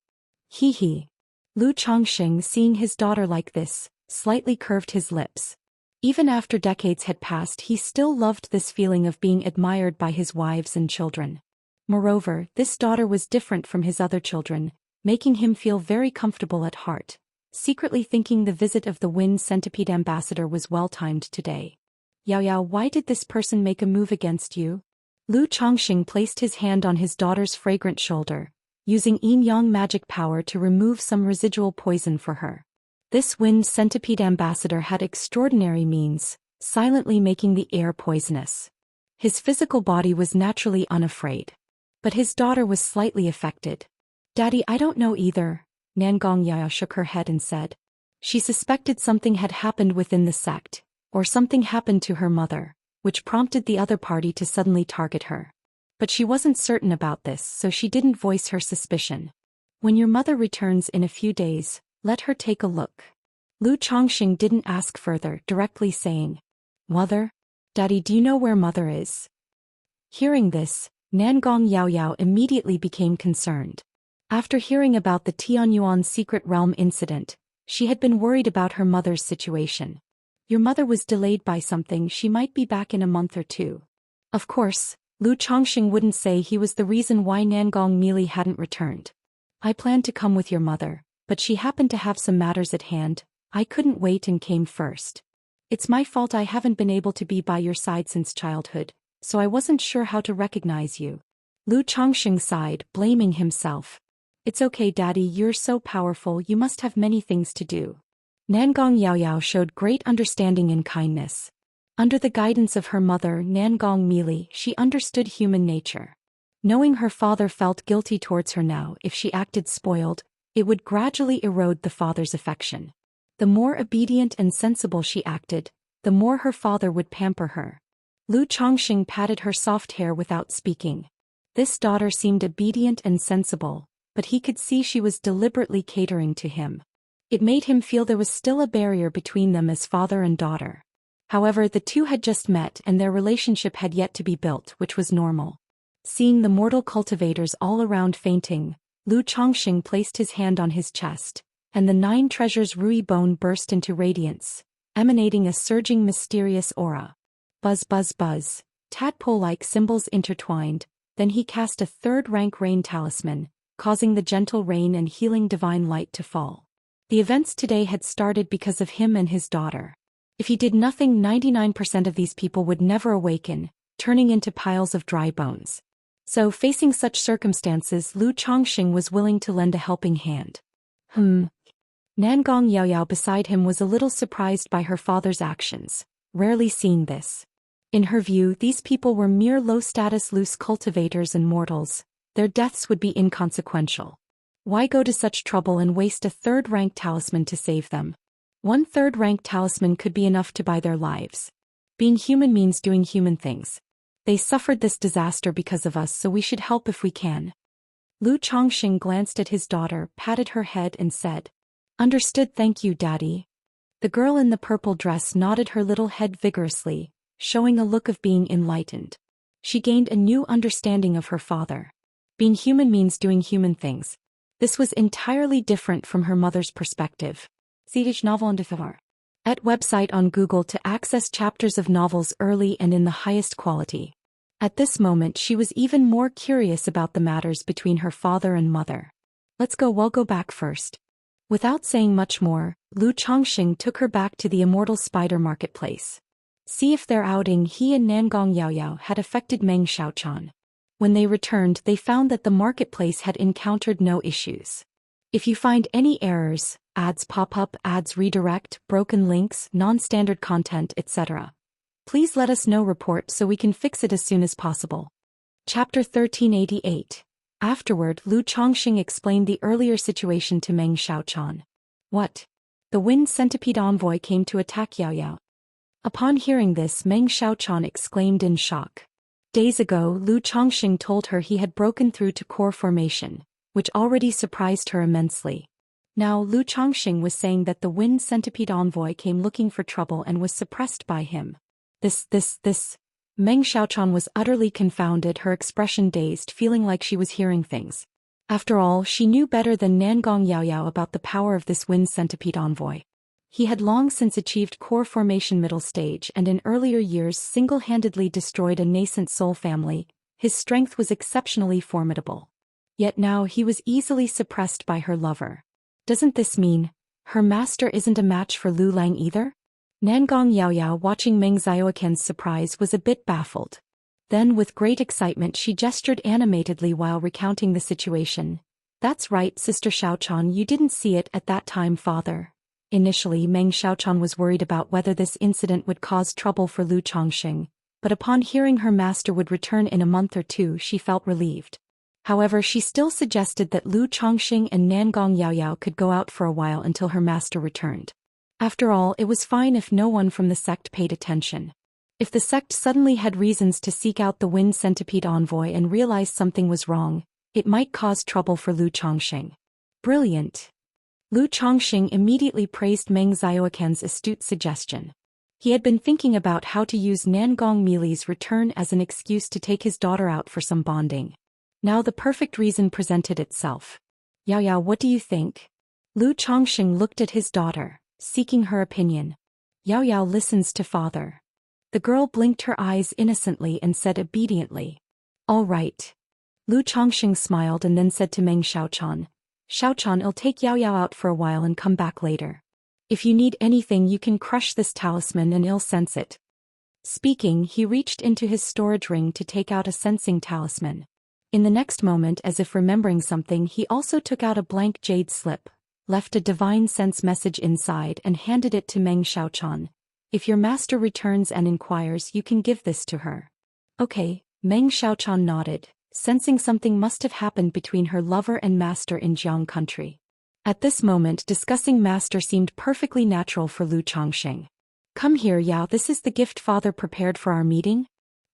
Speaker 1: Hee hee. Lu Chongqing, seeing his daughter like this, slightly curved his lips. Even after decades had passed, he still loved this feeling of being admired by his wives and children. Moreover, this daughter was different from his other children, making him feel very comfortable at heart, secretly thinking the visit of the Wind Centipede Ambassador was well-timed today. Yao Yao, why did this person make a move against you? Lu Chongqing placed his hand on his daughter's fragrant shoulder, using yin-yang magic power to remove some residual poison for her. This Wind Centipede Ambassador had extraordinary means, silently making the air poisonous. His physical body was naturally unafraid. But his daughter was slightly affected. Daddy, I don't know either, Nangong Yaya shook her head and said. She suspected something had happened within the sect, or something happened to her mother, which prompted the other party to suddenly target her. But she wasn't certain about this, so she didn't voice her suspicion. When your mother returns in a few days, let her take a look. Lu Chongqing didn't ask further, directly saying, Mother? Daddy, do you know where Mother is? Hearing this, Nangong Yao Yao immediately became concerned. After hearing about the Tianyuan secret realm incident, she had been worried about her mother's situation. Your mother was delayed by something, she might be back in a month or two. Of course, Lu Chongqing wouldn't say he was the reason why Nangong Mili hadn't returned. I planned to come with your mother, but she happened to have some matters at hand, I couldn't wait and came first. It's my fault I haven't been able to be by your side since childhood, so I wasn't sure how to recognize you. Lu Chongqing sighed, blaming himself. It's okay, Daddy, you're so powerful, you must have many things to do. Nangong Yao Yao showed great understanding and kindness. Under the guidance of her mother, Nangong Mili, she understood human nature. Knowing her father felt guilty towards her now, if she acted spoiled, it would gradually erode the father's affection. The more obedient and sensible she acted, the more her father would pamper her. Lu Chongqing patted her soft hair without speaking. This daughter seemed obedient and sensible, but he could see she was deliberately catering to him. It made him feel there was still a barrier between them as father and daughter. However, the two had just met and their relationship had yet to be built, which was normal. Seeing the mortal cultivators all around fainting, Lu Chongqing placed his hand on his chest, and the 9 treasures Rui bone burst into radiance, emanating a surging mysterious aura. Buzz buzz buzz, tadpole-like symbols intertwined, then he cast a 3rd-rank rain talisman, causing the gentle rain and healing divine light to fall. The events today had started because of him and his daughter. If he did nothing, 99% of these people would never awaken, turning into piles of dry bones. So, facing such circumstances, Lu Chongqing was willing to lend a helping hand. Nangong Yao Yao beside him was a little surprised by her father's actions, rarely seeing this. In her view, these people were mere low-status loose cultivators and mortals. Their deaths would be inconsequential. Why go to such trouble and waste a 3rd-rank talisman to save them? 1 3rd-rank talisman could be enough to buy their lives. Being human means doing human things. They suffered this disaster because of us, so we should help if we can. Lu Chongqing glanced at his daughter, patted her head and said, Understood, thank you, Daddy. The girl in the purple dress nodded her little head vigorously, showing a look of being enlightened. She gained a new understanding of her father. Being human means doing human things. This was entirely different from her mother's perspective. Siege novel and at website on Google to access chapters of novels early and in the highest quality. At this moment she was even more curious about the matters between her father and mother. We'll go back first. Without saying much more, Lu Chongqing took her back to the Immortal Spider Marketplace. See if their outing he and Nangong Yao Yao had affected Meng Xiaochan. When they returned, they found that the marketplace had encountered no issues. If you find any errors, ads pop up, ads redirect, broken links, non-standard content, etc., please let us know, report so we can fix it as soon as possible. Chapter 1388. Afterward, Lu Chongqing explained the earlier situation to Meng Xiaochan. What? The Wind Centipede envoy came to attack Yao Yao. Upon hearing this, Meng Xiaochan exclaimed in shock. Days ago, Lu Chongqing told her he had broken through to core formation, which already surprised her immensely. Now Lu Chongqing was saying that the wind centipede envoy came looking for trouble and was suppressed by him. This. Meng Xiaochuan was utterly confounded, her expression dazed, feeling like she was hearing things. After all, she knew better than Nangong Yaoyao about the power of this wind centipede envoy. He had long since achieved core formation middle stage and in earlier years single-handedly destroyed a nascent soul family. His strength was exceptionally formidable. Yet now he was easily suppressed by her lover. Doesn't this mean her master isn't a match for Lu Lang either? Nangong Yaoyao, watching Meng Xiaoquan's surprise, was a bit baffled. Then with great excitement she gestured animatedly while recounting the situation. That's right, Sister Xiaochuan, you didn't see it at that time, father. Initially Meng Xiaochuan was worried about whether this incident would cause trouble for Lu Chongqing, but upon hearing her master would return in a month or two she felt relieved. However, she still suggested that Lu Chongqing and Nangong Yaoyao could go out for a while until her master returned. After all, it was fine if no one from the sect paid attention. If the sect suddenly had reasons to seek out the wind centipede envoy and realized something was wrong, it might cause trouble for Lu Chongqing. Brilliant. Lu Chongqing immediately praised Meng Xiaoquan's astute suggestion. He had been thinking about how to use Nangong Mili's return as an excuse to take his daughter out for some bonding. Now the perfect reason presented itself. Yaoyao, what do you think? Lu Chongqing looked at his daughter, seeking her opinion. Yaoyao listens to father. The girl blinked her eyes innocently and said obediently. All right. Lu Chongqing smiled and then said to Meng Xiaochuan, Xiaochuan, I'll take Yaoyao out for a while and come back later. If you need anything you can crush this talisman and I'll sense it. Speaking, he reached into his storage ring to take out a sensing talisman. In the next moment, as if remembering something, he also took out a blank jade slip, left a divine sense message inside and handed it to Meng Xiaochuan. If your master returns and inquires, you can give this to her. Okay, Meng Xiaochuan nodded, sensing something must have happened between her lover and master in Jiang country. At this moment, discussing master seemed perfectly natural for Lu Chongqing. Come here, Yao, this is the gift father prepared for our meeting?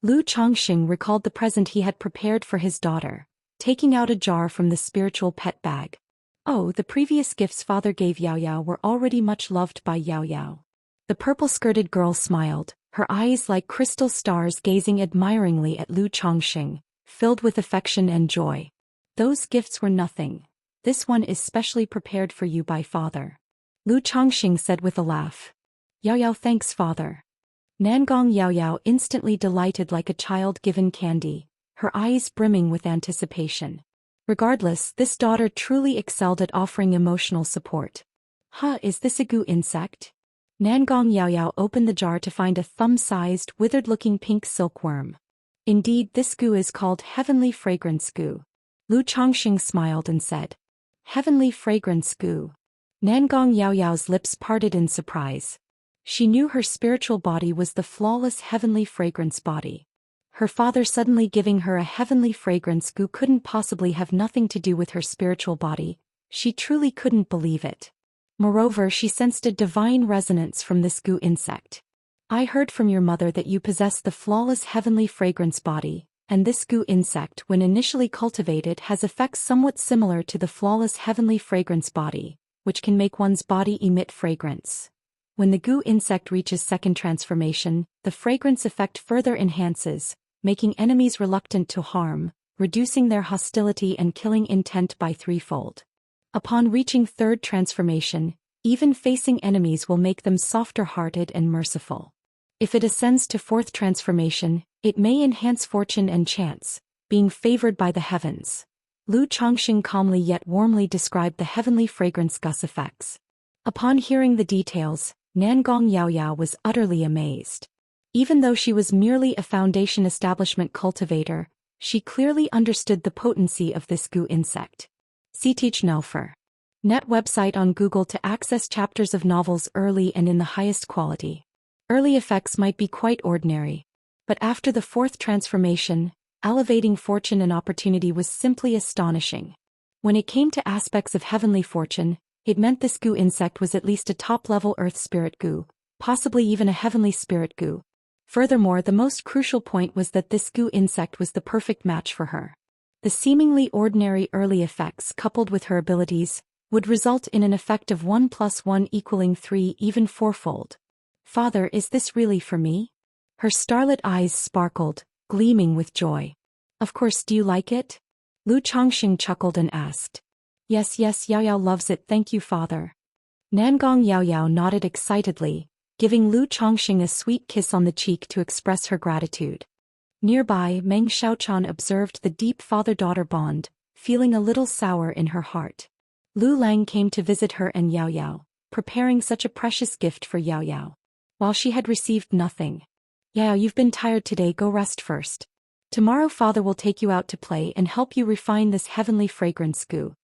Speaker 1: Lu Chongqing recalled the present he had prepared for his daughter, taking out a jar from the spiritual pet bag. Oh, the previous gifts father gave Yaoyao were already much loved by Yaoyao. The purple-skirted girl smiled, her eyes like crystal stars gazing admiringly at Lu Chongqing, filled with affection and joy. Those gifts were nothing. This one is specially prepared for you by father. Lu Chongqing said with a laugh. Yaoyao, thanks father. Nangong Yaoyao instantly delighted like a child given candy, her eyes brimming with anticipation. Regardless, this daughter truly excelled at offering emotional support. Is this a goo insect? Nangong Yaoyao opened the jar to find a thumb-sized, withered-looking pink silkworm. Indeed, this goo is called Heavenly Fragrance Goo. Lu Chongqing smiled and said. Heavenly Fragrance Goo. Nangong Yaoyao's lips parted in surprise. She knew her spiritual body was the flawless heavenly fragrance body. Her father suddenly giving her a heavenly fragrance goo couldn't possibly have nothing to do with her spiritual body. She truly couldn't believe it. Moreover, she sensed a divine resonance from this goo insect. I heard from your mother that you possess the flawless heavenly fragrance body, and this goo insect, when initially cultivated, has effects somewhat similar to the flawless heavenly fragrance body, which can make one's body emit fragrance. When the goo insect reaches second transformation, the fragrance effect further enhances, making enemies reluctant to harm, reducing their hostility and killing intent by threefold. Upon reaching third transformation, even facing enemies will make them softer-hearted and merciful. If it ascends to fourth transformation, it may enhance fortune and chance, being favored by the heavens. Lu Chongqing calmly yet warmly described the heavenly fragrance gust effects. Upon hearing the details, Nangong Yaoyao was utterly amazed. Even though she was merely a foundation establishment cultivator, she clearly understood the potency of this goo insect. Teach Nelfer. Net website on Google to access chapters of novels early and in the highest quality. Early effects might be quite ordinary, but after the fourth transformation, elevating fortune and opportunity was simply astonishing. When it came to aspects of heavenly fortune, it meant this goo insect was at least a top-level earth spirit goo, possibly even a heavenly spirit goo. Furthermore, the most crucial point was that this goo insect was the perfect match for her. The seemingly ordinary early effects coupled with her abilities would result in an effect of 1 + 1 = 3, even fourfold. Father, is this really for me? Her starlit eyes sparkled, gleaming with joy. Of course, do you like it? Lu Chongqing chuckled and asked. Yes, Yao Yao loves it, thank you, father. Nangong Yao Yao nodded excitedly, giving Lu Chongqing a sweet kiss on the cheek to express her gratitude. Nearby, Meng Xiaochan observed the deep father-daughter bond, feeling a little sour in her heart. Lu Lang came to visit her and Yao Yao, preparing such a precious gift for Yao Yao. While she had received nothing. Yao, you've been tired today, go rest first. Tomorrow father will take you out to play and help you refine this heavenly fragrance goo.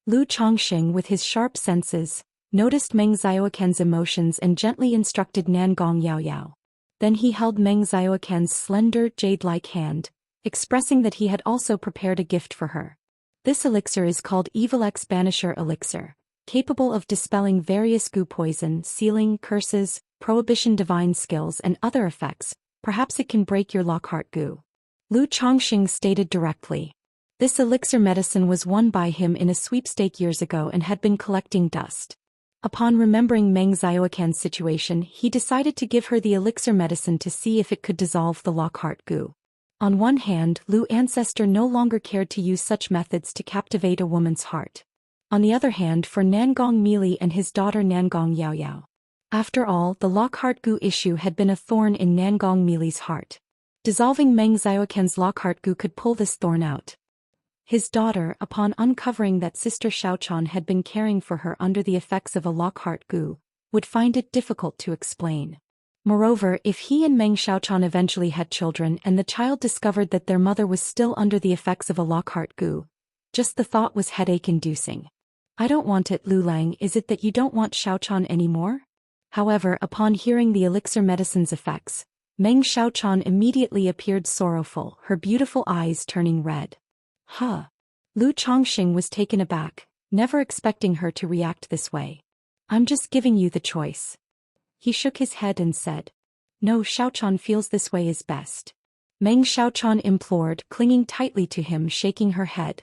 Speaker 1: Lu Chongqing, with his sharp senses, noticed Meng Xiaoquan's emotions and gently instructed Nangong Yao Yao. Then he held Meng Xiaoquan's slender, jade-like hand, expressing that he had also prepared a gift for her. This elixir is called Evil X Banisher Elixir, capable of dispelling various goo poison, sealing, curses, prohibition divine skills and other effects. Perhaps it can break your Lockhart goo. Lu Chongqing stated directly. This elixir medicine was won by him in a sweepstake years ago and had been collecting dust. Upon remembering Meng Xiaoquan's situation, he decided to give her the elixir medicine to see if it could dissolve the Lockhart goo. On one hand, Lu ancestor no longer cared to use such methods to captivate a woman's heart. On the other hand, for Nangong Mili and his daughter Nangong Yao Yao. After all, the Lockhart goo issue had been a thorn in Nangong Mili's heart. Dissolving Meng Xiaoquan's Lockhart goo could pull this thorn out. His daughter, upon uncovering that Sister Xiaochan had been caring for her under the effects of a Lockhart goo, would find it difficult to explain. Moreover, if he and Meng Xiaochan eventually had children and the child discovered that their mother was still under the effects of a Lockhart goo, just the thought was headache-inducing. I don't want it, Lu Lang, is it that you don't want Xiaochan anymore? However, upon hearing the elixir medicine's effects, Meng Xiaochan immediately appeared sorrowful, her beautiful eyes turning red. Huh. Lu Chongqing was taken aback, never expecting her to react this way. I'm just giving you the choice. He shook his head and said. No, Xiaochan feels this way is best. Meng Xiaochan implored, clinging tightly to him, shaking her head.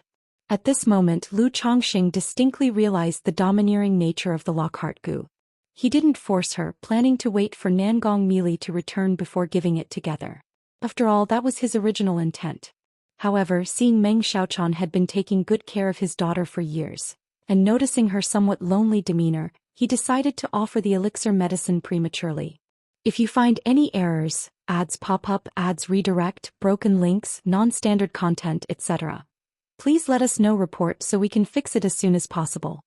Speaker 1: At this moment, Lu Chongqing distinctly realized the domineering nature of the Lockhart goo. He didn't force her, planning to wait for Nangong Mili to return before giving it together. After all, that was his original intent. However, seeing Meng Xiaochan had been taking good care of his daughter for years, and noticing her somewhat lonely demeanor, he decided to offer the elixir medicine prematurely. If you find any errors, ads pop up, ads redirect, broken links, non-standard content, etc., please let us know, report so we can fix it as soon as possible.